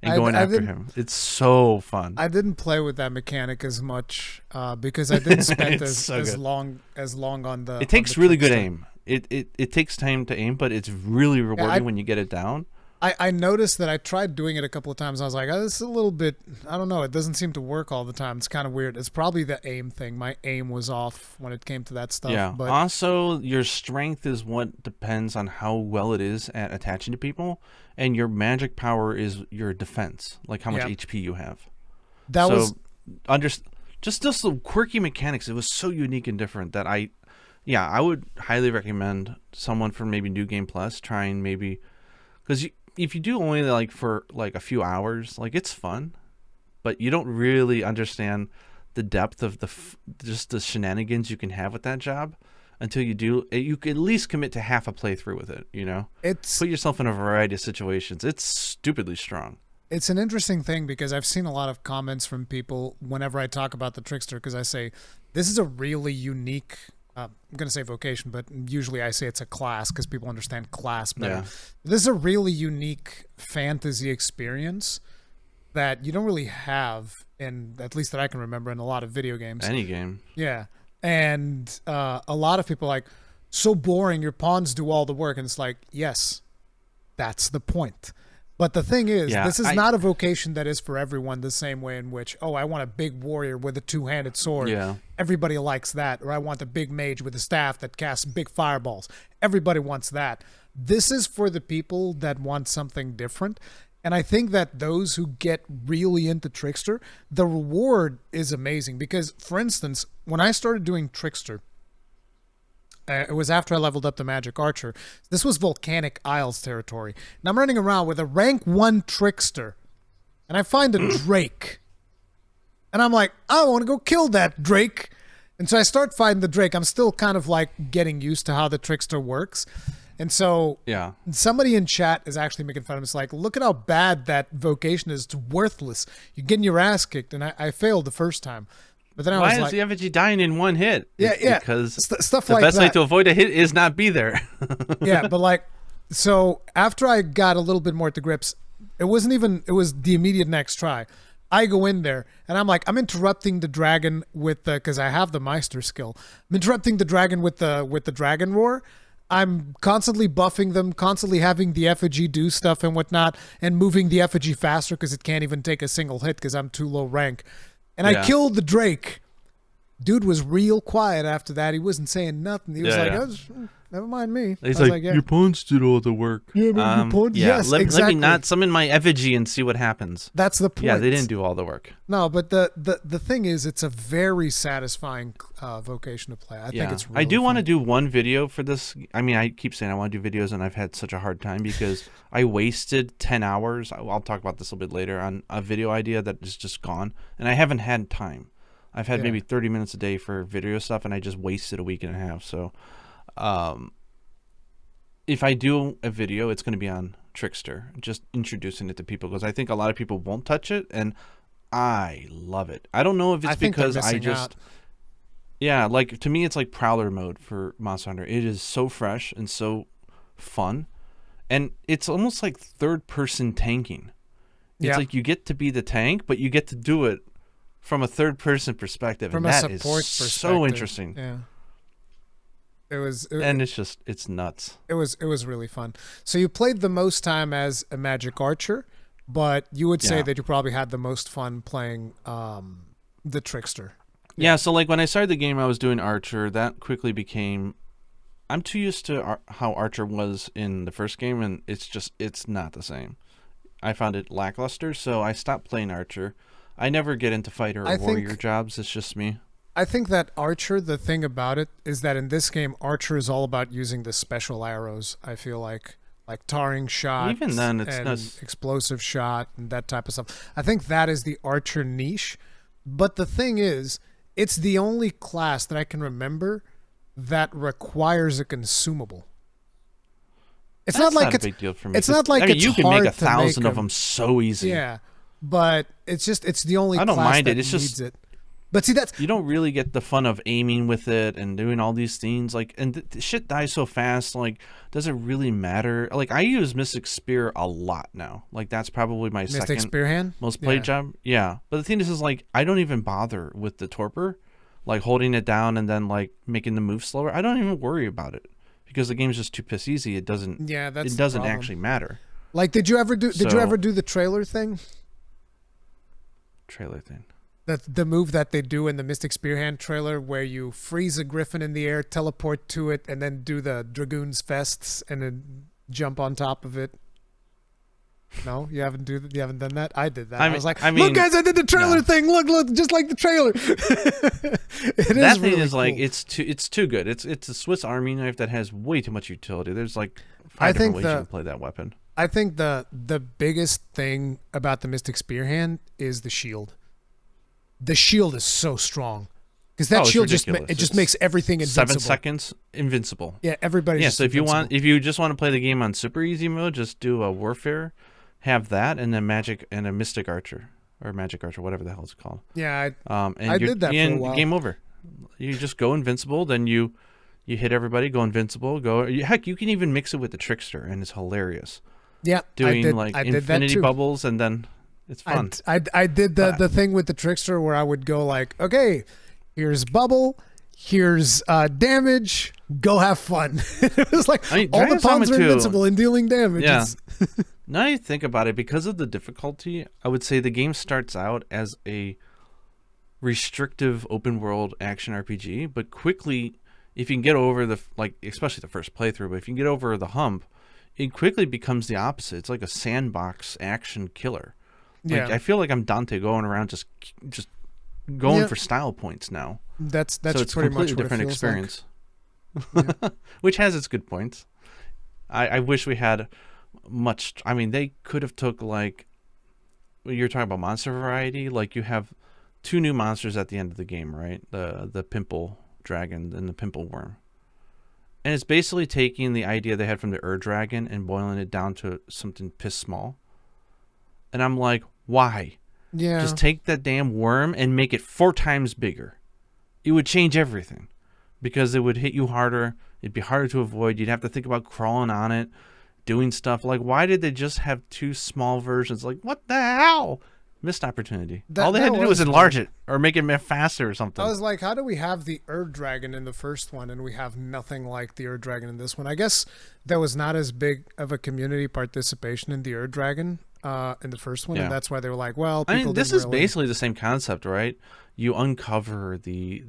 And going after him. It's so fun. I didn't play with that mechanic as much because I didn't spend as long on the. It takes really good aim. It takes time to aim, but it's really rewarding when you get it down. I noticed that I tried doing it a couple of times. I was like, oh, this is a little bit, I don't know. It doesn't seem to work all the time. It's kind of weird. It's probably the aim thing. My aim was off when it came to that stuff. Yeah. But also, your strength is what depends on how well it is at attaching to people, and your magic power is your defense, like how much HP you have. Just the quirky mechanics. It was so unique and different that I would highly recommend someone from maybe New Game Plus trying maybe, because if you do only like for like a few hours, like it's fun, but you don't really understand the depth of just the shenanigans you can have with that job until you do. You can at least commit to half a playthrough with it, you know? Put yourself in a variety of situations. It's stupidly strong. It's an interesting thing because I've seen a lot of comments from people whenever I talk about the Trickster, because I say, this is a really unique, I'm going to say vocation, but usually I say it's a class because people understand class better. Yeah. This is a really unique fantasy experience that you don't really have in, at least that I can remember, in a lot of video games. Any game. Yeah. And a lot of people are like, so boring, your pawns do all the work. And it's like, yes, that's the point. But the thing is, this is not a vocation that is for everyone the same way in which, oh, I want a big warrior with a two-handed sword. Yeah. Everybody likes that. Or I want a big mage with a staff that casts big fireballs. Everybody wants that. This is for the people that want something different. And I think that those who get really into Trickster, the reward is amazing. Because, for instance, when I started doing Trickster, it was after I leveled up the Magic Archer. This was Volcanic Isles territory. And I'm running around with a rank 1 Trickster. And I find a Drake. And I'm like, I want to go kill that Drake. And so I start fighting the Drake. I'm still kind of like getting used to how the Trickster works. And so Yeah. somebody in chat is actually making fun of him. It's like, look at how bad that vocation is. It's worthless. You're getting your ass kicked. And I failed the first time. But then I was Why is like, the effigy dying in one hit? Yeah. Because stuff the like best way that. to avoid a hit is not be there. Yeah, but like, so after I got a little bit more at the grips, it was the immediate next try. I go in there and I'm like, I'm interrupting the dragon with because I have the Meister skill. I'm interrupting the dragon with the dragon roar. I'm constantly buffing them, constantly having the effigy do stuff and whatnot, and moving the effigy faster because it can't even take a single hit because I'm too low rank. And I killed the Drake. Dude was real quiet after that. He wasn't saying nothing. He was like, oh, never mind me. He's like, your pawns did all the work. Yeah, but your pawns, yes, let exactly. me not summon my effigy and see what happens. That's the point. Yeah, they didn't do all the work. No, but the thing is, it's a very satisfying vocation to play. I think it's really I do want to fun. do one video for this. I mean, I keep saying I want to do videos, and I've had such a hard time because I wasted 10 hours. I'll talk about this a little bit later on a video idea that is just gone, and I haven't had time. I've had maybe 30 minutes a day for video stuff, and I just wasted a week and a half. So, if I do a video, it's going to be on Trickster, just introducing it to people because I think a lot of people won't touch it, and I love it. I don't know if it's because I just, like to me, it's like Prowler mode for Monster Hunter. It is so fresh and so fun, and it's almost like third-person tanking. It's like you get to be the tank, but you get to do it from a third-person perspective, from and a that is support so interesting. Yeah. And it's nuts. It was really fun. So you played the most time as a magic archer, but you would say that you probably had the most fun playing the trickster. Yeah, so like when I started the game, I was doing archer. That quickly became, I'm too used to how archer was in the first game, and it's not the same. I found it lackluster, so I stopped playing archer. I never get into fighter or warrior jobs. It's just me. I think that Archer, the thing about it is that in this game, Archer is all about using the special arrows. I feel like tarring shot, even then, it's and not explosive shot and that type of stuff. I think that is the Archer niche. But the thing is, it's the only class that I can remember that requires a consumable. It's That's not like a big deal for me. It's not like I mean, it's you can hard make 1,000 to of them so easy. Yeah, but it's the only. I don't class mind that it. It's needs just it. But see, that's you don't really get the fun of aiming with it and doing all these things. Like, and the shit dies so fast. Like, does it really matter? Like, I use Mystic Spear a lot now. Like, that's probably my Mystic second Spearhand? most played job. Yeah, but the thing is like, I don't even bother with the torpor, like holding it down and then like making the move slower. I don't even worry about it because the game's just too piss easy. It doesn't. Yeah, that's it doesn't the problem. actually matter. Like, did you ever do the trailer thing? Trailer thing. The move that they do in the Mystic Spearhand trailer where you freeze a griffin in the air, teleport to it, and then do the Dragoon's Fests and then jump on top of it. No, you haven't done that? I did that. I was like, look guys, I did the trailer thing. Look, just like the trailer. That thing is cool. Like it's too good. It's a Swiss Army knife that has way too much utility. There's like 5 different ways you can play that weapon. I think the biggest thing about the Mystic Spearhand is the shield. The shield is so strong because that shield just makes everything invincible. 7 seconds invincible. Yeah, everybody's yeah. So if you just want to play the game on super easy mode, just do a warfare, have that, and then magic and a mystic archer or magic archer, whatever the hell it's called. Yeah, and I did that for a while. Game over. You just go invincible, then you hit everybody, go invincible, heck, you can even mix it with the trickster, and it's hilarious. Yeah, doing infinity bubbles and then. It's fun. I did the thing with the trickster where I would go like, okay, here's bubble, here's damage, go have fun. It was like all the pawns are invincible in dealing damage. Yeah. Now you think about it, because of the difficulty, I would say the game starts out as a restrictive open world action RPG, but quickly, if you can get over especially the first playthrough, but if you can get over the hump, it quickly becomes the opposite. It's like a sandbox action killer. Like, I feel like I'm Dante going around just going for style points now. That's so it's pretty a completely much different experience, like. Which has its good points. I wish we had much. I mean, they could have took like you're talking about monster variety. Like you have 2 new monsters at the end of the game, right? The pimple dragon and the pimple worm. And it's basically taking the idea they had from the Dragon and boiling it down to something piss small. And I'm like, why? Yeah. Just take that damn worm and make it 4 times bigger. It would change everything. Because it would hit you harder. It'd be harder to avoid. You'd have to think about crawling on it, doing stuff. Like, why did they just have 2 small versions? Like, what the hell? Missed opportunity. All they had to do was enlarge it or make it faster or something. I was like, how do we have the Dragon in the first one and we have nothing like the Dragon in this one? I guess there was not as big of a community participation in the Dragon in the first one, and that's why they were like, well, people this is basically the same concept, right? You uncover the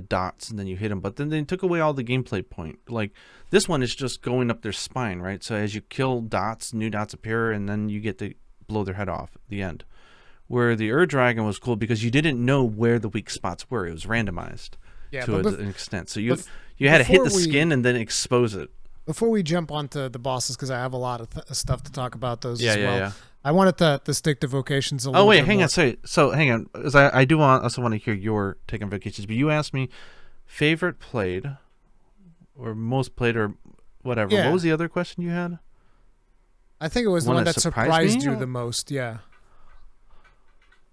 dots and then you hit them, but then they took away all the gameplay point. Like, this one is just going up their spine, right? So as you kill dots, new dots appear, and then you get to blow their head off at the end. Where the Dragon was cool because you didn't know where the weak spots were. It was randomized to an extent. So you had to hit the skin and then expose it. Before we jump onto the bosses, because I have a lot of stuff to talk about those as well. Yeah. I wanted to stick to Vocations a little bit. Oh, wait, hang on. So hang on. Because I do also want to hear your take on Vocations. But you asked me favorite played or most played or whatever. Yeah. What was the other question you had? I think it was the one that surprised you the most. Yeah.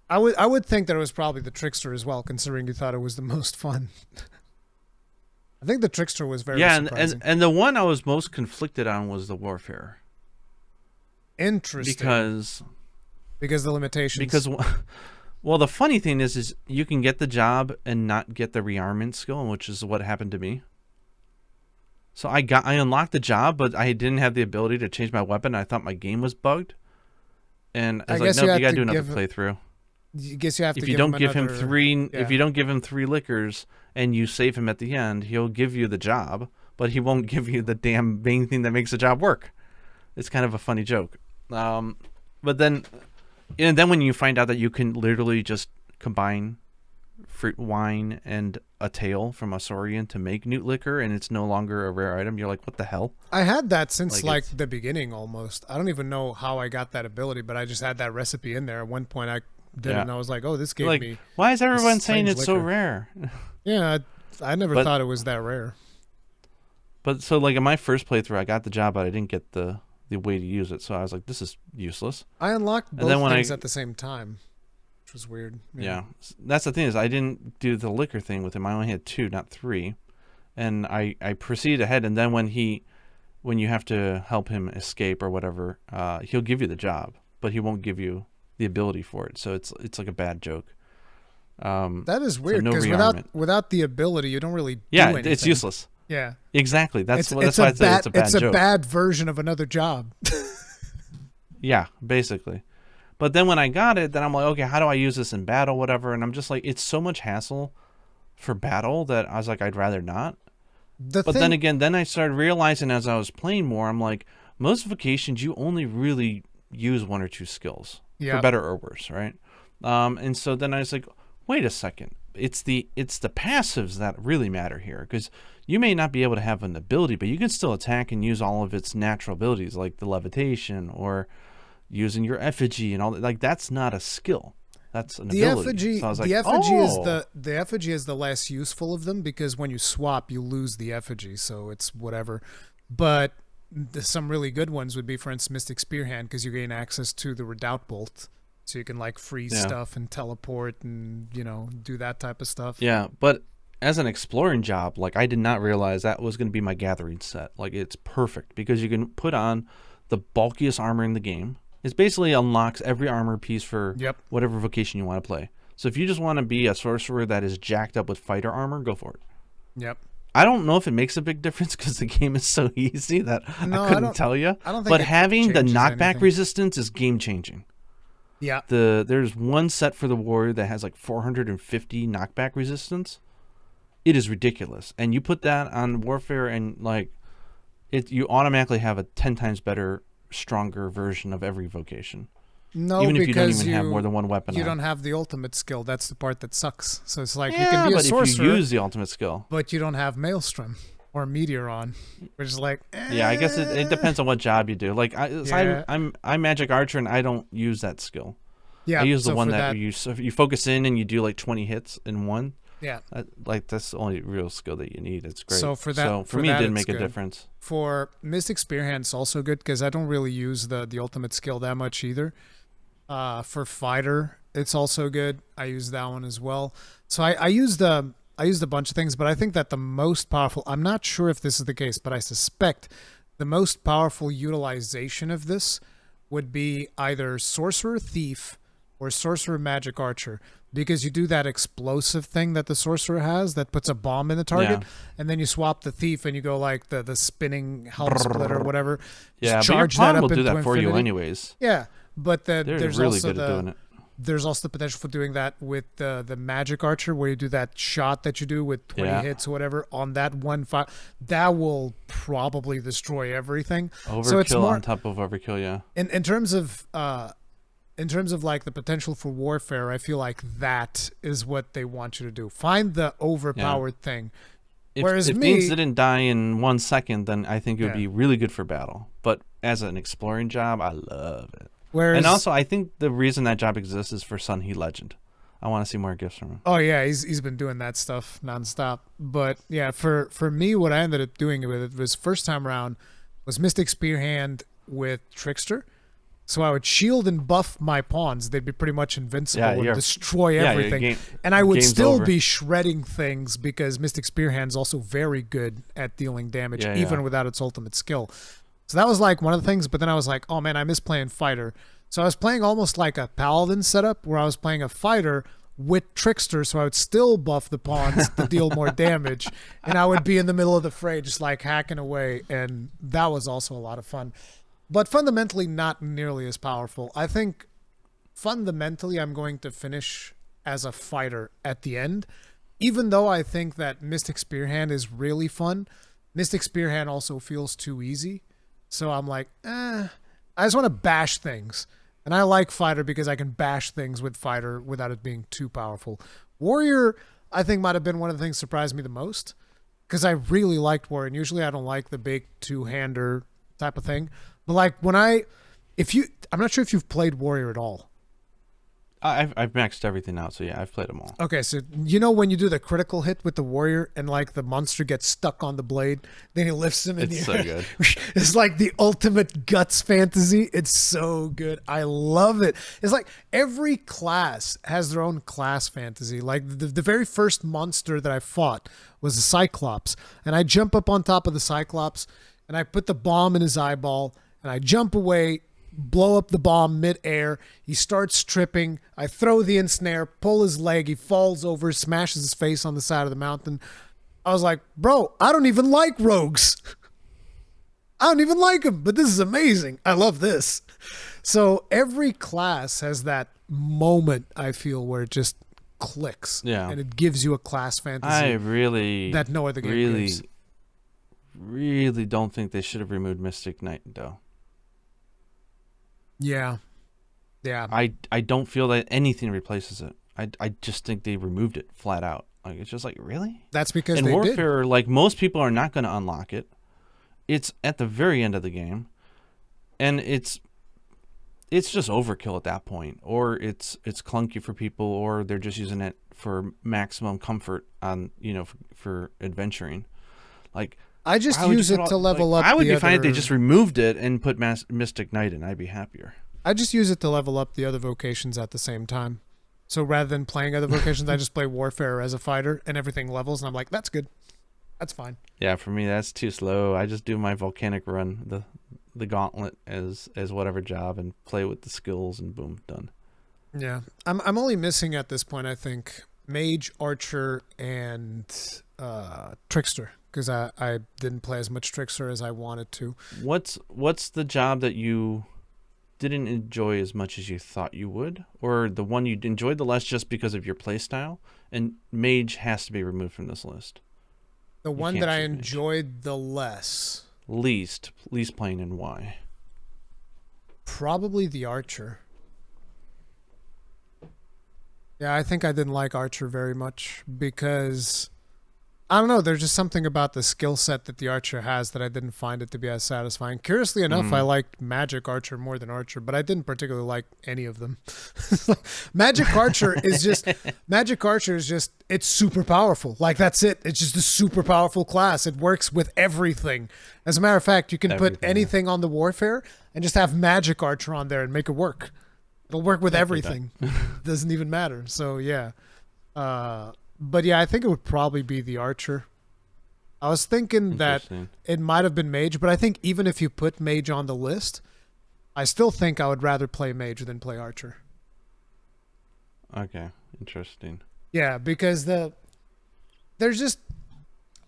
I would think that it was probably the Trickster as well, considering you thought it was the most fun. I think the Trickster was very surprising. and the one I was most conflicted on was the Warfare. Interesting. Because the limitations. Because, well, the funny thing is you can get the job and not get the rearmament skill, which is what happened to me. So I unlocked the job, but I didn't have the ability to change my weapon. I thought my game was bugged, and I was like, nope, you got to do another playthrough. I guess you have to. If you don't give him 3, if you don't give him 3 liquors and you save him at the end, he'll give you the job, but he won't give you the damn main thing that makes the job work. It's kind of a funny joke. But then when you find out that you can literally just combine fruit wine and a tail from a Saurian to make newt liquor, and it's no longer a rare item, you're like, what the hell? I had that since like the beginning almost. I don't even know how I got that ability, but I just had that recipe in there. At one point I did it, and I was like, oh, this gave me... Why is everyone saying it's so rare? Yeah, I never thought it was that rare. But so like in my first playthrough, I got the job, but I didn't get the way to use it, so I was like, this is useless. I unlocked both things at the same time, which was weird. Yeah, that's the thing is I didn't do the liquor thing with him. I only had 2, not 3, and I proceeded ahead. And then when you have to help him escape or whatever, he'll give you the job, but he won't give you the ability for it. So it's like a bad joke. That is weird because without the ability, you don't really do anything. It's useless. Yeah, exactly. That's why I say it's a bad joke. It's a bad version of another job. Yeah, basically. But then when I got it, then I'm like, okay, how do I use this in battle, whatever? And I'm just like, it's so much hassle for battle that I was like, I'd rather not. Then again, then I started realizing as I was playing more, I'm like, most Vocations, you only really use 1 or 2 skills, for better or worse, right? And so then I was like, wait a second. It's the passives that really matter here, because you may not be able to have an ability, but you can still attack and use all of its natural abilities, like the levitation or using your effigy and all that. Like, that's not a skill. That's an ability. So I was like, the effigy is the less useful of them, because when you swap, you lose the effigy, so it's whatever. But some really good ones would be, for instance, Mystic Spearhand, because you gain access to the Redoubt Bolt. So you can like freeze stuff and teleport and, do that type of stuff. Yeah, but as an exploring job, like, I did not realize that was going to be my gathering set. Like, it's perfect because you can put on the bulkiest armor in the game. It basically unlocks every armor piece for whatever vocation you want to play. So if you just want to be a sorcerer that is jacked up with fighter armor, go for it. Yep. I don't know if it makes a big difference because the game is so easy that I couldn't tell you. I don't think but having the knockback resistance is game changing. Yeah. There's one set for the warrior that has like 450 knockback resistance. It is ridiculous. And you put that on warfare and like you automatically have a 10 times better, stronger version of every vocation. No, even if you don't because even have more than one weapon. You don't have the ultimate skill. That's the part that sucks. So it's like you can be a sorcerer, if you use the ultimate skill, but you don't have Maelstrom or Meteor on, which is like. Yeah, I guess it depends on what job you do. Like I'm Magic Archer and I don't use that skill. Yeah, I use the one that you focus in and you do like 20 hits in one. Yeah. Like that's the only real skill that you need. It's great. So for me, it did make a difference. For Mystic Spearhand, it's also good because I don't really use the ultimate skill that much either. For Fighter, it's also good. I use that one as well. So I used a bunch of things, but I think that the most powerful, I'm not sure if this is the case, but I suspect the most powerful utilization of this would be either Sorcerer Thief or Sorcerer Magic Archer, because you do that explosive thing that the Sorcerer has that puts a bomb in the target, and then you swap the Thief and you go like the spinning helm split or whatever. Yeah, but your pawn will do that for you anyways. Yeah, but there's really also good at doing it. There's also the potential for doing that with the Magic Archer, where you do that shot that you do with 20 hits or whatever on that one file. That will probably destroy everything. Overkill so it's more, on top of overkill, yeah. In terms of like the potential for warfare, I feel like that is what they want you to do. Find the overpowered thing. If things didn't die in 1 second, then I think it would be really good for battle. But as an exploring job, I love it. And also, I think the reason that job exists is for Sun He Legend. I want to see more gifts from him. Oh yeah, he's been doing that stuff nonstop. But yeah, for me, what I ended up doing with it was first time around was Mystic Spearhand with Trickster. So I would shield and buff my pawns. They'd be pretty much invincible and destroy everything. And I would still be shredding things because Mystic Spearhand's also very good at dealing damage, even without its ultimate skill. So that was like one of the things, but then I was like, oh man, I miss playing Fighter. So I was playing almost like a Paladin setup where I was playing a Fighter with Trickster, so I would still buff the pawns to deal more damage, and I would be in the middle of the fray just like hacking away, and that was also a lot of fun. But fundamentally not nearly as powerful. I think fundamentally I'm going to finish as a Fighter at the end, even though I think that Mystic Spearhand is really fun. Mystic Spearhand also feels too easy. So I'm like, I just want to bash things. And I like Fighter because I can bash things with Fighter without it being too powerful. Warrior, I think, might have been one of the things that surprised me the most. Because I really liked Warrior. And usually I don't like the big two-hander type of thing. But like I'm not sure if you've played Warrior at all. I've maxed everything out, so yeah, I've played them all. Okay, so you know when you do the critical hit with the warrior and like the monster gets stuck on the blade, then he lifts him in the air. It's so good. It's like the ultimate guts fantasy. It's so good. I love it. It's like every class has their own class fantasy. Like the very first monster that I fought was a Cyclops, and I jump up on top of the Cyclops, and I put the bomb in his eyeball, and I jump away, blow up the bomb mid-air. He starts tripping. I throw the ensnare, pull his leg. He falls over, smashes his face on the side of the mountain. I was like, bro, I don't even like rogues. I don't even like them, but this is amazing. I love this. So every class has that moment, I feel, where it just clicks. Yeah. And it gives you a class fantasy that no other game gives. Really don't think they should have removed Mystic Knight, though. Yeah. I don't feel that anything replaces it. I just think they removed it flat out. Like it's just like, really? That's because in they Warfare, did. Like most people are not going to unlock it. It's at the very end of the game, and it's just overkill at that point, or it's clunky for people, or they're just using it for maximum comfort on for adventuring. Like I just use it to level up. I would be fine if they just removed it and put Mystic Knight in. I'd be happier. I just use it to level up the other vocations at the same time. So rather than playing other vocations, I just play Warfare as a fighter, and everything levels, and I'm like, that's good. That's fine. Yeah, for me, that's too slow. I just do my volcanic run, the gauntlet as whatever job, and play with the skills, and boom, done. Yeah, I'm only missing at this point, I think, Mage, Archer, and Trickster. Because I didn't play as much Trickster as I wanted to. What's the job that you didn't enjoy as much as you thought you would? Or the one you enjoyed the less just because of your play style? And Mage has to be removed from this list. The one that I enjoyed the least playing, and why? Probably the Archer. Yeah, I think I didn't like Archer very much because I don't know. There's just something about the skill set that the archer has that I didn't find it to be as satisfying. Curiously enough, I liked magic archer more than archer, but I didn't particularly like any of them. Magic archer is just it's super powerful. Like that's it. It's just a super powerful class. It works with everything. As a matter of fact, you can put anything on the warfare and just have magic archer on there and make it work. It'll work with everything. Doesn't even matter. So yeah. But yeah, I think it would probably be the archer. I was thinking that it might have been mage, but I think even if you put mage on the list, I still think I would rather play mage than play archer. Okay, interesting. Yeah, because there's just,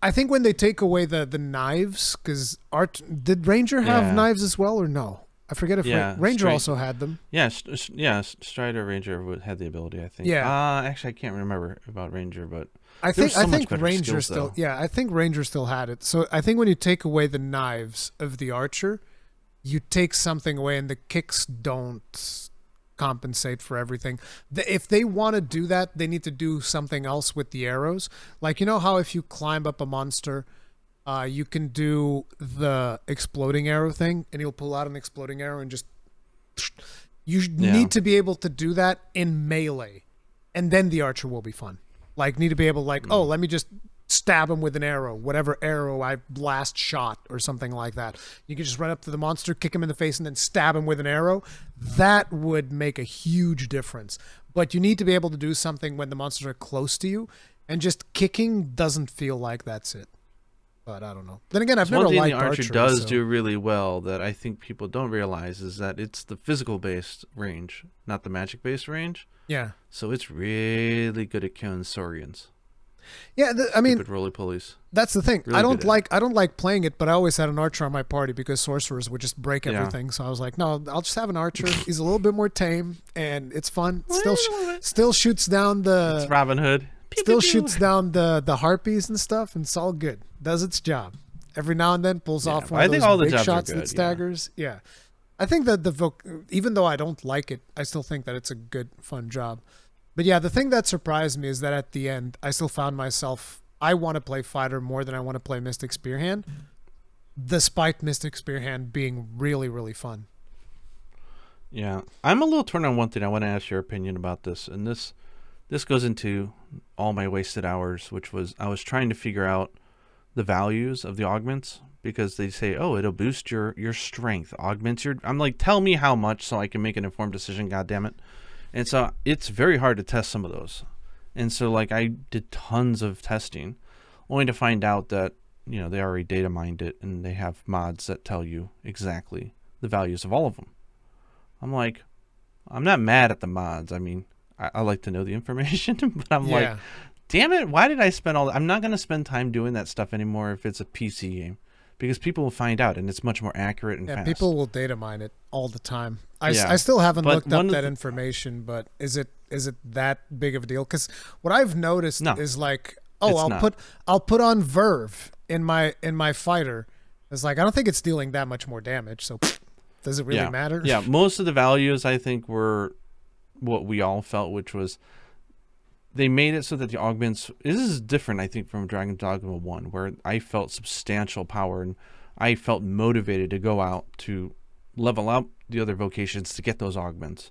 I think when they take away the knives, because did Ranger have knives as well or no? I forget if Ranger also had them. Yeah, Strider Ranger had the ability, I think. Yeah. Actually, I can't remember about Ranger, but I think Ranger still. Yeah, I think Ranger still had it. So I think when you take away the knives of the archer, you take something away, and the kicks don't compensate for everything. If they want to do that, they need to do something else with the arrows. Like, you know how if you climb up a monster, you can do the exploding arrow thing, and you'll pull out an exploding arrow and just... You need to be able to do that in melee, and then the archer will be fun. Like, need to be able to, oh, let me just stab him with an arrow, whatever arrow I blast shot or something like that. You can just run up to the monster, kick him in the face, and then stab him with an arrow. That would make a huge difference. But you need to be able to do something when the monsters are close to you, and just kicking doesn't feel like that's it. But I don't know. Then again, I've never liked archer. One thing the archer does do really well that I think people don't realize is that it's the physical-based range, not the magic-based range. Yeah. So it's really good at killing Saurians. Yeah, I mean, stupid roly-polies. That's the thing. Really I don't like playing it, but I always had an archer on my party because sorcerers would just break everything. Yeah. So I was like, no, I'll just have an archer. He's a little bit more tame, and it's fun. Still shoots down the... It's Robin Hood. Still shoots down the harpies and stuff, and it's all good. Does its job. Every now and then pulls off one of those big shots that staggers. Yeah. I think that even though I don't like it, I still think that it's a good, fun job. But yeah, the thing that surprised me is that at the end, I still found myself, I want to play fighter more than I want to play Mystic Spearhand, despite Mystic Spearhand being really, really fun. Yeah. I'm a little torn on one thing. I want to ask your opinion about this, and this goes into all my wasted hours, which was I was trying to figure out the values of the augments, because they say, oh, it'll boost your strength, augments your... I'm like, tell me how much so I can make an informed decision, goddammit. And so it's very hard to test some of those. And so like I did tons of testing, only to find out that, you know, they already data mined it and they have mods that tell you exactly the values of all of them. I'm like, I'm not mad at the mods. I mean, I like to know the information, but I'm like, damn it, why did I spend all that? I'm not going to spend time doing that stuff anymore if it's a PC game, because people will find out and it's much more accurate and fast. People will data mine it all the time. I still haven't looked up that information, but is it that big of a deal? Because what I've noticed is like, I'll put on Verve in my fighter. It's like, I don't think it's dealing that much more damage, so does it really matter? Yeah, most of the values I think were what we all felt, which was they made it so that the augments... This is different, I think, from Dragon's Dogma 1, where I felt substantial power and I felt motivated to go out to level up the other vocations to get those augments.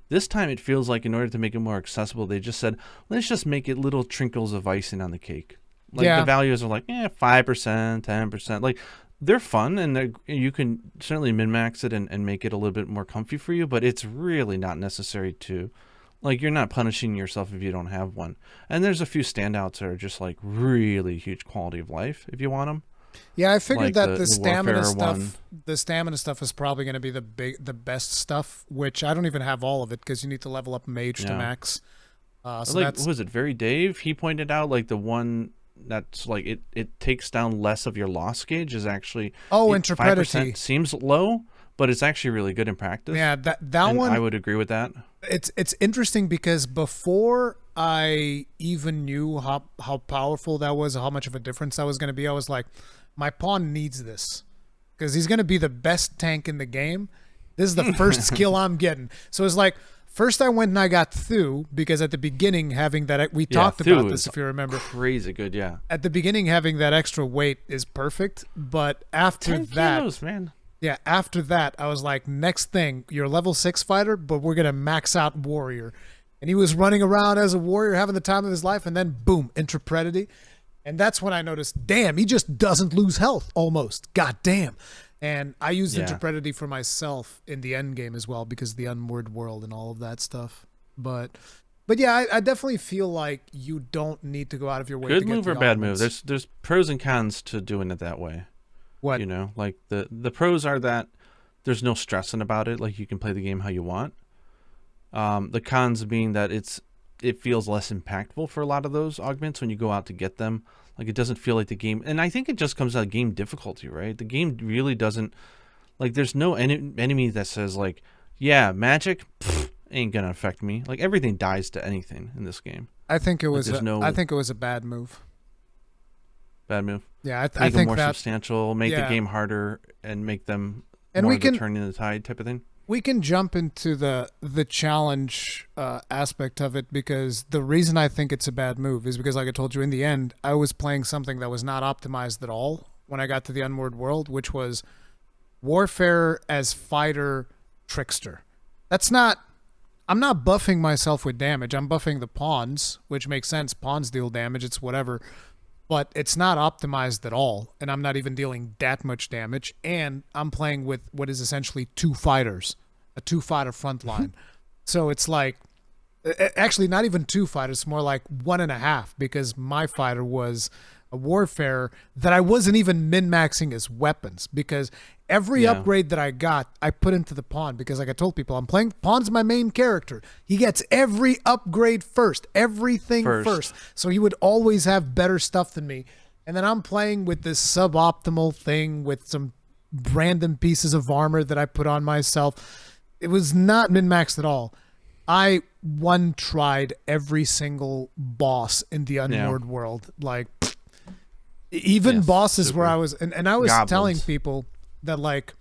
This time it feels like in order to make it more accessible, they just said, let's just make it little trinkles of icing on the cake. Like the values are like 5%, 10%. Like they're fun, and you can certainly min-max it and make it a little bit more comfy for you, but it's really not necessary to... Like, you're not punishing yourself if you don't have one. And there's a few standouts that are just, like, really huge quality of life if you want them. Yeah, I figured like that the stamina stuff is probably going to be the best stuff, which I don't even have all of it because you need to level up mage to max. So like, what was it, Very Dave? He pointed out, like, the one that's, like, it takes down less of your loss gauge is actually... Intrepidity. 5% seems low, but it's actually really good in practice. Yeah, that one... I would agree with that. It's interesting because before I even knew how powerful that was, how much of a difference that was going to be, I was like, my pawn needs this because he's going to be the best tank in the game. This is the first skill I'm getting. So it's like First, I went and I got Thu, because at the beginning, having that, we talked about this, if you remember. Crazy good, yeah. At the beginning, having that extra weight is perfect, but after 10 that, kilos, man. Yeah, after that, I was like, next thing, you're a level 6 fighter, but we're gonna max out warrior. And he was running around as a warrior, having the time of his life, and then boom, intrepidity. And that's when I noticed, damn, he just doesn't lose health almost. God damn. And I used intrepidity for myself in the end game as well, because of the unmoored world and all of that stuff. But yeah, I definitely feel like you don't need to go out of your way to get good move or bad move. There's pros and cons to doing it that way. What? You know, like the pros are that there's no stressing about it. Like, you can play the game how you want. The cons being that it feels less impactful for a lot of those augments when you go out to get them. Like, it doesn't feel like the game, and I think it just comes out of game difficulty, right? The game really doesn't, like, there's no enemy that says, like, yeah, magic ain't gonna affect me. Like, everything dies to anything in this game. I think it was I think it was a bad move. Bad move. Yeah, I think think more that, substantial, make the game harder, and make them and more of the turning the tide type of thing. We can jump into the challenge aspect of it, because the reason I think it's a bad move is because, like I told you, in the end, I was playing something that was not optimized at all when I got to the Unmoored World, which was Warfare as Fighter Trickster. I'm not buffing myself with damage. I'm buffing the pawns, which makes sense. Pawns deal damage. It's whatever. But it's not optimized at all, and I'm not even dealing that much damage, and I'm playing with what is essentially 2 fighters, a 2-fighter front line. So it's like, actually not even 2 fighters, more like 1.5, because my fighter was a warfare that I wasn't even min-maxing as weapons, because every upgrade that I got, I put into the pawn, because like I told people, I'm playing, pawn's my main character. He gets every upgrade first, everything first. So he would always have better stuff than me. And then I'm playing with this suboptimal thing with some random pieces of armor that I put on myself. It was not min-maxed at all. I one-tried every single boss in the Unmoored World. Like, even bosses where I was, and I was telling people that, like,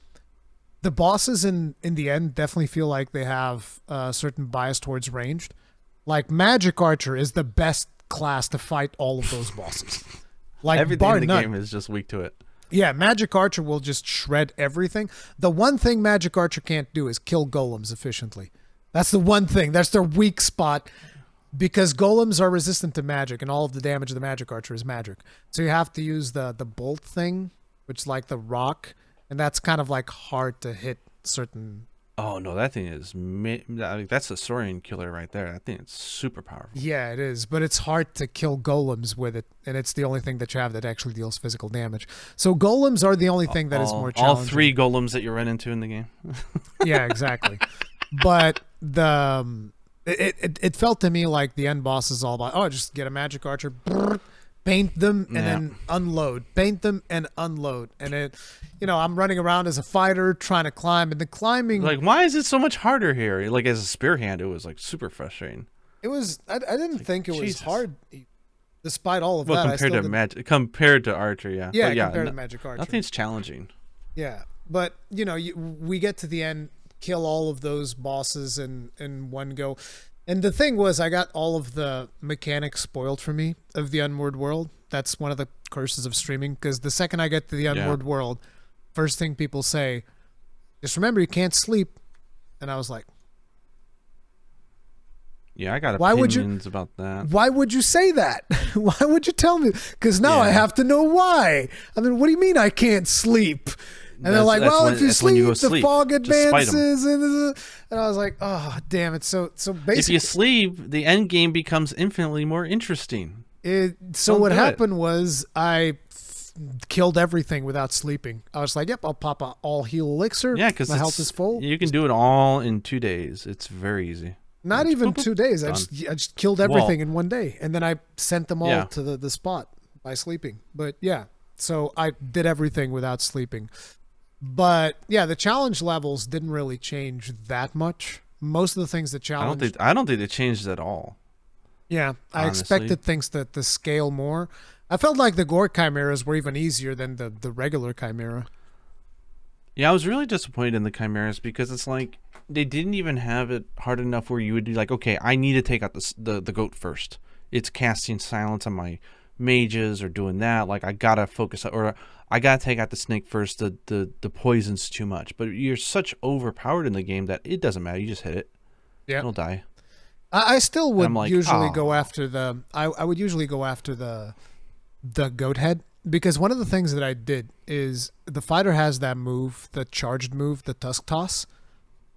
the bosses in the end definitely feel like they have a certain bias towards ranged. Like, Magic Archer is the best class to fight all of those bosses. Like, everything in the game is just weak to it. Yeah, Magic Archer will just shred everything. The one thing Magic Archer can't do is kill golems efficiently. That's the one thing. That's their weak spot, because golems are resistant to magic, and all of the damage of the Magic Archer is magic. So you have to use the bolt thing, which is like the rock, and that's kind of like hard to hit certain... Oh, no, that thing is... that's a Saurian killer right there. That thing is super powerful. Yeah, it is, but it's hard to kill golems with it, and it's the only thing that you have that actually deals physical damage. So golems are the only thing that is more challenging. All 3 golems that you run into in the game. Yeah, exactly. But it felt to me like the end boss is all about, just get a Magic Archer, paint them, and then unload. Paint them and unload. And I'm running around as a fighter trying to climb, and the climbing... Like, why is it so much harder here? Like, as a spear hand, it was, like, super frustrating. It was... I didn't think it was hard, despite all of that. Compared to Archer, yeah. Yeah, compared to Magic Archer. Nothing's challenging. Yeah, but, we get to the end, kill all of those bosses in one go. And the thing was, I got all of the mechanics spoiled for me of the Unmoored World. That's one of the curses of streaming, because the second I get to the Unmoored World, first thing people say, just remember, you can't sleep. And I was like... Yeah, I got opinions about that. Why would you say that? Why would you tell me? Because now I have to know why. I mean, what do you mean I can't sleep? And they're like, well, if you sleep, the fog advances. And I was like, oh, damn it. So basically... If you sleep, the end game becomes infinitely more interesting. So what happened was I killed everything without sleeping. I was like, yep, I'll pop a all-heal elixir. Yeah, because my health is full. You can do it all in 2 days. It's very easy. Not even 2 days. I just killed everything in 1 day. And then I sent them all to the spot by sleeping. But yeah, so I did everything without sleeping. But yeah, the challenge levels didn't really change that much. Most of the things that challenged... I don't think they changed at all. Yeah, I expected things to scale more. I felt like the Gore Chimeras were even easier than the regular Chimera. Yeah, I was really disappointed in the Chimeras, because it's like, didn't even have it hard enough where you would be like, okay, I need to take out the goat first. It's casting silence on my mages or doing that. Like I gotta focus, or I gotta take out the snake first. The poison's too much. But you're such overpowered in the game that it doesn't matter. You just hit it. Yeah, it'll die. I still would usually go after the. I would usually go after the goat head, because one of the things that I did is the fighter has that move, the charged move, the tusk toss.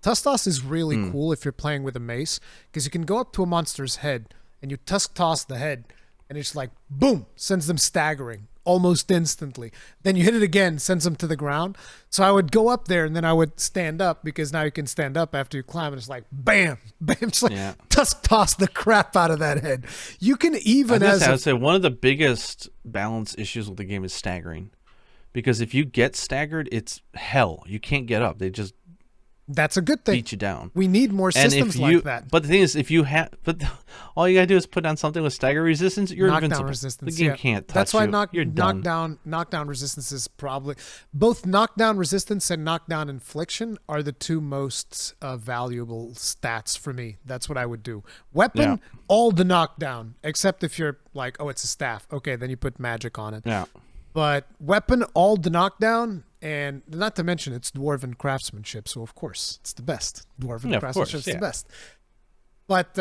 Tusk toss is really cool if you're playing with a mace, because you can go up to a monster's head and you tusk toss the head, and it's like boom, sends them staggering almost instantly. Then you hit it again, sends them to the ground. So I would go up there and then I would stand up, because now you can stand up after you climb, and it's like bam, bam, it's like tusk toss the crap out of that head. You can even I would say one of the biggest balance issues with the game is staggering, because if you get staggered, it's hell. You can't get up. They just that's a good thing. Beat you down. We need more systems like that. But the thing is, if you have, all you gotta do is put down something with stagger resistance. You're invincible. Resistance, the game can't touch you. That's why knockdown resistance is probably both knockdown resistance and knockdown infliction are the two most valuable stats for me. That's what I would do. Weapon, all the knockdown, except if you're like, oh, it's a staff. Okay, then you put magic on it. Yeah. But weapon, all the knockdown, and not to mention it's dwarven craftsmanship, so of course it's the best. Dwarven craftsmanship is the best. But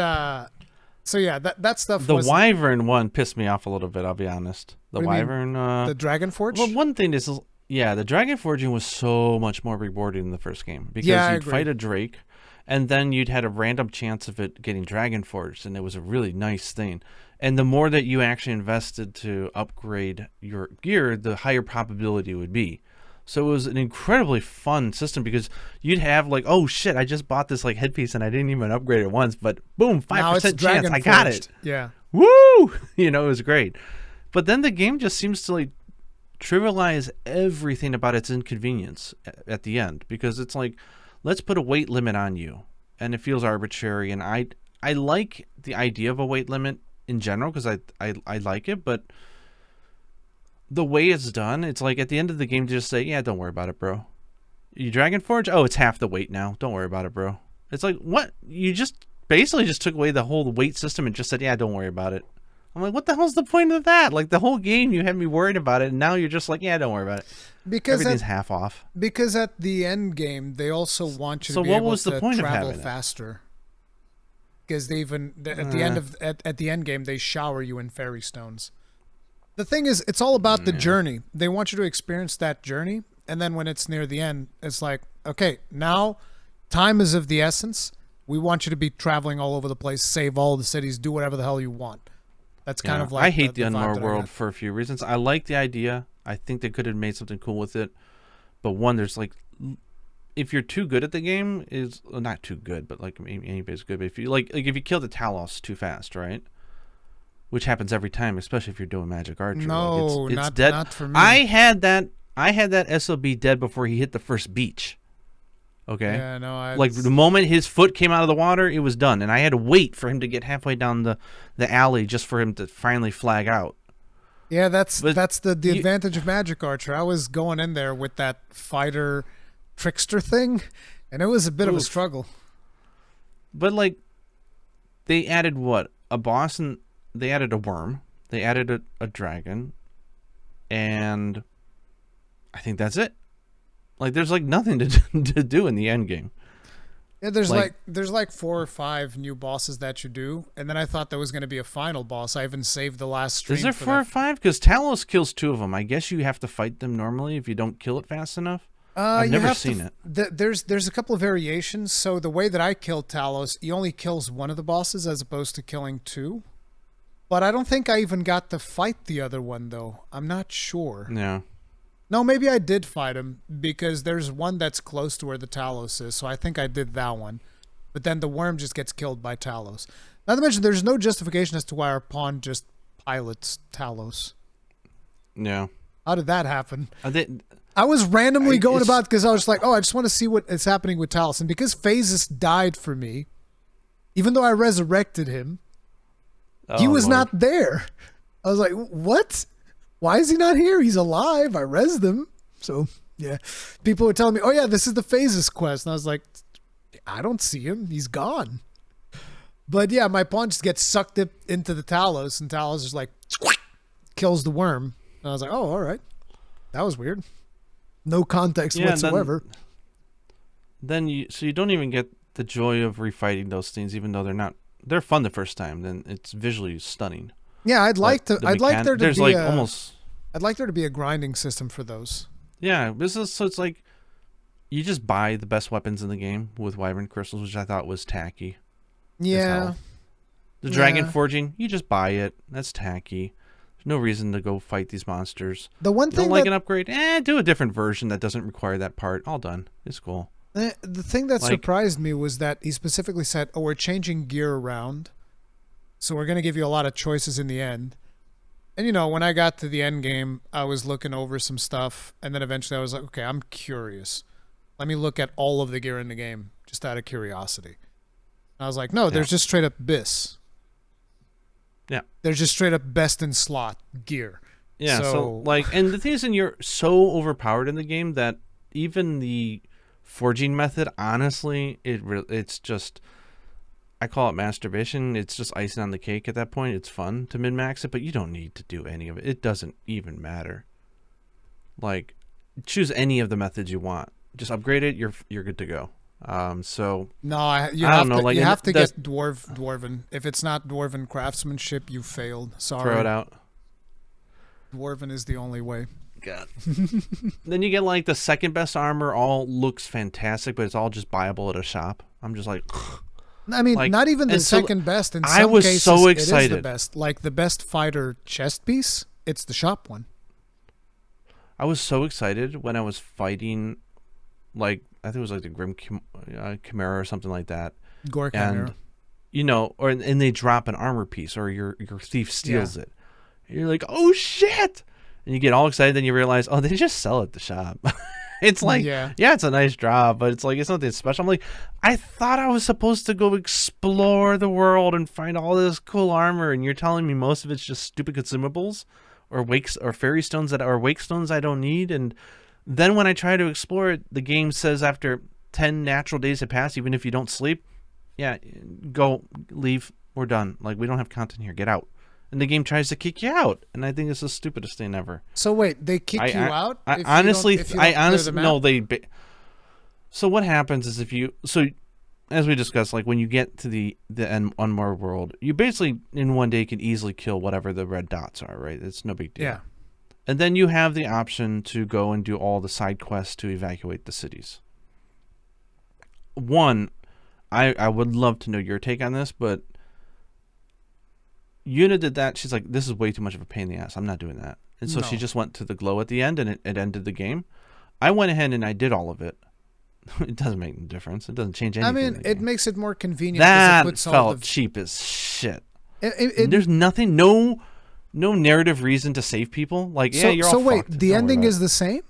so yeah, that stuff. The wyvern one pissed me off a little bit. I'll be honest. The wyvern, the dragon forge. Well, one thing is, the dragon forging was so much more rewarding in the first game, because you'd fight a drake, and then you'd had a random chance of it getting dragon forged, and it was a really nice thing. And the more that you actually invested to upgrade your gear, the higher probability it would be. So it was an incredibly fun system, because you'd have like, oh shit, I just bought this like headpiece and I didn't even upgrade it once, but boom, 5% chance, I got it. Yeah. Woo! It was great. But then the game just seems to like trivialize everything about its inconvenience at the end, because it's like, let's put a weight limit on you, and it feels arbitrary. And I like the idea of a weight limit in general, because I like it, but the way it's done, it's like at the end of the game to just say, yeah, don't worry about it, bro. You Dragon Forge? Oh, it's half the weight now. Don't worry about it, bro. It's like, what? You just basically just took away the whole weight system and just said, yeah, don't worry about it. I'm like, what the hell's the point of that? Like, the whole game you had me worried about it, and now you're just like, yeah, don't worry about it. Because everything's half off. Because at the end game, they also want you to be able to travel faster. Because they even at the end game, they shower you in fairy stones. The thing is, it's all about the journey. They want you to experience that journey, and then when it's near the end, it's like, okay, now time is of the essence. We want you to be traveling all over the place, save all the cities, do whatever the hell you want. That's kind of like I hate the Unmar world for a few reasons. I like the idea. I think they could have made something cool with it. But one, there's like, if you're too good at the game, not too good, but like anybody's good. But if you if you kill the Talos too fast, right? Which happens every time, especially if you're doing magic archery. No, it's not, dead. Not for me. I had that SOB dead before he hit the first beach. Okay. Yeah, no. Like the moment his foot came out of the water, it was done, and I had to wait for him to get halfway down the alley just for him to finally flag out. Yeah, that's the advantage of magic archer. I was going in there with that fighter trickster thing, and it was a bit of a struggle. But like, they added what? A boss, and they added a worm. They added a dragon, and I think that's it. Like, there's like nothing to do in the end game. Yeah, there's like 4 or 5 new bosses that you do, and then I thought there was going to be a final boss. I even saved the last stream. Is there 4 or 5? Because Talos kills 2 of them. I guess you have to fight them normally if you don't kill it fast enough. I've never seen it. There's a couple of variations. So the way that I killed Talos, he only kills one of the bosses as opposed to killing 2. But I don't think I even got to fight the other one, though. I'm not sure. Yeah. No, maybe I did fight him, because there's one that's close to where the Talos is, so I think I did that one. But then the worm just gets killed by Talos. Not to mention, there's no justification as to why our pawn just pilots Talos. Yeah. How did that happen? I was randomly going about because I was like, oh, I just want to see what is happening with Talos. And because Phases died for me, even though I resurrected him, he was not there. I was like, what? Why is he not here? He's alive. I rezzed him. So, yeah. People were telling me, oh, yeah, this is the Phases quest. And I was like, I don't see him. He's gone. But yeah, my pawn just gets sucked up into the Talos, and Talos just like kills the worm. And I was like, oh, all right. That was weird. No context whatsoever. Then you don't even get the joy of refighting those things, even though they're fun the first time. Then it's visually stunning. Yeah, I'd like there to be I'd like there to be a grinding system for those. Yeah, so it's like you just buy the best weapons in the game with Wyvern crystals, which I thought was tacky. Yeah. The dragon forging, you just buy it. That's tacky. There's no reason to go fight these monsters. The one thing don't like an upgrade? Do a different version that doesn't require that part. All done. It's cool. The thing that surprised me was that he specifically said, "Oh, we're changing gear around, so we're going to give you a lot of choices in the end." And when I got to the end game, I was looking over some stuff, and then eventually I was like, "Okay, I'm curious. Let me look at all of the gear in the game, just out of curiosity." And I was like, "No, there's just straight up BIS. Yeah, there's just straight up best in slot gear." Yeah, so and the thing is, you're so overpowered in the game that even the forging method, honestly, it's just, I call it masturbation. It's just icing on the cake at that point. It's fun to min-max it, but you don't need to do any of it. It doesn't even matter. Like, choose any of the methods you want. Just upgrade it. You're good to go. So no, you have to get dwarven. If it's not dwarven craftsmanship, you failed. Sorry. Throw it out. Dwarven is the only way. God. Then you get like the second best armor. All looks fantastic, but it's all just buyable at a shop. I'm just like, I mean, not even the second best. In some cases, so excited. It is the best. Like the best fighter chest piece, it's the shop one. I was so excited when I was fighting, like, I think it was like the Grim Chimera or something like that. Gore Chimera. And, and they drop an armor piece, or your thief steals it. And you're like, oh shit! And you get all excited, then you realize, oh, they just sell it at the shop. It's like, yeah, it's a nice drop, but it's like, it's nothing special. I'm like, I thought I was supposed to go explore the world and find all this cool armor, and you're telling me most of it's just stupid consumables or fairy stones or wake stones I don't need. And then when I try to explore it, the game says after 10 natural days have passed, even if you don't sleep, go, leave, we're done. Like, we don't have content here. Get out. And the game tries to kick you out, and I think it's the stupidest thing ever. So wait, they kick you out? I honestly no. So what happens is as we discussed, like when you get to the Unmoored world, you basically in one day can easily kill whatever the red dots are, right? It's no big deal. Yeah. And then you have the option to go and do all the side quests to evacuate the cities. I would love to know your take on this, but Yuna did that. She's like, this is way too much of a pain in the ass. I'm not doing that. And so she just went to the glow at the end, and it ended the game. I went ahead and I did all of it. It doesn't make any difference. It doesn't change anything. I mean, it makes it more convenient. That felt cheap as shit. There's nothing, no narrative reason to save people. Like, you're all So wait, fucked. the ending is the same?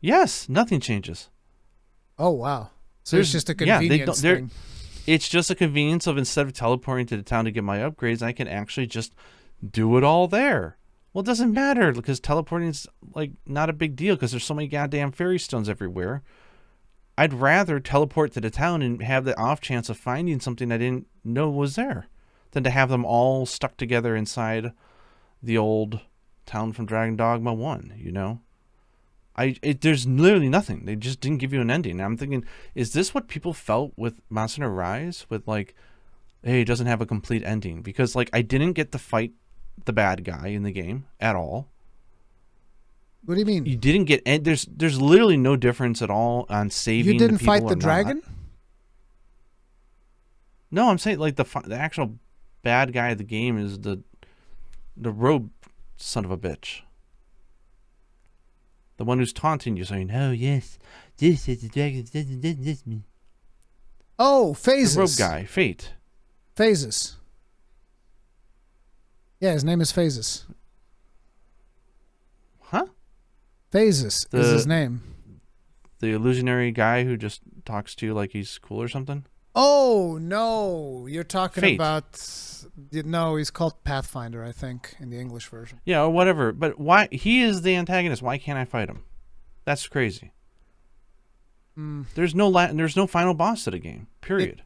Yes, nothing changes. Oh, wow. So it's just a convenience thing. It's just a convenience of, instead of teleporting to the town to get my upgrades, I can actually just do it all there. Well, it doesn't matter because teleporting is like not a big deal because there's so many goddamn fairy stones everywhere. I'd rather teleport to the town and have the off chance of finding something I didn't know was there than to have them all stuck together inside the old town from Dragon Dogma 1, there's literally nothing. They just didn't give you an ending. I'm thinking, is this what people felt with Monster Hunter Rise? With like, hey, it doesn't have a complete ending. Because like, I didn't get to fight the bad guy in the game at all. What do you mean? You didn't get, there's literally no difference at all on saving. You didn't fight the dragon? No, I'm saying like the actual bad guy of the game is the robe son of a bitch. The one who's taunting you, saying, "Oh yes, this is the dragon. This is me." Oh, Phases. The robe guy, Fate. Phases. Yeah, his name is Phases. Huh? Phases is his name. The illusionary guy who just talks to you like he's cool or something? Oh, no. You're talking Fate. about... No, he's called Pathfinder, I think, in the English version. Yeah, or whatever. But why? He is the antagonist. Why can't I fight him? That's crazy. There's no final boss to the game. Period.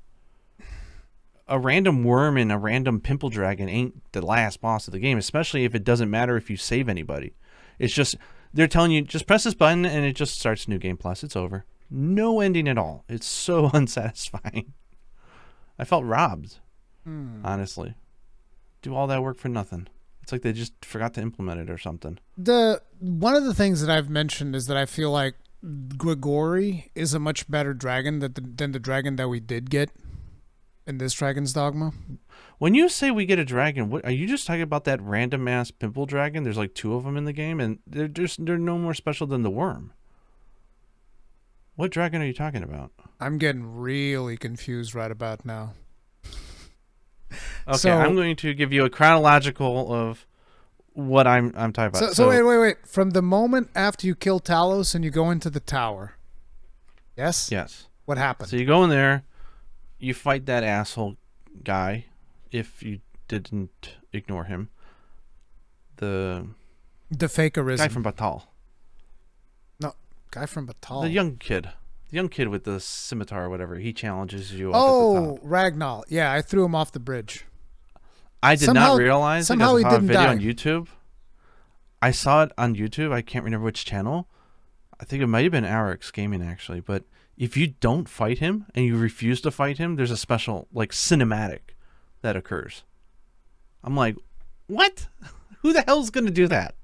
A random worm and a random pimple dragon ain't the last boss of the game, especially if it doesn't matter if you save anybody. It's just they're telling you just press this button and it just starts New Game Plus. It's over. No ending at all. It's so unsatisfying. I felt robbed, honestly. Do all that work for nothing. It's like they just forgot to implement it or something. One of the things that I've mentioned is that I feel like Grigori is a much better dragon than the dragon that we did get in this Dragon's Dogma. When you say we get a dragon, what are you just talking about? That random ass pimple dragon? There's like 2 of them in the game, and they're no more special than the worm. What dragon are you talking about? I'm getting really confused right about now. Okay, so, I'm going to give you a chronological of what I'm talking about. So wait. From the moment after you kill Talos and you go into the tower. Yes? Yes. What happened? So you go in there, you fight that asshole guy, if you didn't ignore him. The fake Arisen. Guy from Batal. No, guy from Batal. The young kid. The young kid with the scimitar or whatever. He challenges you up at the top. Ragnall. Yeah, I threw him off the bridge. I did not realize somehow he didn't die. On YouTube. I saw it on YouTube. I can't remember which channel. I think it might have been RX Gaming, actually. But if you don't fight him and you refuse to fight him, there's a special like cinematic that occurs. I'm like, what? Who the hell's going to do that?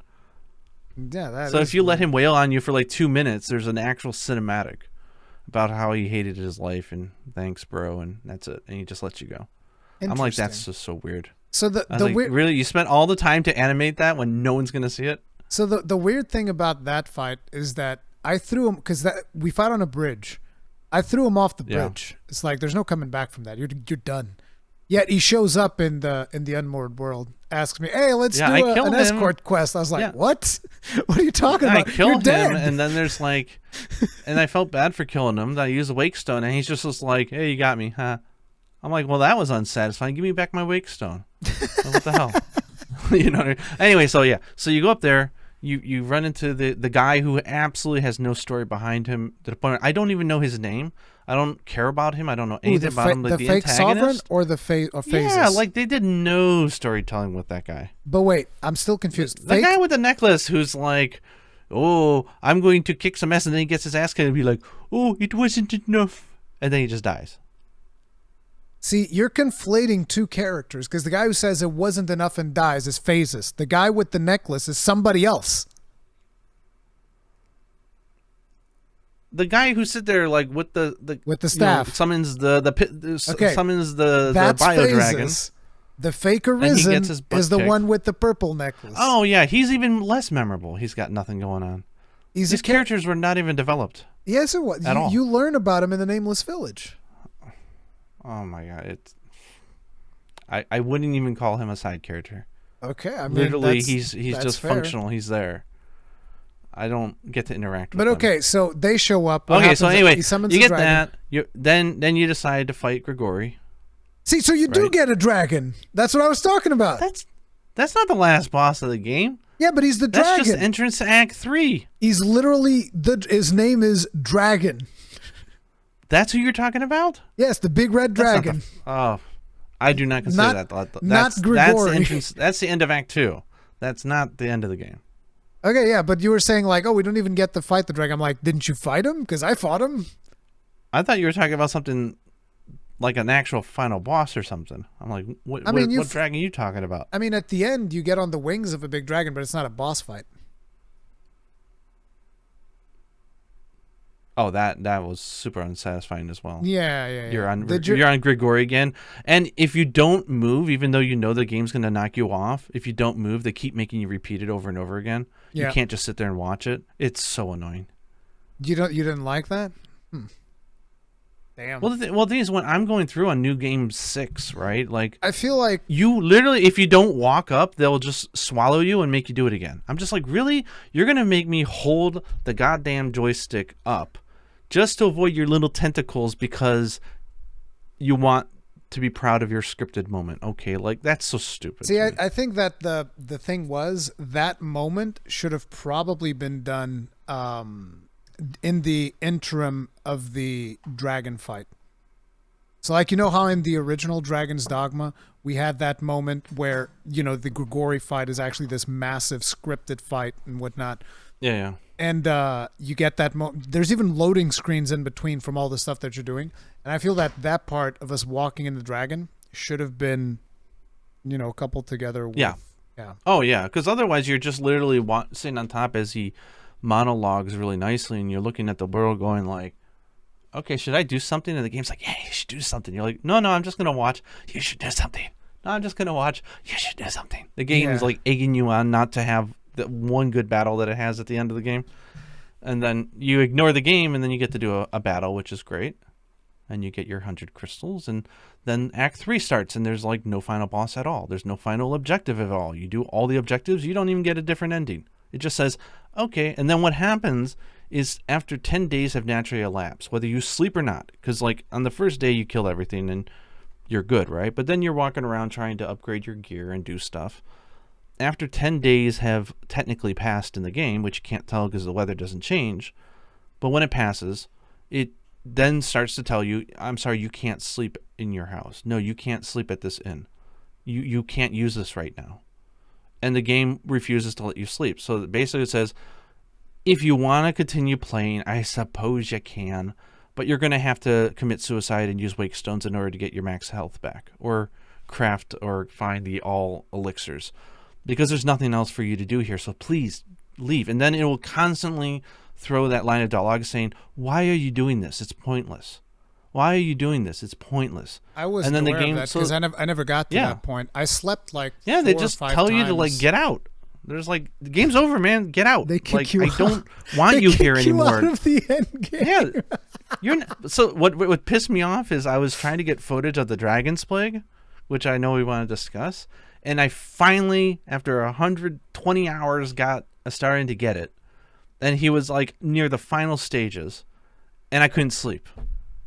Yeah, so if you let him wail on you for like 2 minutes, there's an actual cinematic about how he hated his life and thanks, bro, and that's it. And he just lets you go. I'm like, that's just so weird. So really, you spent all the time to animate that when no one's gonna see it? So the weird thing about that fight is that I threw him because we fought on a bridge. I threw him off the bridge. Yeah. It's like there's no coming back from that. You're done. Yet he shows up in the unmoored world, asks me, "Hey, let's do an escort quest." I was like, "What? What are you talking about?" I killed him, and then there's like, and I felt bad for killing him. I used a wake stone, and he's just like, "Hey, you got me, huh?" I'm like, "Well, that was unsatisfying. Give me back my wake stone." What the hell? You know what I mean? Anyway, so you go up there, you run into the guy who absolutely has no story behind him. To the point I don't even know his name. I don't care about him. I don't know anything about him. Like the fake sovereign or the phases? Yeah, like they did no storytelling with that guy. But wait, I'm still confused. The guy with the necklace who's like, "Oh, I'm going to kick some ass," and then he gets his ass kicked and be like, "Oh, it wasn't enough," and then he just dies. See, you're conflating 2 characters because the guy who says it wasn't enough and dies is Phases. The guy with the necklace is somebody else. The guy who sit there like with the staff summons summons the bio dragon. The fake Arisen is the one with the purple necklace. Oh yeah, he's even less memorable. He's got nothing going on. These characters were not even developed. Yes, it was. You learn about him in the Nameless Village. Oh my god, I wouldn't even call him a side character. Okay, I mean, literally he's just fair. Functional. He's there. I don't get to interact with them. But okay, so they show up. Okay, so anyway, you get that. Then you decide to fight Grigori. See, so you do get a dragon. That's what I was talking about. That's not the last boss of the game. Yeah, but he's the dragon. That's just entrance to Act 3. He's literally his name is Dragon. That's who you're talking about? Yes, the big red dragon. I do not consider that. Not Grigori. That's the end of Act 2. That's not the end of the game. Okay, yeah, but you were saying like, oh, we don't even get to fight the dragon. I'm like, didn't you fight him? Because I fought him. I thought you were talking about something like an actual final boss or something. I'm like, what dragon are you talking about? I mean, at the end, you get on the wings of a big dragon, but it's not a boss fight. Oh, that was super unsatisfying as well. Yeah. You're on Grigori again, and if you don't move, even though you know the game's gonna knock you off, if you don't move, they keep making you repeat it over and over again. You can't just sit there and watch it. It's so annoying. You didn't like that? Damn. Well, the thing is, when I'm going through on New Game 6, right? Like, I feel like you literally, if you don't walk up, they'll just swallow you and make you do it again. I'm just like, really? You're gonna make me hold the goddamn joystick up just to avoid your little tentacles because you want to be proud of your scripted moment? Okay, like that's so stupid. See, I think that the thing was that moment should have probably been done in the interim of the dragon fight. So, like, you know how in the original Dragon's Dogma, we had that moment where, you know, the Grigori fight is actually this massive scripted fight and whatnot. Yeah. And you get that there's even loading screens in between from all the stuff that you're doing. And I feel that part of us walking in the dragon should have been, you know, coupled together with... Yeah. Oh, yeah, because otherwise you're just literally sitting on top as he monologues really nicely, and you're looking at the world going like, okay, should I do something? And the game's like, yeah, you should do something. You're like, no, I'm just going to watch. You should do something. No, I'm just going to watch. You should do something. The game is like egging you on not to have the one good battle that it has at the end of the game. And then you ignore the game, and then you get to do a battle, which is great. And you get your 100 crystals, and then Act 3 starts, and there's like no final boss at all. There's no final objective at all. You do all the objectives. You don't even get a different ending. It just says, okay. And then what happens is after 10 days have naturally elapsed, whether you sleep or not, because like on the first day you kill everything and you're good, right? But then you're walking around trying to upgrade your gear and do stuff. After 10 days have technically passed in the game, which you can't tell because the weather doesn't change, but when it passes, it then starts to tell you, I'm sorry, you can't sleep in your house. No, you can't sleep at this inn. You can't use this right now. And the game refuses to let you sleep. So basically it says, if you want to continue playing, I suppose you can, but you're going to have to commit suicide and use wake stones in order to get your max health back, or craft or find the all elixirs, because there's nothing else for you to do here. So please leave. And then it will constantly throw that line of dialogue saying, why are you doing this? It's pointless. Why are you doing this? It's pointless. I was aware of that because I never got to that point. I slept like 4 they just or 5 tell times. you to like get out. There's like, the game's over, man. Get out. They kick like, you I out. don't want you here anymore. Out of the end game. Yeah, you're so what pissed me off is I was trying to get footage of the Dragonsplague, which I know we want to discuss, and I finally, after 120 hours, got starting to get it, and he was like near the final stages, and I couldn't sleep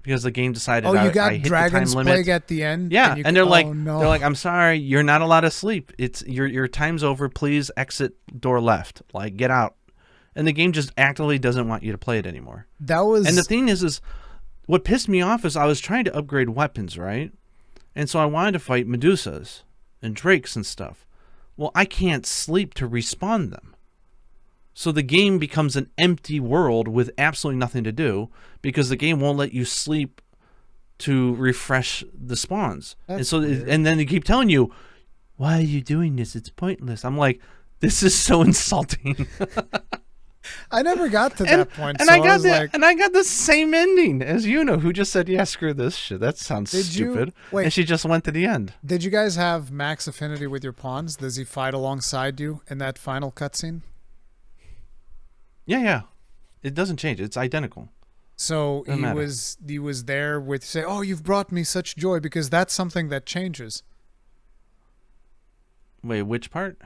because the game decided you got I hit the time limit. Dragonsplague at the end. Yeah, and they're like, no. they're like, I'm sorry, you're not allowed to sleep. It's your time's over. Please exit door left. Like, get out. And the game just actively doesn't want you to play it anymore. And the thing is what pissed me off is I was trying to upgrade weapons, right? And so I wanted to fight Medusas and Drakes and stuff. Well, I can't sleep to respawn them. So the game becomes an empty world with absolutely nothing to do because the game won't let you sleep to refresh the spawns. That's and so and then they keep telling you, why are you doing this? It's pointless. I'm like, this is so insulting. I never got to that point. And so I got the same ending as Yuna, who just said, yeah, screw this shit. That sounds stupid. And she just went to the end. Did you guys have max affinity with your pawns? Does he fight alongside you in that final cutscene? Yeah. It doesn't change. It's identical. So he was there with say, oh, you've brought me such joy, because that's something that changes. Wait, which part?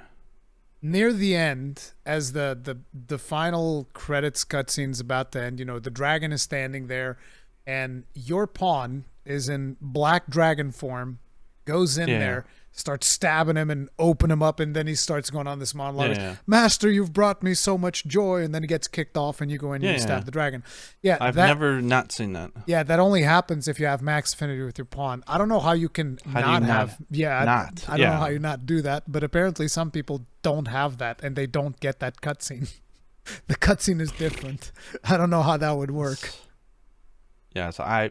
Near the end, as the final credits cutscene's about to end, you know, the dragon is standing there, and your pawn is in black dragon form, goes in there, starts stabbing him and open him up, and then he starts going on this monologue. Master, you've brought me so much joy, and then he gets kicked off, and you go in and you stab the dragon. Yeah, I've never not seen that. Yeah, that only happens if you have max affinity with your pawn. I don't know how you can I don't know how you not do that, but apparently some people don't have that, and they don't get that cutscene. The cutscene is different. I don't know how that would work. Yeah, so I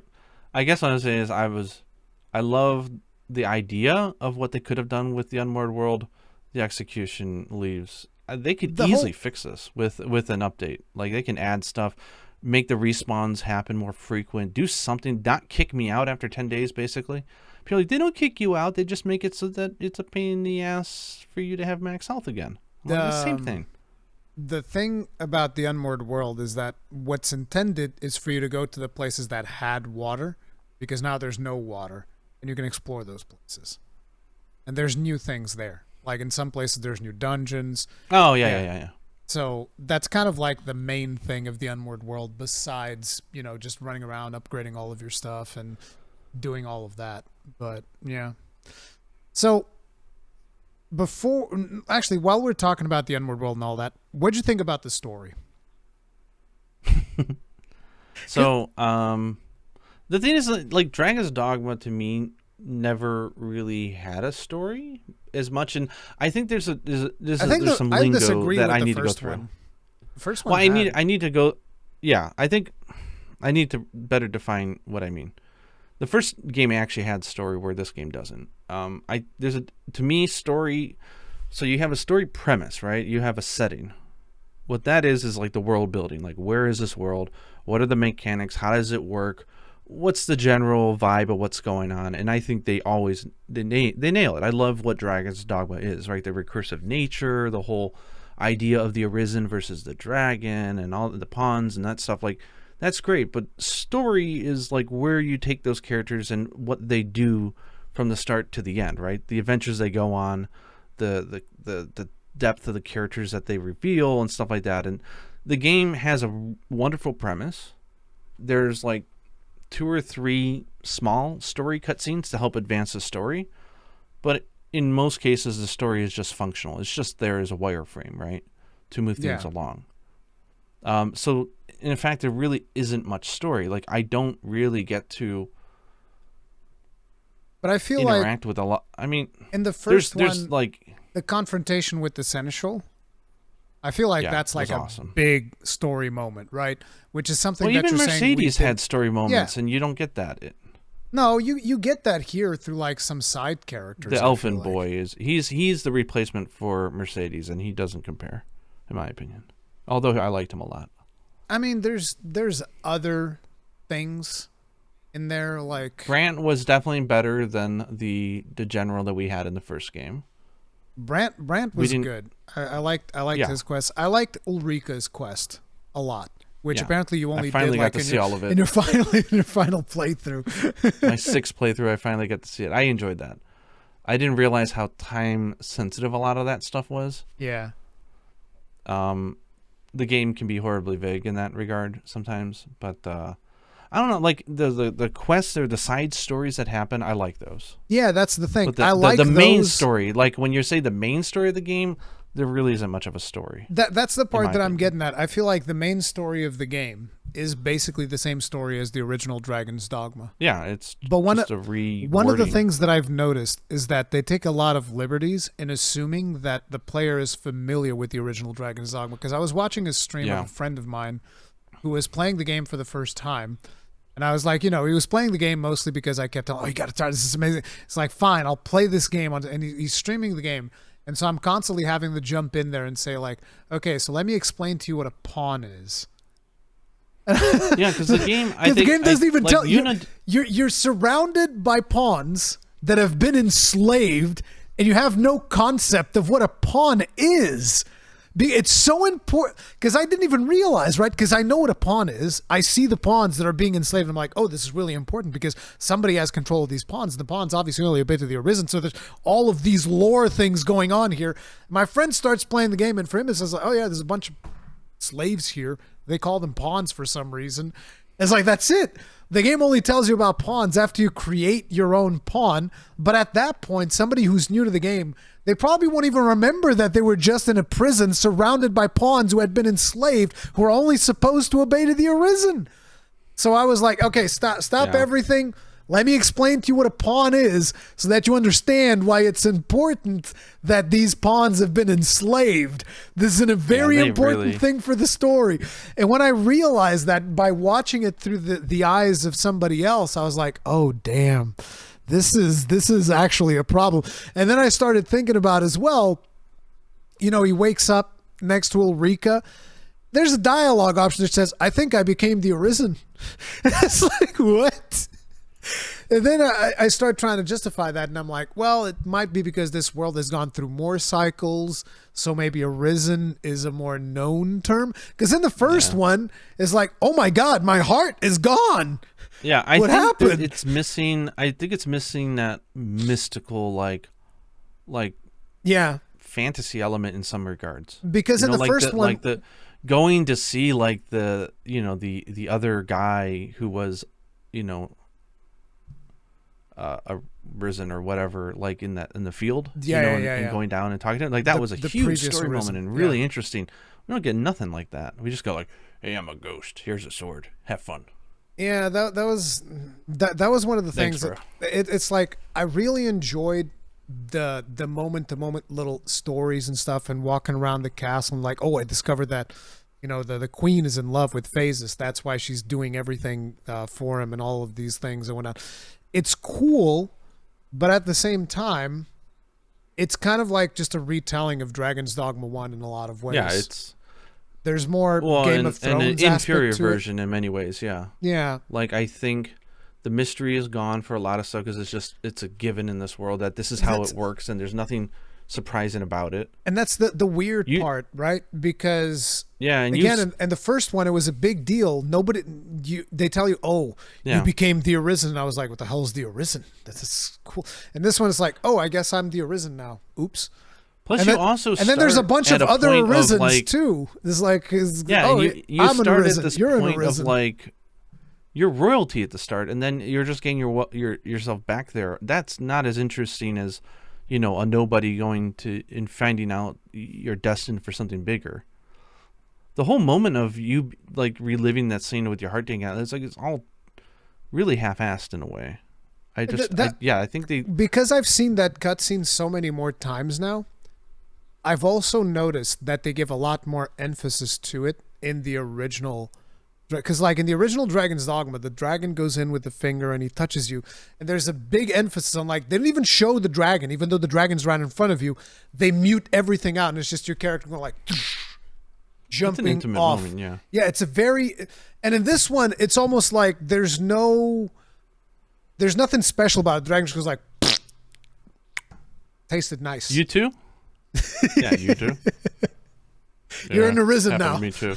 guess what I'm saying is I love the idea of what they could have done with the Unmoored World. The execution leaves. They could easily fix this with an update. Like, they can add stuff, make the respawns happen more frequent, do something, not kick me out after 10 days, basically. People like, they don't kick you out, they just make it so that it's a pain in the ass for you to have max health again. The same thing. The thing about the Unmoored World is that what's intended is for you to go to the places that had water, because now there's no water. And you can explore those places. And there's new things there. Like, in some places, there's new dungeons. Oh, yeah. So that's kind of like the main thing of the Unmoored World, besides, you know, just running around, upgrading all of your stuff and doing all of that. But, yeah. So, while we're talking about the Unmoored World and all that, what'd you think about the story? So, the thing is, like, Dragon's Dogma to me never really had a story as much, and I think there's some lingo that I need to go through. The first one. Well, I need to go. Yeah, I think I need to better define what I mean. The first game actually had story where this game doesn't. To me, story. So you have a story premise, right? You have a setting. What that is like the world building. Like, where is this world? What are the mechanics? How does it work? What's the general vibe of what's going on? And I think they nail it. I love what Dragon's Dogma is, right? The recursive nature, the whole idea of the Arisen versus the dragon, and all the pawns and that stuff. Like, that's great. But story is like where you take those characters and what they do from the start to the end, right? The adventures they go on, the depth of the characters that they reveal and stuff like that. And the game has a wonderful premise. There's like 2 or 3 small story cutscenes to help advance the story, but in most cases the story is just functional. It's just there as a wireframe, right, to move things along. So in fact, there really isn't much story. Like, I don't really get to but I feel interact with a lot. I mean, in the first there's like the confrontation with the Seneschal, I feel like that's like a big story moment, right? Which is something that even you're Mercedes had story moments, and you don't get that. No, you get that here through like some side characters. The Elfin boy he's the replacement for Mercedes, and he doesn't compare, in my opinion. Although I liked him a lot. I mean, there's other things in there, like Brant was definitely better than the general that we had in the first game. Brant was good. I liked his quest. I liked Ulrika's quest a lot, which apparently you only finally did like got to see all of it in your final playthrough. My 6th playthrough, I finally got to see it. I enjoyed that. I didn't realize how time sensitive a lot of that stuff was. Yeah. The game can be horribly vague in that regard sometimes, but I don't know, like the quests or the side stories that happen, I like those. Yeah, that's the thing. But I like the main story. Like, when you say the main story of the game, there really isn't much of a story. That's the part that I'm getting at. I feel like the main story of the game is basically the same story as the original Dragon's Dogma. Yeah, it's one of the things that I've noticed is that they take a lot of liberties in assuming that the player is familiar with the original Dragon's Dogma. Because I was watching a stream of a friend of mine who was playing the game for the first time. And I was like, he was playing the game mostly because I kept telling him, you got to try this. Is amazing. It's like, fine, I'll play this game. And he's streaming the game. And so I'm constantly having to jump in there and say, like, okay, so let me explain to you what a pawn is. Yeah, because the game, the game doesn't even tell you. You're surrounded by pawns that have been enslaved, and you have no concept of what a pawn is. It's so important because I didn't even realize, right? Because I know what a pawn is. I see the pawns that are being enslaved. And I'm like, oh, this is really important because somebody has control of these pawns. The pawns obviously only obey to the Arisen. So there's all of these lore things going on here. My friend starts playing the game, and for him, it says, like, oh, yeah, there's a bunch of slaves here. They call them pawns for some reason. It's like, that's it. The game only tells you about pawns after you create your own pawn. But at that point, somebody who's new to the game, they probably won't even remember that they were just in a prison surrounded by pawns who had been enslaved, who are only supposed to obey to the Arisen. So I was like, okay, stop everything. Let me explain to you what a pawn is so that you understand why it's important that these pawns have been enslaved. This is a very important thing for the story. And when I realized that by watching it through the eyes of somebody else, I was like, oh, damn, this is actually a problem. And then I started thinking about as well, he wakes up next to Ulrika. There's a dialogue option that says, I think I became the Arisen. It's like, what? And then I start trying to justify that, and I'm like, well, it might be because this world has gone through more cycles, so maybe Arisen is a more known term. Because in the first one, it's like, oh my God, my heart is gone. Yeah, I think it's missing. I think it's missing that mystical, like fantasy element in some regards. Because in the first one, like the going to see like the other guy who was Arisen or whatever, like in the field, and going down and talking to him, like that was a huge story moment and really interesting. We don't get nothing like that. We just go like, "Hey, I'm a ghost. Here's a sword. Have fun." Yeah, that was one of the Thanks, things. It's like I really enjoyed the moment to moment little stories and stuff, and walking around the castle and like, oh, I discovered that, the queen is in love with Phases. That's why she's doing everything for him and all of these things and whatnot. It's cool, but at the same time, it's kind of like just a retelling of Dragon's Dogma 1 in a lot of ways. Yeah, there's more Game of Thrones and an inferior to version in many ways. Yeah. Yeah. Like I think the mystery is gone for a lot of stuff because it's a given in this world that this is how it works, and there's nothing surprising about it. And that's the weird part, right? Because and again, and the first one, it was a big deal. They tell you, oh, you became the Arisen. And I was like, what the hell is the Arisen? That's cool. And this one is like, oh, I guess I'm the Arisen now. Oops. Plus, and then there's a bunch of other Arisens too. There's like, you I'm an start Arisen. at this You're point an Arisen. of like, you're royalty at the start, and then you're just getting yourself back there. That's not as interesting as, a nobody going to and finding out you're destined for something bigger. The whole moment of you like reliving that scene with your heart taking out, it's all really half-assed in a way. I think because I've seen that cutscene so many more times now. I've also noticed that they give a lot more emphasis to it in the original, because like in the original Dragon's Dogma, the dragon goes in with the finger and he touches you, and there's a big emphasis on like they didn't even show the dragon, even though the dragon's right in front of you. They mute everything out, and it's just your character going like jumping That's an intimate off. Moment, yeah. Yeah, it's a very, and in this one, it's almost like there's nothing special about it. The dragon just goes like tasted nice. You too? Yeah, you too. You're an Arisen now. Me too.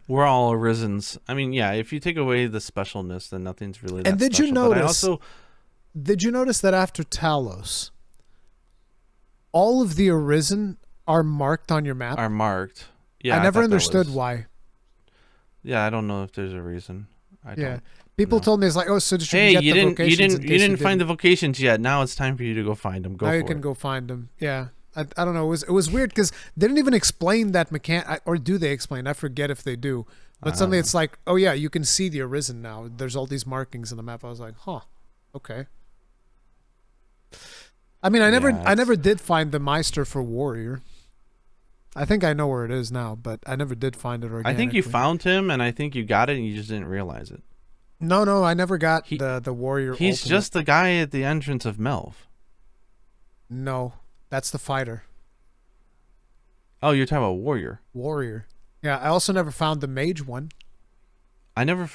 We're all Arisens. I mean, yeah. If you take away the specialness, then nothing's really. That did special. you notice? But I also, did you notice that after Talos, all of the Arisen are marked on your map? Are marked. Yeah, I never understood why. Yeah, I don't know if there's a reason. People told me it's like, oh, so just hey, you didn't find the vocations yet. Now it's time for you to go find them. Now you can go find them. Yeah, I don't know. It was weird because they didn't even explain that mechanic, or do they explain? I forget if they do. But suddenly it's like, oh yeah, you can see the Arisen now. There's all these markings on the map. I was like, huh, okay. I mean, I never did find the Meister for Warrior. I think I know where it is now, but I never did find it organically. I think you found him, and I think you got it, and you just didn't realize it. No, I never got the Warrior. He's ultimate. just the guy at the entrance of Melv. No, that's the fighter. Oh, you're talking about Warrior. Warrior. Yeah, I also never found the mage one. I never.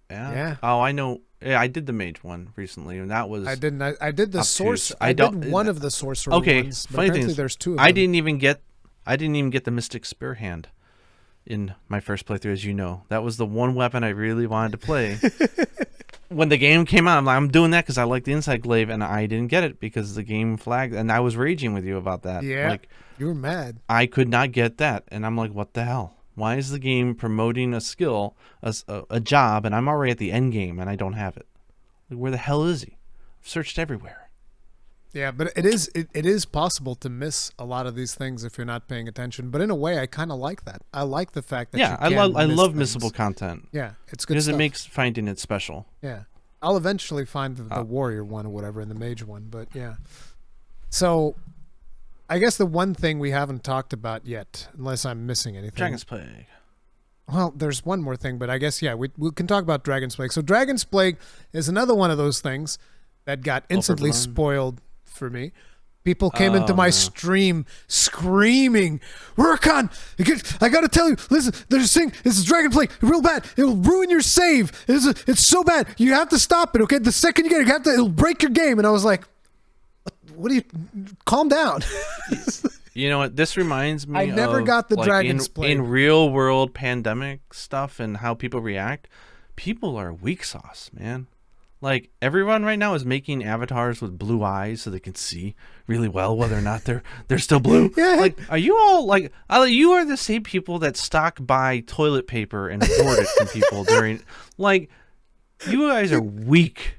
Yeah. Oh, I know. Yeah, I did the mage one recently, and that was. I didn't. I did the source. I did one of the sorcerer ones. But apparently there's two of them. I didn't even get the Mystic Spear Hand in my first playthrough, as you know. That was the one weapon I really wanted to play. When the game came out, I'm doing that because I like the Insight Glaive, and I didn't get it because the game flagged, and I was raging with you about that. Yeah, like, you were mad. I could not get that, and I'm like, what the hell? Why is the game promoting a skill, a job, and I'm already at the end game, and I don't have it? Like, where the hell is he? I've searched everywhere. Yeah, but it is possible to miss a lot of these things if you're not paying attention. But in a way, I kind of like that. I like the fact that I love missable content. Yeah, it's good because stuff. It makes finding it special. Yeah, I'll eventually find the warrior one or whatever and the mage one. But yeah, so I guess the one thing we haven't talked about yet, unless I'm missing anything, Dragonsplague. Well, there's one more thing, but I guess we can talk about Dragonsplague. So Dragonsplague is another one of those things that got instantly spoiled for me. People came into my stream screaming, Rurikhan, I gotta tell you, listen, there's this thing, this is Dragonsplague, real bad. It'll ruin your save. It's so bad. You have to stop it, okay? The second you get it, it'll break your game. And I was like, what do you, calm down. You know what? This reminds me I never got the Dragonsplague. In real world pandemic stuff and how people react, people are weak sauce, man. Like, everyone right now is making avatars with blue eyes so they can see really well whether or not they're still blue. Yeah. Like, are you all like, you are the same people that stock buy toilet paper and hoard it from people during, like, you guys are weak.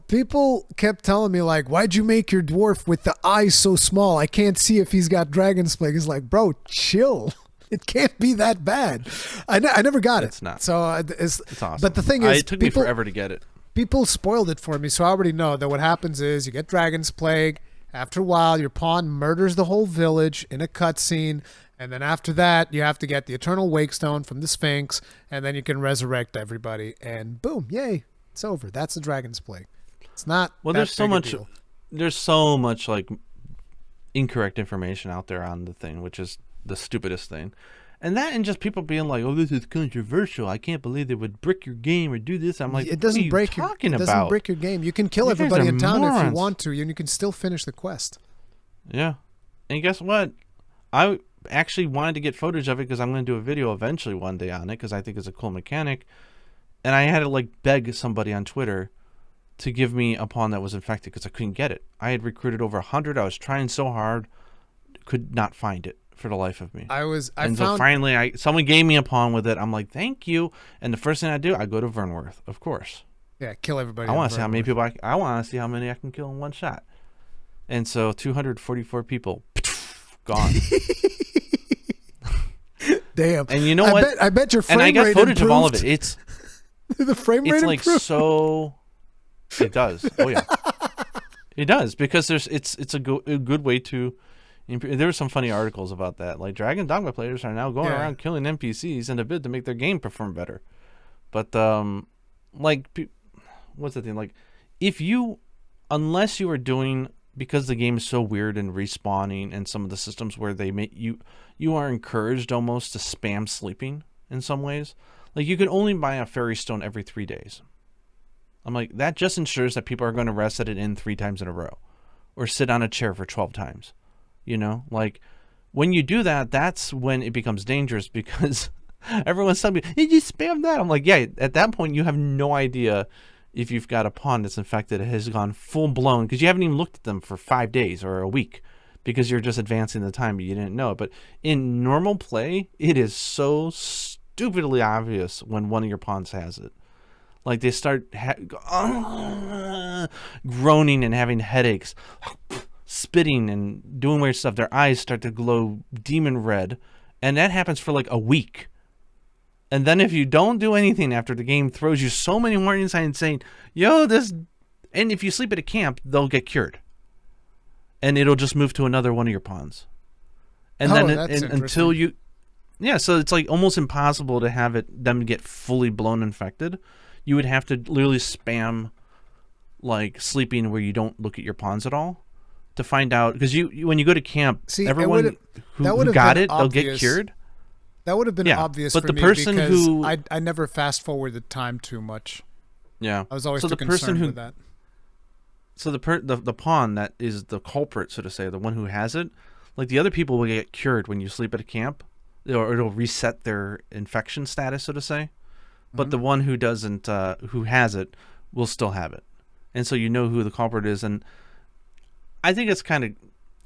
People kept telling me like, why'd you make your dwarf with the eyes so small? I can't see if he's got Dragonsplague. It's like, bro, chill. It can't be that bad. I never got it. It's not. So it's awesome. But the thing is, it took me forever to get it. People spoiled it for me, so I already know that what happens is you get Dragonsplague. After a while, your pawn murders the whole village in a cutscene, and then after that, you have to get the Eternal Wakestone from the Sphinx, and then you can resurrect everybody, and boom, yay, it's over. That's the Dragonsplague. It's not. Well, there's so much like incorrect information out there on the thing, which is the stupidest thing. And that, and just people being like, "Oh, this is controversial. I can't believe they would brick your game or do this." I'm like, it doesn't break your game. You can kill everybody in town if you want to, and you can still finish the quest. Yeah, and guess what? I actually wanted to get footage of it because I'm going to do a video eventually one day on it because I think it's a cool mechanic. And I had to like beg somebody on Twitter to give me a pawn that was infected because I couldn't get it. I had recruited over 100. I was trying so hard, could not find it for the life of me. So finally, someone gave me a pawn with it. I'm like, thank you. And the first thing I do, I go to Vernworth, of course. Yeah, kill everybody. I want to see how many people I want to see how many I can kill in one shot. And so 244 people, gone. Damn. And you know what? I bet your frame rate and I got footage improved. of all of it. It's the frame rate. It's like improved. So. It does. Oh yeah. It does because it's a good way to. There were some funny articles about that. Like Dogma players are now going around killing NPCs in a bid to make their game perform better. But like, what's the thing? Like, unless you are doing, because the game is so weird and respawning, and some of the systems where they make you are encouraged almost to spam sleeping in some ways. Like you can only buy a fairy stone every 3 days. I'm like, that just ensures that people are going to rest at it in 3 times in a row, or sit on a chair for 12 times. You know, like when you do that, that's when it becomes dangerous because everyone's telling me, "Hey, you spam that." I'm like, yeah, at that point, you have no idea if you've got a pawn that's infected. It has gone full blown because you haven't even looked at them for 5 days or a week because you're just advancing the time, but you didn't know. But in normal play, it is so stupidly obvious when one of your pawns has it. Like they start groaning and having headaches, spitting and doing weird stuff. Their eyes start to glow demon red, and that happens for like a week. And then if you don't do anything after the game throws you so many warning signs saying, "Yo, this," and if you sleep at a camp, they'll get cured, and it'll just move to another one of your pawns. And until you, so it's like almost impossible to have them get fully blown infected. You would have to literally spam like sleeping where you don't look at your pawns at all to find out, because you when you go to camp, everyone who got it, they'll get cured. That would have been obvious but for the me person because who I never fast forward the time too much. Yeah, I was always too concerned with that. So the pawn that is the culprit, so to say, the one who has it, like the other people will get cured when you sleep at a camp, or it'll reset their infection status, so to say. But the one who doesn't, who has it, will still have it, and so you know who the culprit is. And I think it's kind of,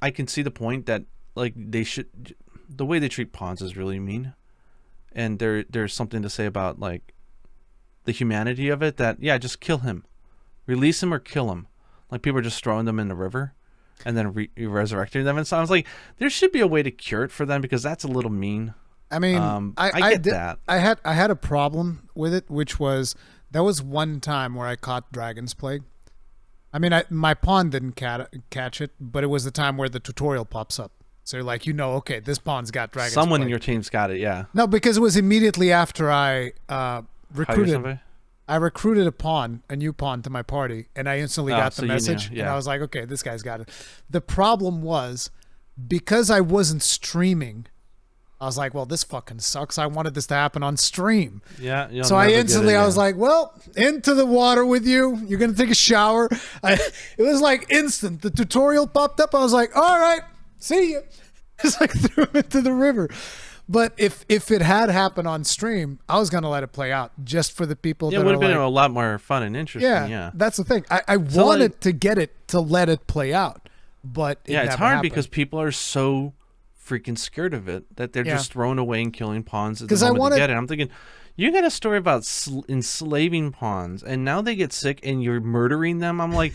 I can see the point that like they should, the way they treat pawns is really mean, and there's something to say about like the humanity of it. That just kill him, release him or kill him. Like people are just throwing them in the river, and then resurrecting them. And so I was like, there should be a way to cure it for them because that's a little mean. I mean, I get that. I had a problem with it, which was there was one time where I caught Dragonsplague. I mean, my pawn didn't catch it, but it was the time where the tutorial pops up. So you're like, okay, this pawn's got Dragonsplague. Someone in your team's got it, yeah. No, because it was immediately after I recruited. I recruited a new pawn to my party, and I instantly got the message, and I was like, okay, this guy's got it. The problem was, because I wasn't streaming, I was like, well, this fucking sucks. I wanted this to happen on stream. Yeah. So I instantly, I was like, well, into the water with you. You're going to take a shower. It was like instant. The tutorial popped up. I was like, all right, see you. Just like threw him into the river. But if it had happened on stream, I was going to let it play out just for the people that it would have been like, a lot more fun and interesting. Yeah. That's the thing. I wanted to get it to let it play out, but it's hard because people are so freaking scared of it that they're just throwing away and killing pawns at the moment to get it. I'm thinking, You got a story about enslaving pawns, and now they get sick, and you're murdering them. I'm like,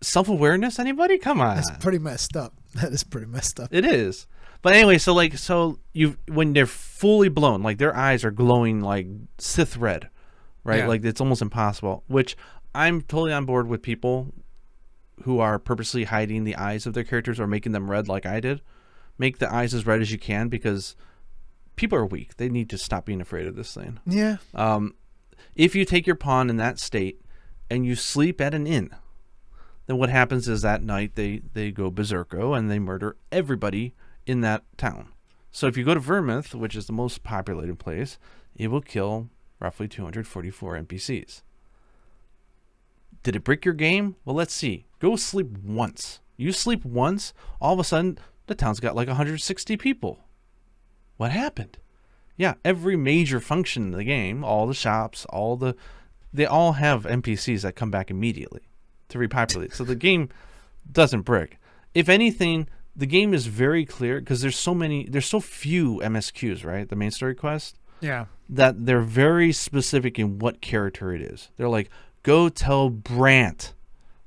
self-awareness? Anybody? Come on. That's pretty messed up. That is pretty messed up. It is. But anyway, so you when they're fully blown, like their eyes are glowing like Sith red, right? Yeah. Like it's almost impossible. Which I'm totally on board with people who are purposely hiding the eyes of their characters or making them red, like I did. Make the eyes as red as you can because people are weak. They need to stop being afraid of this thing. Yeah. If you take your pawn in that state and you sleep at an inn, then what happens is that night they go berserko and they murder everybody in that town. So if you go to Vermouth, which is the most populated place, it will kill roughly 244 NPCs. Did it break your game? Well, let's see. Go sleep once. You sleep once, all of a sudden, the town's got like 160 people. What happened? Yeah, every major function in the game, all the shops, they all have NPCs that come back immediately to repopulate. So the game doesn't break. If anything, the game is very clear because there's so few MSQs, right? The main story quest. Yeah. That they're very specific in what character it is. They're like, go tell Brant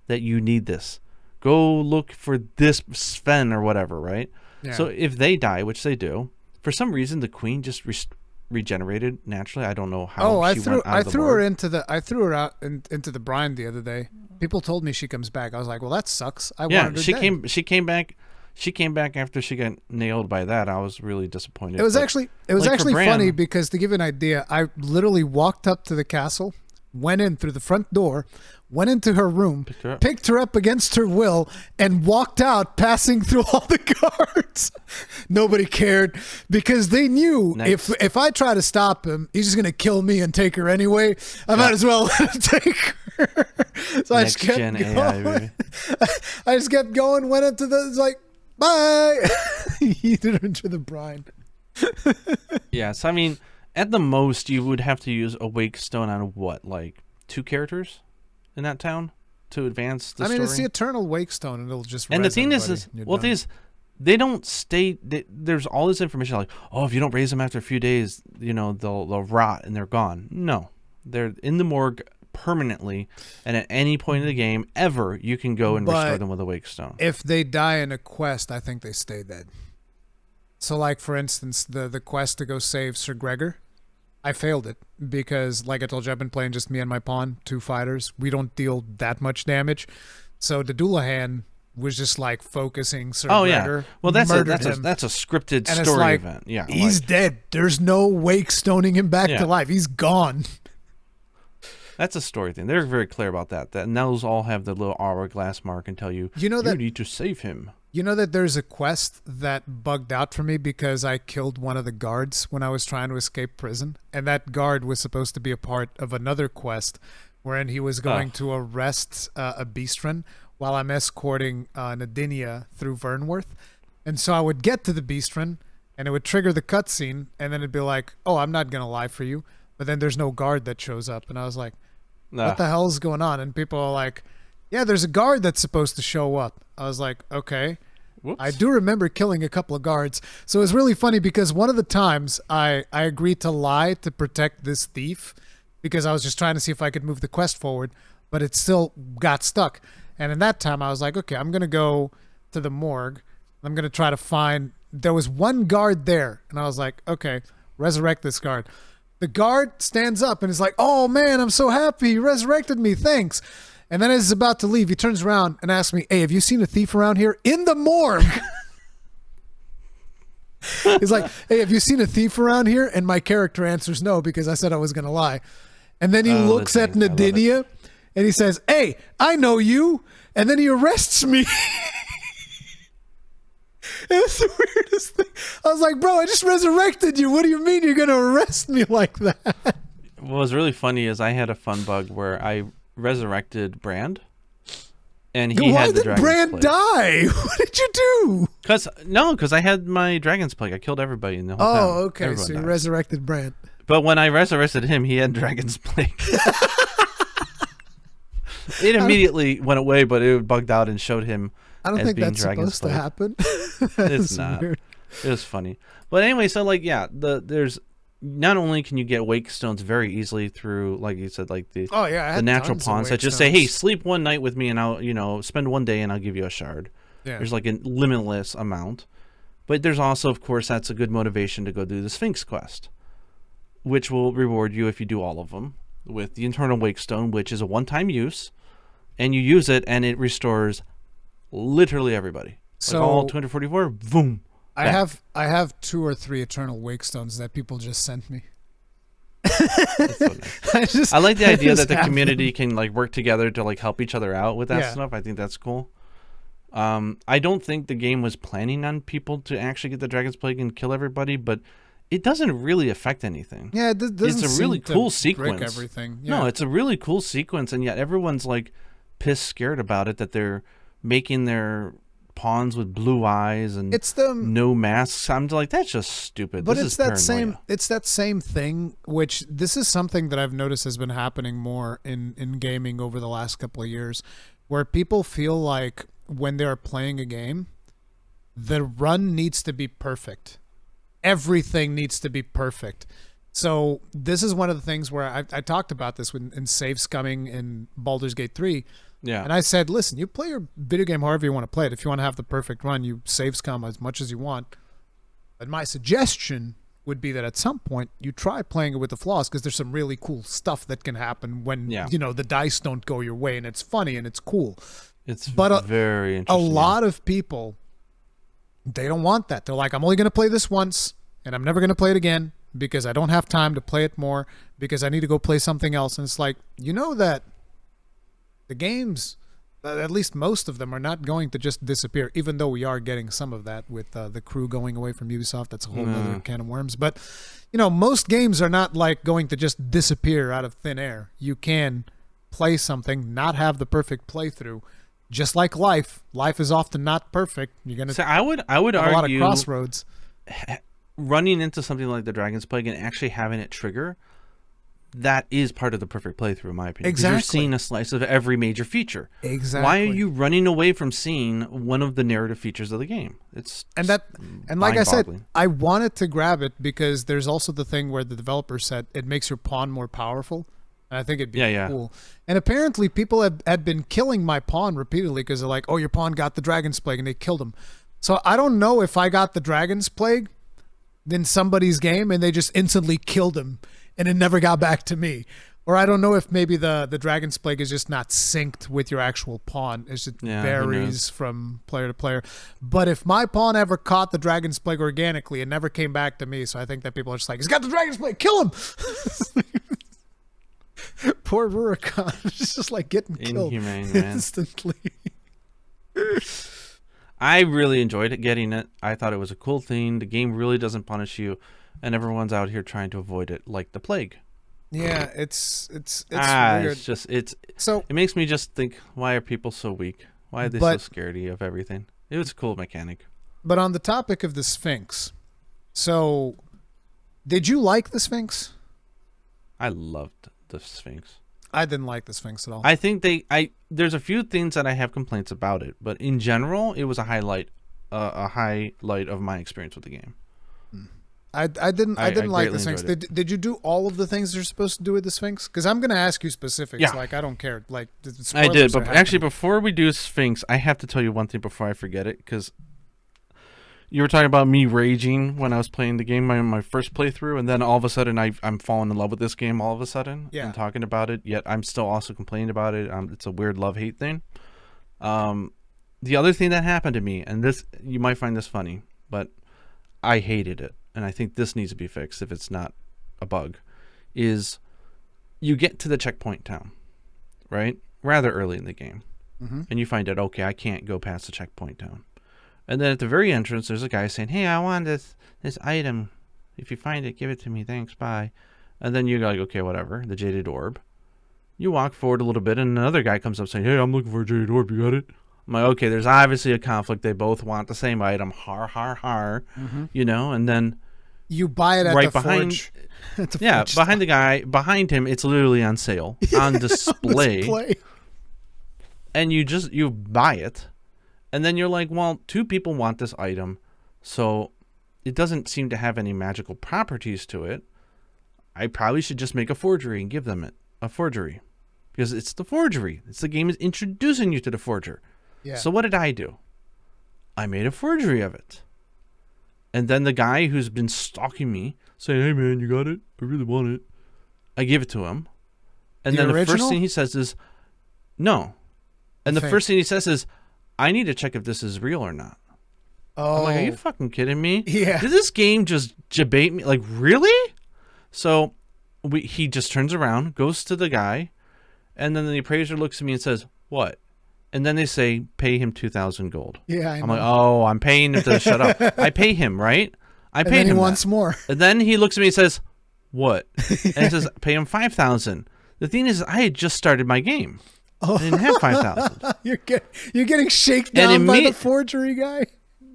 that you need this. Go look for this Sven or whatever, right? Yeah. So if they die, which they do, for some reason the queen just regenerated naturally. I don't know how. Oh, I threw her into the brine the other day. People told me she comes back. I was like, well, that sucks. I wanted her dead. She came back. She came back after she got nailed by that. I was really disappointed. It was actually funny because to give you an idea, I literally walked up to the castle, went in through the front door, went into her room, picked her up against her will, and walked out, passing through all the guards. Nobody cared because they knew if I try to stop him, he's just going to kill me and take her anyway. I might as well let him take her. So I just kept going. AI, I just kept going, went into the, like, bye. He threw her into the brine. Yeah, so I mean, at the most, you would have to use a wake stone on what, like 2 characters in that town to advance the story? I mean, it's the eternal wake stone, and it'll just. And the thing is they don't stay. There's all this information like, oh, if you don't raise them after a few days, they'll rot and they're gone. No, they're in the morgue permanently, and at any point in the game ever, you can go and restore them with a wake stone. If they die in a quest, I think they stay dead. So, like, for instance, the quest to go save Sir Gregor, I failed it because, like I told you, I've been playing just me and my pawn, 2 fighters. We don't deal that much damage. So the Doulahan was just, like, focusing Sir Gregor. Yeah. Well, that's a scripted and story like, event. Yeah, he's dead. There's no wake stoning him back to life. He's gone. That's a story thing. They're very clear about that. And those all have the little hourglass mark and tell you, you need to save him. You know that there's a quest that bugged out for me because I killed one of the guards when I was trying to escape prison. And that guard was supposed to be a part of another quest wherein he was going to arrest a Beastren while I'm escorting Nadinia through Vernworth. And so I would get to the Beastren and it would trigger the cutscene and then it'd be like, oh, I'm not going to lie for you. But then there's no guard that shows up. And I was like, what the hell is going on? And people are like, yeah, there's a guard that's supposed to show up. I was like, okay. Whoops. I do remember killing a couple of guards. So it was really funny because one of the times I agreed to lie to protect this thief because I was just trying to see if I could move the quest forward, but it still got stuck. And in that time, I was like, okay, I'm going to go to the morgue. I'm going to try to find... There was one guard there. And I was like, okay, resurrect this guard. The guard stands up and is like, oh, man, I'm so happy. You resurrected me. Thanks. And then as he's about to leave, he turns around and asks me, hey, have you seen a thief around here? In the morgue. He's like, hey, have you seen a thief around here? And my character answers no because I said I was going to lie. And then he looks at Nadinia and he says, hey, I know you. And then he arrests me. It was the weirdest thing. I was like, bro, I just resurrected you. What do you mean you're going to arrest me like that? What was really funny is I had a fun bug where I resurrected Brand, and he had the Dragonsplague. Why did Brand die? What did you do? Because I had my Dragonsplague. I killed everybody in the whole town. Oh, okay. Everyone you resurrected Brand. But when I resurrected him, he had Dragonsplague. It immediately went away, but it bugged out and showed him. I don't think that's supposed to happen. It's not. Weird. It was funny. But anyway, so like, yeah, there's not only can you get wake stones very easily through, like you said, like the natural tons of pawns that wake just say, hey, stones. sleep one night with me and I'll spend one day and I'll give you a shard. Yeah. There's like a limitless amount. But there's also, of course, that's a good motivation to go do the Sphinx quest, which will reward you if you do all of them with the Internal Wake Stone, which is a one-time use, and you use it and it restores literally everybody. So like all 244, boom. I have 2 or 3 Eternal Wake Stones that people just sent me. So nice. I like the idea that the community can like work together to like help each other out with that stuff. I think that's cool. I don't think the game was planning on people to actually get the Dragonsplague and kill everybody, but it doesn't really affect anything. Yeah, it doesn't. It's a really cool sequence. Break everything. Yeah. No, it's a really cool sequence, and yet everyone's like pissed scared about it, that they're making their pawns with blue eyes and no masks. I'm like, that's just stupid. But it's that same thing, which this is something that I've noticed has been happening more in gaming over the last couple of years, where people feel like when they're playing a game, the run needs to be perfect. Everything needs to be perfect. So this is one of the things where I talked about this in save scumming in Baldur's Gate 3. Yeah. And I said, listen, you play your video game however you want to play it. If you want to have the perfect run, you save scum as much as you want. But my suggestion would be that at some point you try playing it with the flaws, because there's some really cool stuff that can happen when the dice don't go your way, and it's funny and it's cool. It's very interesting. A lot of people, they don't want that. They're like, I'm only going to play this once, and I'm never going to play it again because I don't have time to play it more, because I need to go play something else. And it's like, you know that the games, at least most of them, are not going to just disappear, even though we are getting some of that with the crew going away from Ubisoft. That's a whole other can of worms. But, most games are not like going to just disappear out of thin air. You can play something, not have the perfect playthrough. Just like life is often not perfect. You're gonna. So I would have argue a lot of crossroads. Running into something like the Dragonsplague and actually having it trigger, that is part of the perfect playthrough, in my opinion. Exactly. You're seeing a slice of every major feature. Exactly. Why are you running away from seeing one of the narrative features of the game? And like I said, I wanted to grab it because there's also the thing where the developer said it makes your pawn more powerful. And I think it'd be cool. And apparently people had been killing my pawn repeatedly because they're like, oh, your pawn got the Dragonsplague, and they killed him. So I don't know if I got the Dragonsplague in somebody's game and they just instantly killed him and it never got back to me. Or I don't know if maybe the Dragonsplague is just not synced with your actual pawn. It just varies from player to player. But if my pawn ever caught the Dragonsplague organically, it never came back to me. So I think that people are just like, he's got the Dragonsplague, kill him! Poor Rurikhan. It's just like getting killed instantly. I really enjoyed getting it. I thought it was a cool thing. The game really doesn't punish you, and everyone's out here trying to avoid it like the plague. Yeah, it's weird. It makes me just think, why are people so weak? Why are they so scaredy of everything? It was a cool mechanic. But on the topic of the Sphinx, so did you like the Sphinx? I loved the Sphinx. I didn't like the Sphinx at all. I think there's a few things that I have complaints about it, but in general, it was a highlight of my experience with the game. I didn't like the Sphinx. Did you do all of the things you're supposed to do with the Sphinx? Because I'm going to ask you specifics. Yeah. Like, I don't care. Like, I did, but actually, before we do Sphinx, I have to tell you one thing before I forget it, because you were talking about me raging when I was playing the game, my first playthrough, and then all of a sudden I'm falling in love with this game all of a sudden and talking about it, yet I'm still also complaining about it. It's a weird love-hate thing. The other thing that happened to me, and this, you might find this funny, but I hated it, and I think this needs to be fixed if it's not a bug, is you get to the checkpoint town, right? Rather early in the game. Mm-hmm. And you find out, okay, I can't go past the checkpoint town. And then at the very entrance, there's a guy saying, hey, I want this item. If you find it, give it to me. Thanks, bye. And then you're like, okay, whatever. The jaded orb. You walk forward a little bit, and another guy comes up saying, hey, I'm looking for a jaded orb. You got it? I'm like, okay, there's obviously a conflict. They both want the same item. Har, har, har. Mm-hmm. And then you buy it at the Forge. Behind the guy, behind him, it's literally on sale, on display. And you buy it. And then you're like, well, 2 people want this item, so it doesn't seem to have any magical properties to it. I probably should just make a forgery and give them a forgery. Because it's the forgery. It's the game is introducing you to the forger. Yeah. So what did I do? I made a forgery of it. And then the guy who's been stalking me, saying, hey man, you got it? I really want it. I give it to him. And then the first thing he says is, no. And the first thing he says is, I need to check if this is real or not. Oh. I'm like, are you fucking kidding me? Yeah. Did this game just debate me? Like, really? So he just turns around, goes to the guy, and then the appraiser looks at me and says, what? And then they say, pay him 2,000 gold. Yeah, I know. I'm like, oh, I'm paying him to shut up. I pay him, right? I pay him. And then he wants more. And then he looks at me and says, what? And he says, pay him 5,000. The thing is, I had just started my game. I didn't have 5,000. You're getting shaken down by the forgery guy.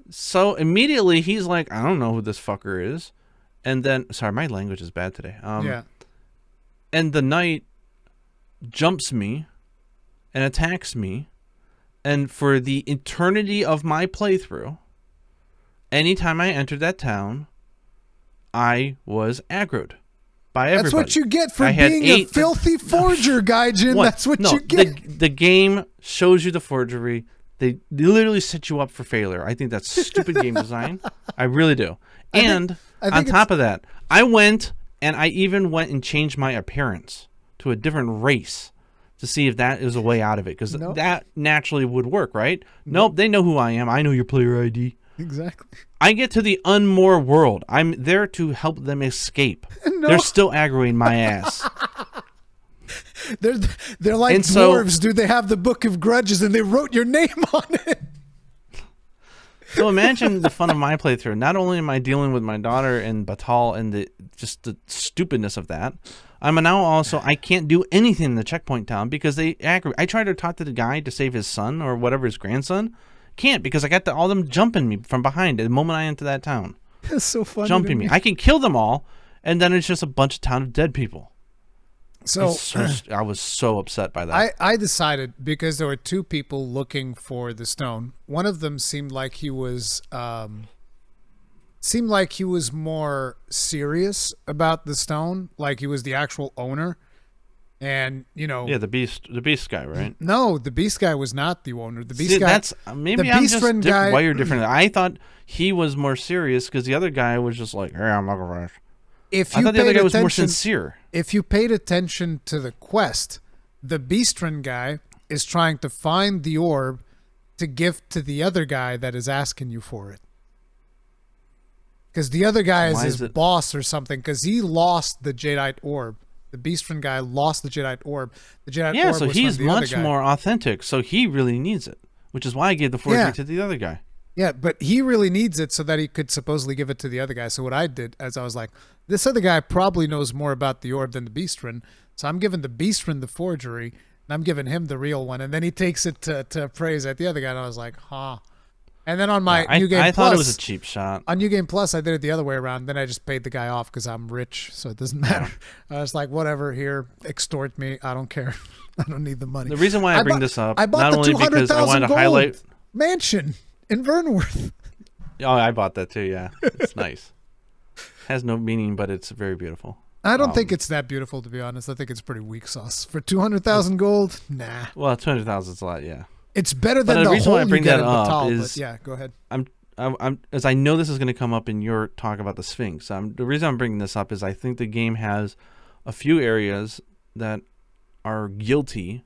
So immediately he's like, I don't know who this fucker is. And then, sorry, my language is bad today. Yeah. And the knight jumps me and attacks me. And for the eternity of my playthrough, anytime I entered that town, I was aggroed by everybody. That's what you get for being a filthy forger, Gaijin. That's what you get. The game shows you the forgery. They literally set you up for failure. I think that's stupid game design. I really do. And on top of that, I went and I even went and changed my appearance to a different race to see if that is a way out of it. Because that naturally would work, right? Nope, they know who I am. I know your player ID. Exactly. I get to the Unmore world. I'm there to help them escape. No. They're still aggroing my ass. They're like dwarves, dude. They have the Book of Grudges and they wrote your name on it. So imagine the fun of my playthrough. Not only am I dealing with my daughter and Batal and the stupidness of that, I'm now also, I can't do anything in the checkpoint town because they aggravate. I tried to talk to the guy to save his son or whatever, his grandson. Can't because I got all them jumping me from behind the moment I enter that town. That's so funny. Jumping me. I can kill them all, and then it's just a bunch of town of dead people. So I was so upset by that. I decided, because there were two people looking for the stone. One of them seemed like he was more serious about the stone, like he was the actual owner. And yeah, the beast guy, right? No, the beast guy was not the owner. The beast guy. That's maybe I'm just wired differently. I thought he was more serious because the other guy was just like, "Hey, I'm not gonna rush." I thought the other guy was more sincere. If you paid attention to the quest, the Beastren guy is trying to find the orb to give to the other guy that is asking you for it. Because the other guy is his boss or something. Because he lost the Jadeite orb. The Beastren guy lost the Jadeite orb. The Jadeite orb so was he's from the other much guy. more authentic. So he really needs it, which is why I gave the forgery to the other guy. Yeah, but he really needs it so that he could supposedly give it to the other guy. So what I did is I was like, this other guy probably knows more about the orb than the Beastren. So I'm giving the Beastren the forgery, and I'm giving him the real one. And then he takes it to praise at the other guy. And I was like, huh. And then on my New Game Plus, I thought it was a cheap shot. On New Game Plus, I did it the other way around. Then I just paid the guy off because I'm rich, so it doesn't matter. I was like, whatever, here, extort me. I don't care. I don't need the money. The reason why I bring this up, I bought not the only because I wanted to highlight mansion in Vernworth. Oh, I bought that too, yeah. It's nice. Has no meaning, but it's very beautiful. I don't think it's that beautiful, to be honest. I think it's pretty weak sauce. For 200,000 gold, nah. Well, 200,000 is a lot, yeah. It's better than the reason hole why I bring you get that in up Batal, is but yeah, go ahead. As I know this is going to come up in your talk about the Sphinx. The reason I'm bringing this up is I think the game has a few areas that are guilty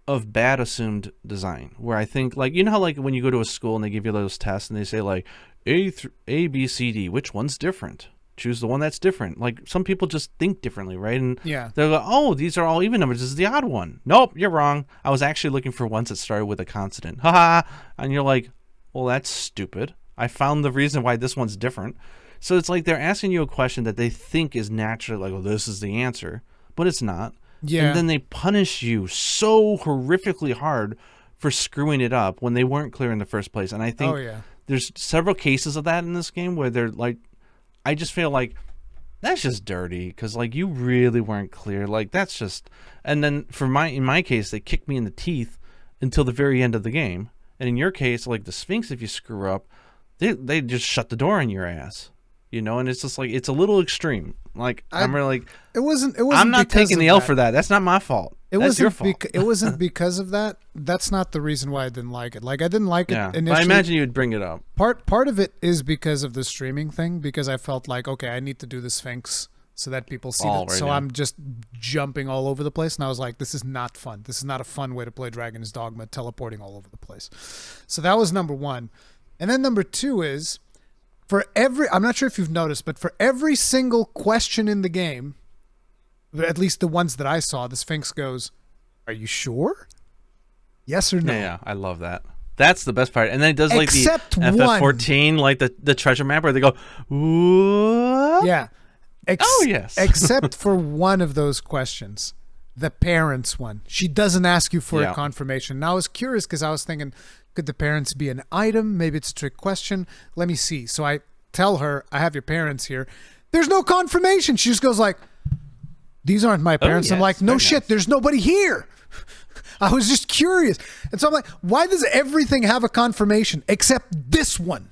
of bad assumed design. Where I think, like, you know how like when you go to a school and they give you those tests and they say like A, B, C, D, which one's different? Choose the one that's different. Like some people just think differently, right? And they're like, oh, these are all even numbers. This is the odd one. Nope, you're wrong. I was actually looking for ones that started with a consonant. Ha! And you're like, well, that's stupid. I found the reason why this one's different. So it's like they're asking you a question that they think is naturally like, well, this is the answer, but it's not. Yeah. And then they punish you so horrifically hard for screwing it up when they weren't clear in the first place. And I think there's several cases of that in this game where they're like, I just feel like that's just dirty because like you really weren't clear. Like that's just, and then in my case, they kicked me in the teeth until the very end of the game. And in your case, like the Sphinx, if you screw up, they just shut the door on your ass. And it's just like it's a little extreme. Like I'm really like it wasn't I'm not taking the L for that. That's not my fault. That's your fault. It wasn't because of that. That's not the reason why I didn't like it. Like I didn't like it initially. I imagine you would bring it up. Part of it is because of the streaming thing, because I felt like, okay, I need to do the Sphinx so that people see it. So I'm just jumping all over the place, and I was like, this is not fun. This is not a fun way to play Dragon's Dogma, teleporting all over the place. So that was number one. And then number two is, I'm not sure if you've noticed, but for every single question in the game, at least the ones that I saw, the Sphinx goes, "Are you sure? Yes or no?" Yeah, I love that. That's the best part. And then it does like Except the FF14, like the treasure map where they go, "Ooh." Yeah. Yes. Except for one of those questions, the parents one. She doesn't ask you for a confirmation. Now I was curious because I was thinking, could the parents be an item? Maybe it's a trick question. Let me see. So I tell her, I have your parents here. There's no confirmation. She just goes like, these aren't my parents. I'm like, no shit, there's nobody here. I was just curious. And so I'm like, why does everything have a confirmation except this one?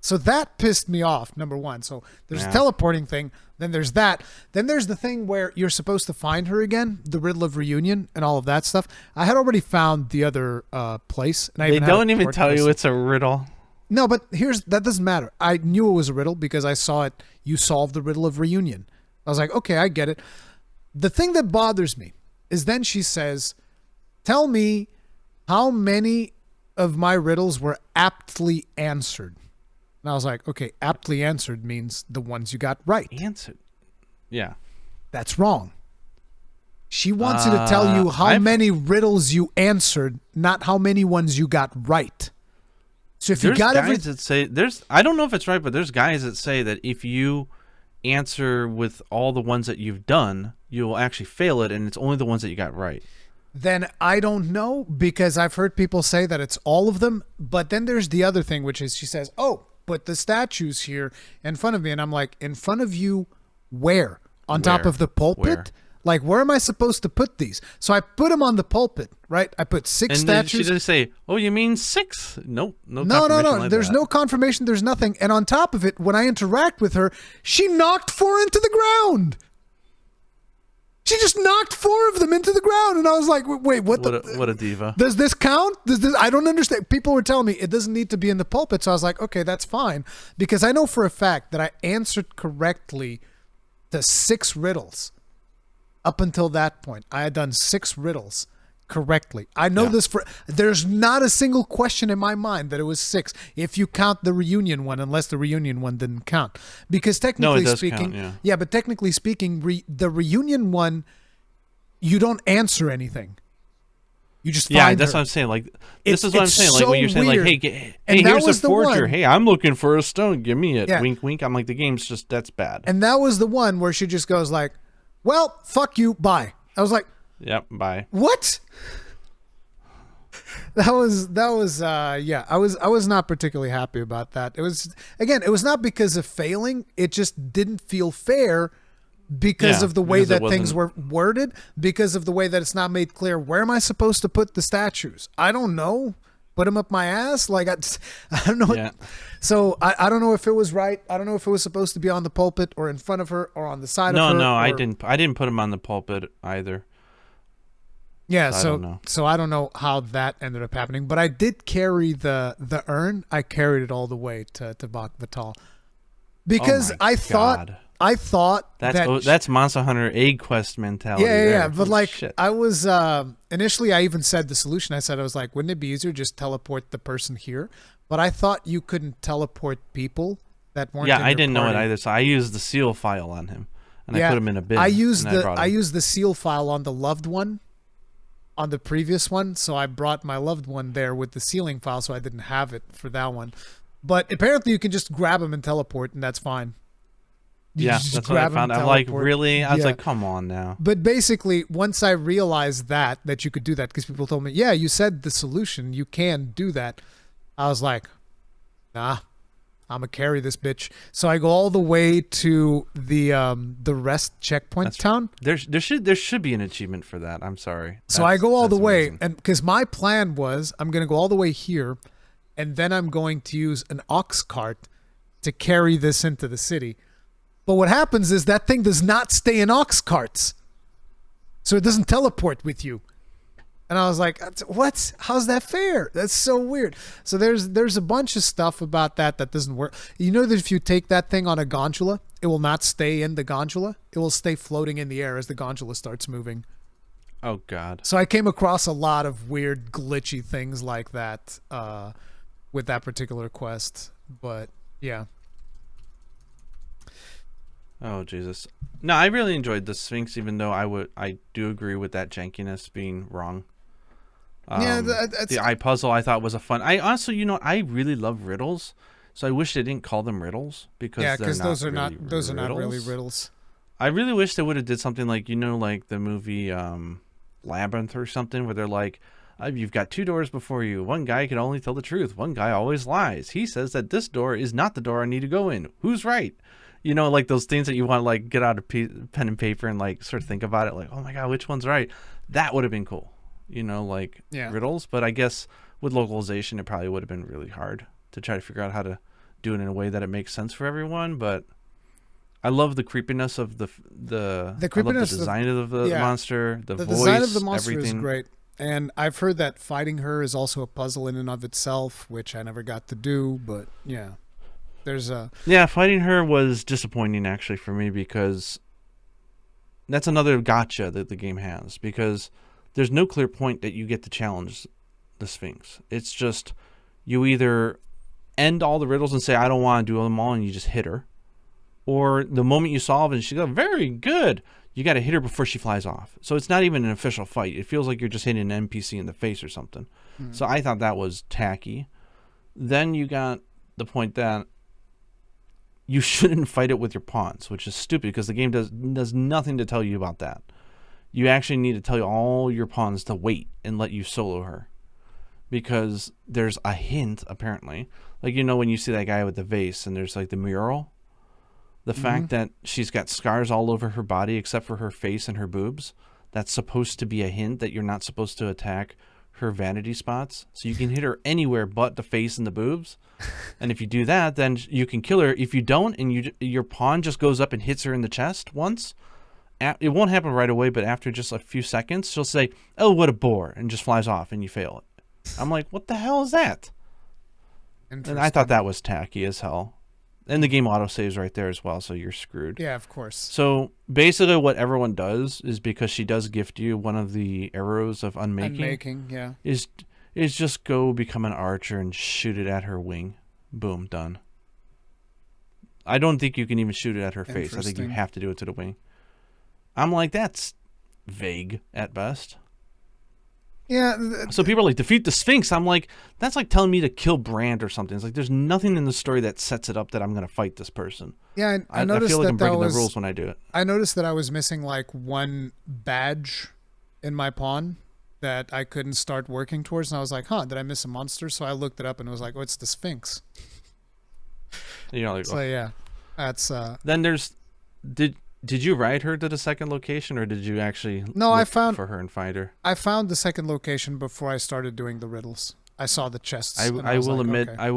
So that pissed me off, number one. So there's a teleporting thing. Then there's that. Then there's the thing where you're supposed to find her again, the riddle of reunion and all of that stuff. I had already found the other place. And they don't even tell you it's a riddle. No, but that doesn't matter. I knew it was a riddle because I saw it. You solved the riddle of reunion. I was like, okay, I get it. The thing that bothers me is then she says, tell me how many of my riddles were aptly answered. And I was like, okay, aptly answered means the ones you got right. Answered. Yeah. That's wrong. She wants you to tell you how many riddles you answered, not how many ones you got right. So if you got guys that say I don't know if it's right, but there's guys that say that if you answer with all the ones that you've done, you'll actually fail it, and it's only the ones that you got right. Then I don't know, because I've heard people say that it's all of them. But then there's the other thing, which is she says, oh, put the statues here in front of me. And I'm like, in front of you where? On top of the pulpit? Where? Like, where am I supposed to put these? So I put them on the pulpit, right? I put six statues. She didn't say, oh, you mean 6? Nope. No. Like there's no confirmation. There's nothing. And on top of it, when I interact with her, she knocked 4 into the ground. She just knocked 4 of them into the ground. And I was like, wait, what a diva. Does this count? I don't understand. People were telling me it doesn't need to be in the pulpit. So I was like, okay, that's fine. Because I know for a fact that I answered correctly the 6 riddles. Up until that point, I had done 6 riddles correctly. I know this there's not a single question in my mind that it was 6, if you count the reunion one, unless the reunion one didn't count. Because technically speaking, count, but technically speaking, the reunion one, you don't answer anything. You just find that's her. what I'm saying. Like, this is what I'm saying. Like, when you're saying, weird. like, hey, here's a forger. Hey, I'm looking for a stone. Give me it. Wink, wink. I'm like, the game's just, that's bad. And that was the one where she just goes like, well, fuck you, bye. I was like, yep, bye. What? I was not particularly happy about that. It was not because of failing. It just didn't feel fair because of the way that things were worded, because of the way that it's not made clear, where am I supposed to put the statues? I don't know. Put them up my ass? Like, I don't know. Yeah. So I don't know if it was right. I don't know if it was supposed to be on the pulpit or in front of her or on the side of her. No, I didn't put them on the pulpit either. Yeah, so I don't know how that ended up happening, but I did carry the urn. I carried it all the way to Bach Vital because I thought that's Monster Hunter Egg Quest mentality. Yeah. But like, shit. I was initially, I even said the solution. I was like, wouldn't it be easier just teleport the person here? But I thought you couldn't teleport people that weren't. Yeah, I didn't know it either. So I used the seal file on him, and I put him in a bin. I used the seal file on the loved one, on the previous one. So I brought my loved one there with the sealing file, so I didn't have it for that one. But apparently, you can just grab him and teleport, and that's fine. That's what I found. I'm like, really? I was like, come on now. But basically, once I realized that you could do that, because people told me, yeah, you said the solution, you can do that. I was like, nah, I'm gonna carry this bitch. So I go all the way to the rest checkpoint town. There should be an achievement for that. I'm sorry. So I go all the way, and because my plan was, I'm gonna go all the way here, and then I'm going to use an ox cart to carry this into the city. But what happens is that thing does not stay in ox carts. So it doesn't teleport with you. And I was like, what? How's that fair? That's so weird. So there's a bunch of stuff about that doesn't work. You know that if you take that thing on a gondola, it will not stay in the gondola. It will stay floating in the air as the gondola starts moving. Oh, God. So I came across a lot of weird, glitchy things like that with that particular quest. But, yeah. Oh, Jesus. No, I really enjoyed the Sphinx, even though I do agree with that jankiness being wrong. The eye puzzle I thought was a fun. I also, I really love riddles, so I wish they didn't call them riddles because those are not really riddles. I really wish they would have did something like like the movie Labyrinth or something, where they're like, you've got two doors before you. One guy can only tell the truth. One guy always lies. He says that this door is not the door I need to go in. Who's right? Like those things that you want to like get out of pen and paper and like sort of think about it, like, oh my God, which one's right? That would have been cool. Riddles, but I guess with localization it probably would have been really hard to try to figure out how to do it in a way that it makes sense for everyone. But I love the creepiness of the creepiness, the design of the monster, the voice, design of the monster everything is great. And I've heard that fighting her is also a puzzle in and of itself, which I never got to do, but fighting her was disappointing actually for me, because that's another gotcha that the game has, because there's no clear point that you get to challenge the Sphinx. It's just you either end all the riddles and say, I don't want to do them all, and you just hit her. Or the moment you solve and she goes, very good, you got to hit her before she flies off. So it's not even an official fight. It feels like you're just hitting an NPC in the face or something. Mm-hmm. So I thought that was tacky. Then you got the point that you shouldn't fight it with your pawns, which is stupid because the game does nothing to tell you about that. You actually need to tell all your pawns to wait and let you solo her. Because there's a hint, apparently. Like, when you see that guy with the vase and there's like the mural. The fact that she's got scars all over her body except for her face and her boobs. That's supposed to be a hint that you're not supposed to attack her vanity spots. So you can hit her anywhere but the face and the boobs. And if you do that, then you can kill her. If you don't and your pawn just goes up and hits her in the chest once, it won't happen right away, but after just a few seconds, she'll say, oh, what a bore, and just flies off, and you fail it. I'm like, what the hell is that? And I thought that was tacky as hell. And the game autosaves right there as well, so you're screwed. Yeah, of course. So basically what everyone does is, because she does gift you one of the arrows of unmaking, is just go become an archer and shoot it at her wing. Boom, done. I don't think you can even shoot it at her face. I think you have to do it to the wing. I'm like, that's vague at best. Yeah. So people are like, defeat the Sphinx. I'm like, that's like telling me to kill Brand or something. It's like, there's nothing in the story that sets it up that I'm going to fight this person. Yeah, I noticed feel like that I'm breaking the rules when I do it. I noticed that I was missing like one badge in my pawn that I couldn't start working towards. And I was like, did I miss a monster? So I looked it up and it was like, oh, it's the Sphinx. Like, so yeah, that's... Then there's... Did you ride her to the second location, or did you actually look for her and find her? I found the second location before I started doing the riddles. I saw the chests. I will admit, okay. I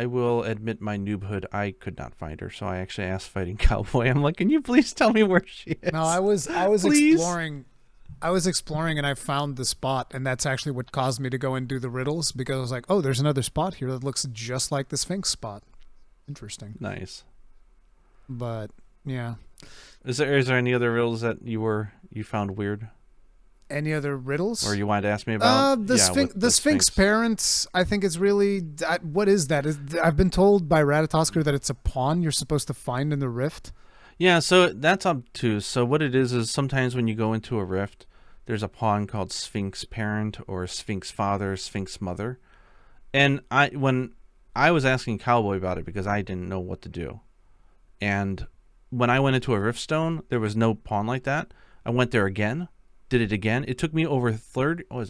will admit my noobhood. I could not find her, so I actually asked Fighting Cowboy. I'm like, can you please tell me where she is? No, I was exploring. I was exploring and I found the spot, and that's actually what caused me to go and do the riddles, because I was like, oh, there's another spot here that looks just like the Sphinx spot. Interesting. Nice. But yeah. Is there any other riddles that you found weird? Any other riddles? Or you wanted to ask me about? The Sphinx parents, I think it's really... what is that? I've been told by Ratatosker that it's a pawn you're supposed to find in the rift. Yeah, so that's obtuse. So what it is sometimes when you go into a rift, there's a pawn called Sphinx parent or Sphinx father, Sphinx mother. And when I was asking Cowboy about it because I didn't know what to do. And when I went into a Riftstone, there was no pawn like that. I went there again, did it again. It took me over 20 or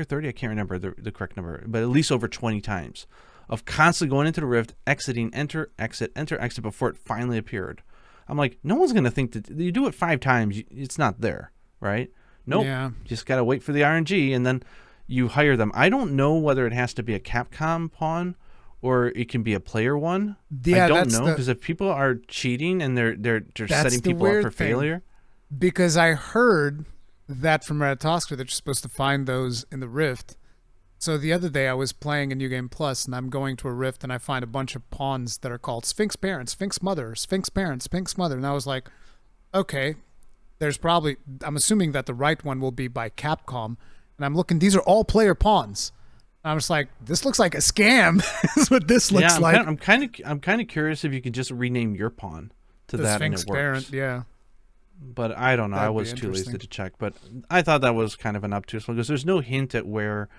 30? I can't remember the correct number, but at least over 20 times of constantly going into the Rift, exiting, enter, exit before it finally appeared. I'm like, no one's going to think that you do it 5 times, it's not there, right? Nope. Yeah. Just got to wait for the RNG, and then you hire them. I don't know whether it has to be a Capcom pawn or it can be a player one. Yeah, I don't know, because if people are cheating and they're setting people up for failure. Because I heard that from Ratatoskr that you're supposed to find those in the Rift. So the other day I was playing a New Game Plus, and I'm going to a Rift, and I find a bunch of pawns that are called Sphinx Parent, Sphinx Mother, Sphinx Parent, Sphinx Mother. And I was like, okay, there's probably, I'm assuming that the right one will be by Capcom. And I'm looking, these are all player pawns. And I was like, this looks like a scam, is what this looks like. I'm kind of curious if you could just rename your pawn to the that Sphinx and it works. Parent, yeah. But I don't know. I was too lazy to check. But I thought that was kind of an obtuse one because there's no hint at where,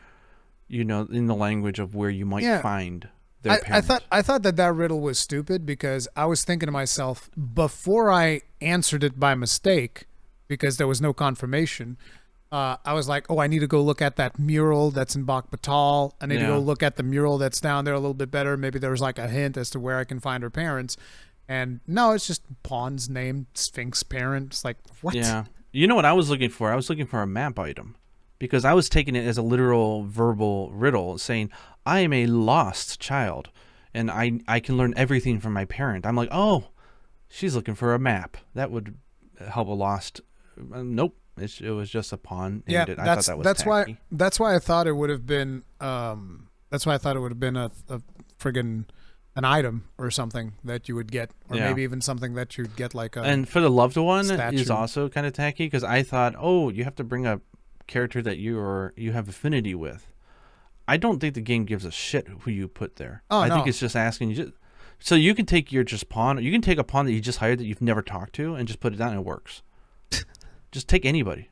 in the language of where you might find their parent. I thought that riddle was stupid because I was thinking to myself, before I answered it by mistake, because there was no confirmation, I was like, oh, I need to go look at that mural that's in Bak Batal. I need to go look at the mural that's down there a little bit better. Maybe there was like a hint as to where I can find her parents. And no, it's just pawns named Sphinx Parent. It's like, what? Yeah. You know what I was looking for? I was looking for a map item because I was taking it as a literal verbal riddle saying, I am a lost child and I can learn everything from my parent. I'm like, oh, she's looking for a map. That would help a lost. Nope. It was just a pawn. Yeah, I thought that was tacky. That's why I thought it would have been. That's why I thought it would have been a friggin' an item or something that you would get, or maybe even something that you'd get like a. And for the loved one statue. Is also kind of tacky because I thought, oh, you have to bring a character that you have affinity with. I don't think the game gives a shit who you put there. I think it's just asking you. So you can take your just pawn. You can take a pawn that you just hired that you've never talked to and just put it down and it works. Just take anybody.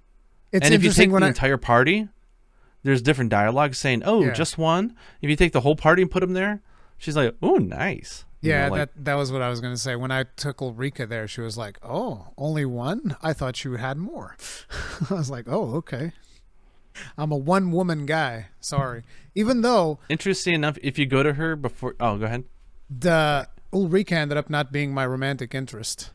And if you take the entire party, there's different dialogue saying, oh, just one. If you take the whole party and put them there, she's like, oh, nice. Yeah, that was what I was going to say. When I took Ulrika there, she was like, oh, only one? I thought you had more. I was like, oh, okay. I'm a one-woman guy. Sorry. Even though... Interesting enough, if you go to her before... Oh, go ahead. The Ulrika ended up not being my romantic interest.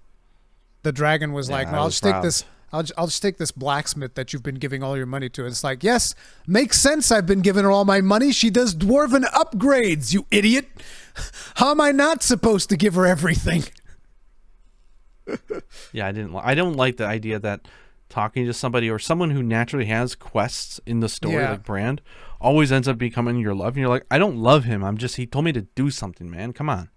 The dragon was like, no, I'll just take this... I'll just take this blacksmith that you've been giving all your money to. It's like, yes, makes sense. I've been giving her all my money. She does dwarven upgrades, you idiot. How am I not supposed to give her everything? Yeah, I don't like the idea that talking to somebody or someone who naturally has quests in the story, like Brand, always ends up becoming your love. And you're like, I don't love him. He told me to do something, man. Come on.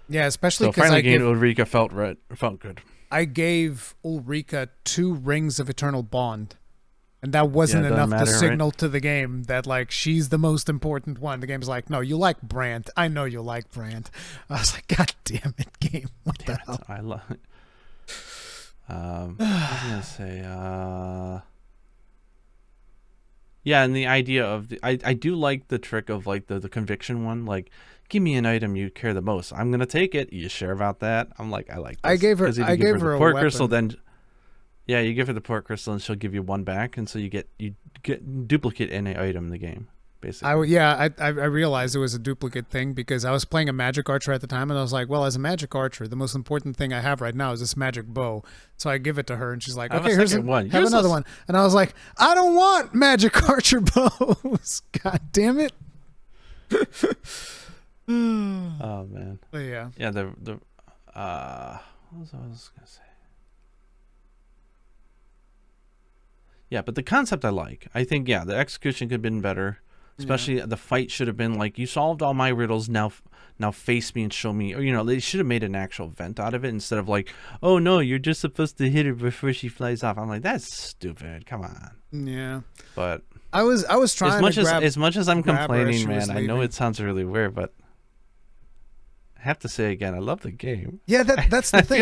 Yeah, especially because finally getting Ulrika felt good. I gave Ulrika 2 rings of eternal bond, and that wasn't enough to signal to the game that like she's the most important one. The game's like, no, you like Brandt. I know you like Brandt. I was like, God damn it, game! What the hell? I love it. I was gonna say, yeah, and the idea of I do like the trick of like the conviction one, like. Give me an item you care the most. I'm gonna take it. You sure about that? I'm like, I like this. I gave her the port crystal. Then, yeah, you give her the port crystal, and she'll give you one back, and so you get duplicate any item in the game, basically. I realized it was a duplicate thing because I was playing a magic archer at the time, and I was like, well, as a magic archer, the most important thing I have right now is this magic bow. So I give it to her, and she's like, okay, here's one. Have another one. And I was like, I don't want magic archer bows. God damn it. Oh man. But yeah. Yeah, what was I gonna say? Yeah, but the concept I like. I think the execution could have been better. Especially the fight should have been like, you solved all my riddles, now face me and show me. Or they should have made an actual event out of it instead of like, oh no, you're just supposed to hit her before she flies off. I'm like, that's stupid. Come on. Yeah. But I was trying as much as I'm complaining, man, I know it sounds really weird, but I have to say again, I love the game. Yeah, that's the thing.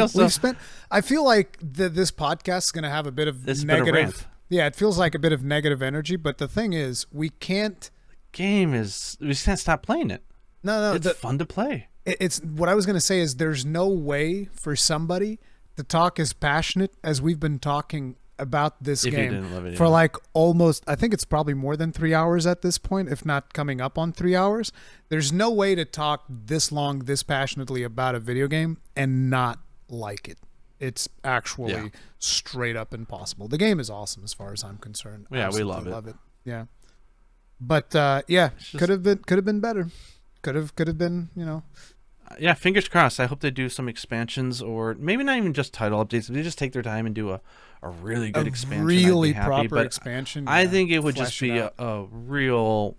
I feel like this podcast is going to have a bit of negative. Yeah, it feels like a bit of negative energy. But the thing is, we can't stop playing it. No, it's fun to play. It's what I was going to say is there's no way for somebody to talk as passionate as we've been talking about this game for like almost, I think it's probably more than 3 hours at this point, if not coming up on 3 hours. There's no way to talk this long, this passionately about a video game and not like it. It's actually straight up impossible. The game is awesome as far as I'm concerned. Yeah, we love it. Yeah. But could have been better. Could have been, Yeah, fingers crossed. I hope they do some expansions, or maybe not even just title updates. They just take their time and do a really good expansion. Really I'd be happy, proper but expansion. I think it would Flesh just be it a real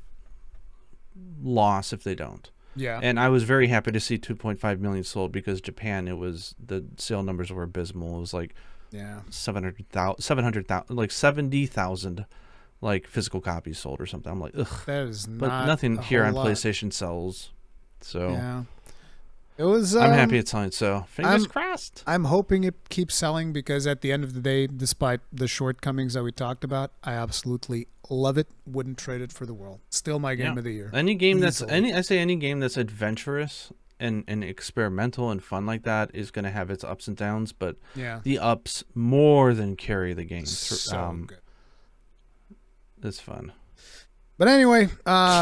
loss if they don't. Yeah. And I was very happy to see 2.5 million sold, because Japan, the sale numbers were abysmal. It was like 700,000, like 70,000 like physical copies sold or something. I'm like, ugh. That is not But nothing here on lot. PlayStation sells. So yeah. It was. I'm happy it's selling. So fingers crossed. I'm hoping it keeps selling, because at the end of the day, despite the shortcomings that we talked about, I absolutely love it. Wouldn't trade it for the world. Still my game of the year. Any game any game that's adventurous and experimental and fun like that is going to have its ups and downs, but the ups more than carry the game. So good. It's fun. But anyway,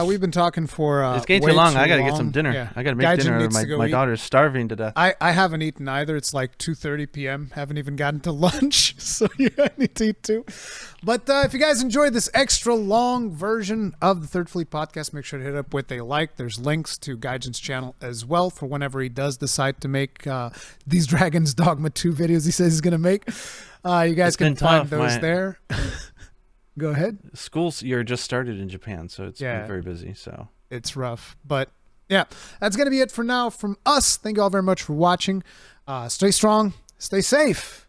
we've been talking for it's getting too long. I gotta get some dinner. Yeah. I gotta make Gaijin dinner. My daughter's starving to death. I haven't eaten either. It's like 2:30 p.m. Haven't even gotten to lunch, so I need to eat too. But if you guys enjoyed this extra long version of the Third Fleet podcast, make sure to hit up with a like. There's links to Gaijin's channel as well for whenever he does decide to make these Dragons Dogma 2 videos he says he's gonna make. You guys can find those there. Go ahead. School's year just started in Japan, so it's been very busy. So it's rough, but yeah, that's gonna be it for now from us. Thank you all very much for watching. Stay strong, stay safe.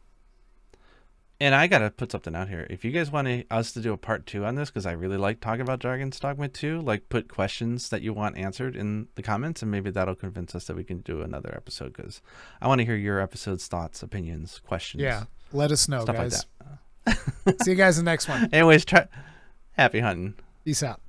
And I gotta put something out here. If you guys want us to do a part 2 on this, because I really like talking about Dragon's Dogma 2, like put questions that you want answered in the comments, and maybe that'll convince us that we can do another episode. Because I want to hear your episode's thoughts, opinions, questions. Yeah, let us know, stuff guys. like that. See you guys in the next one. Anyways, happy hunting. Peace out.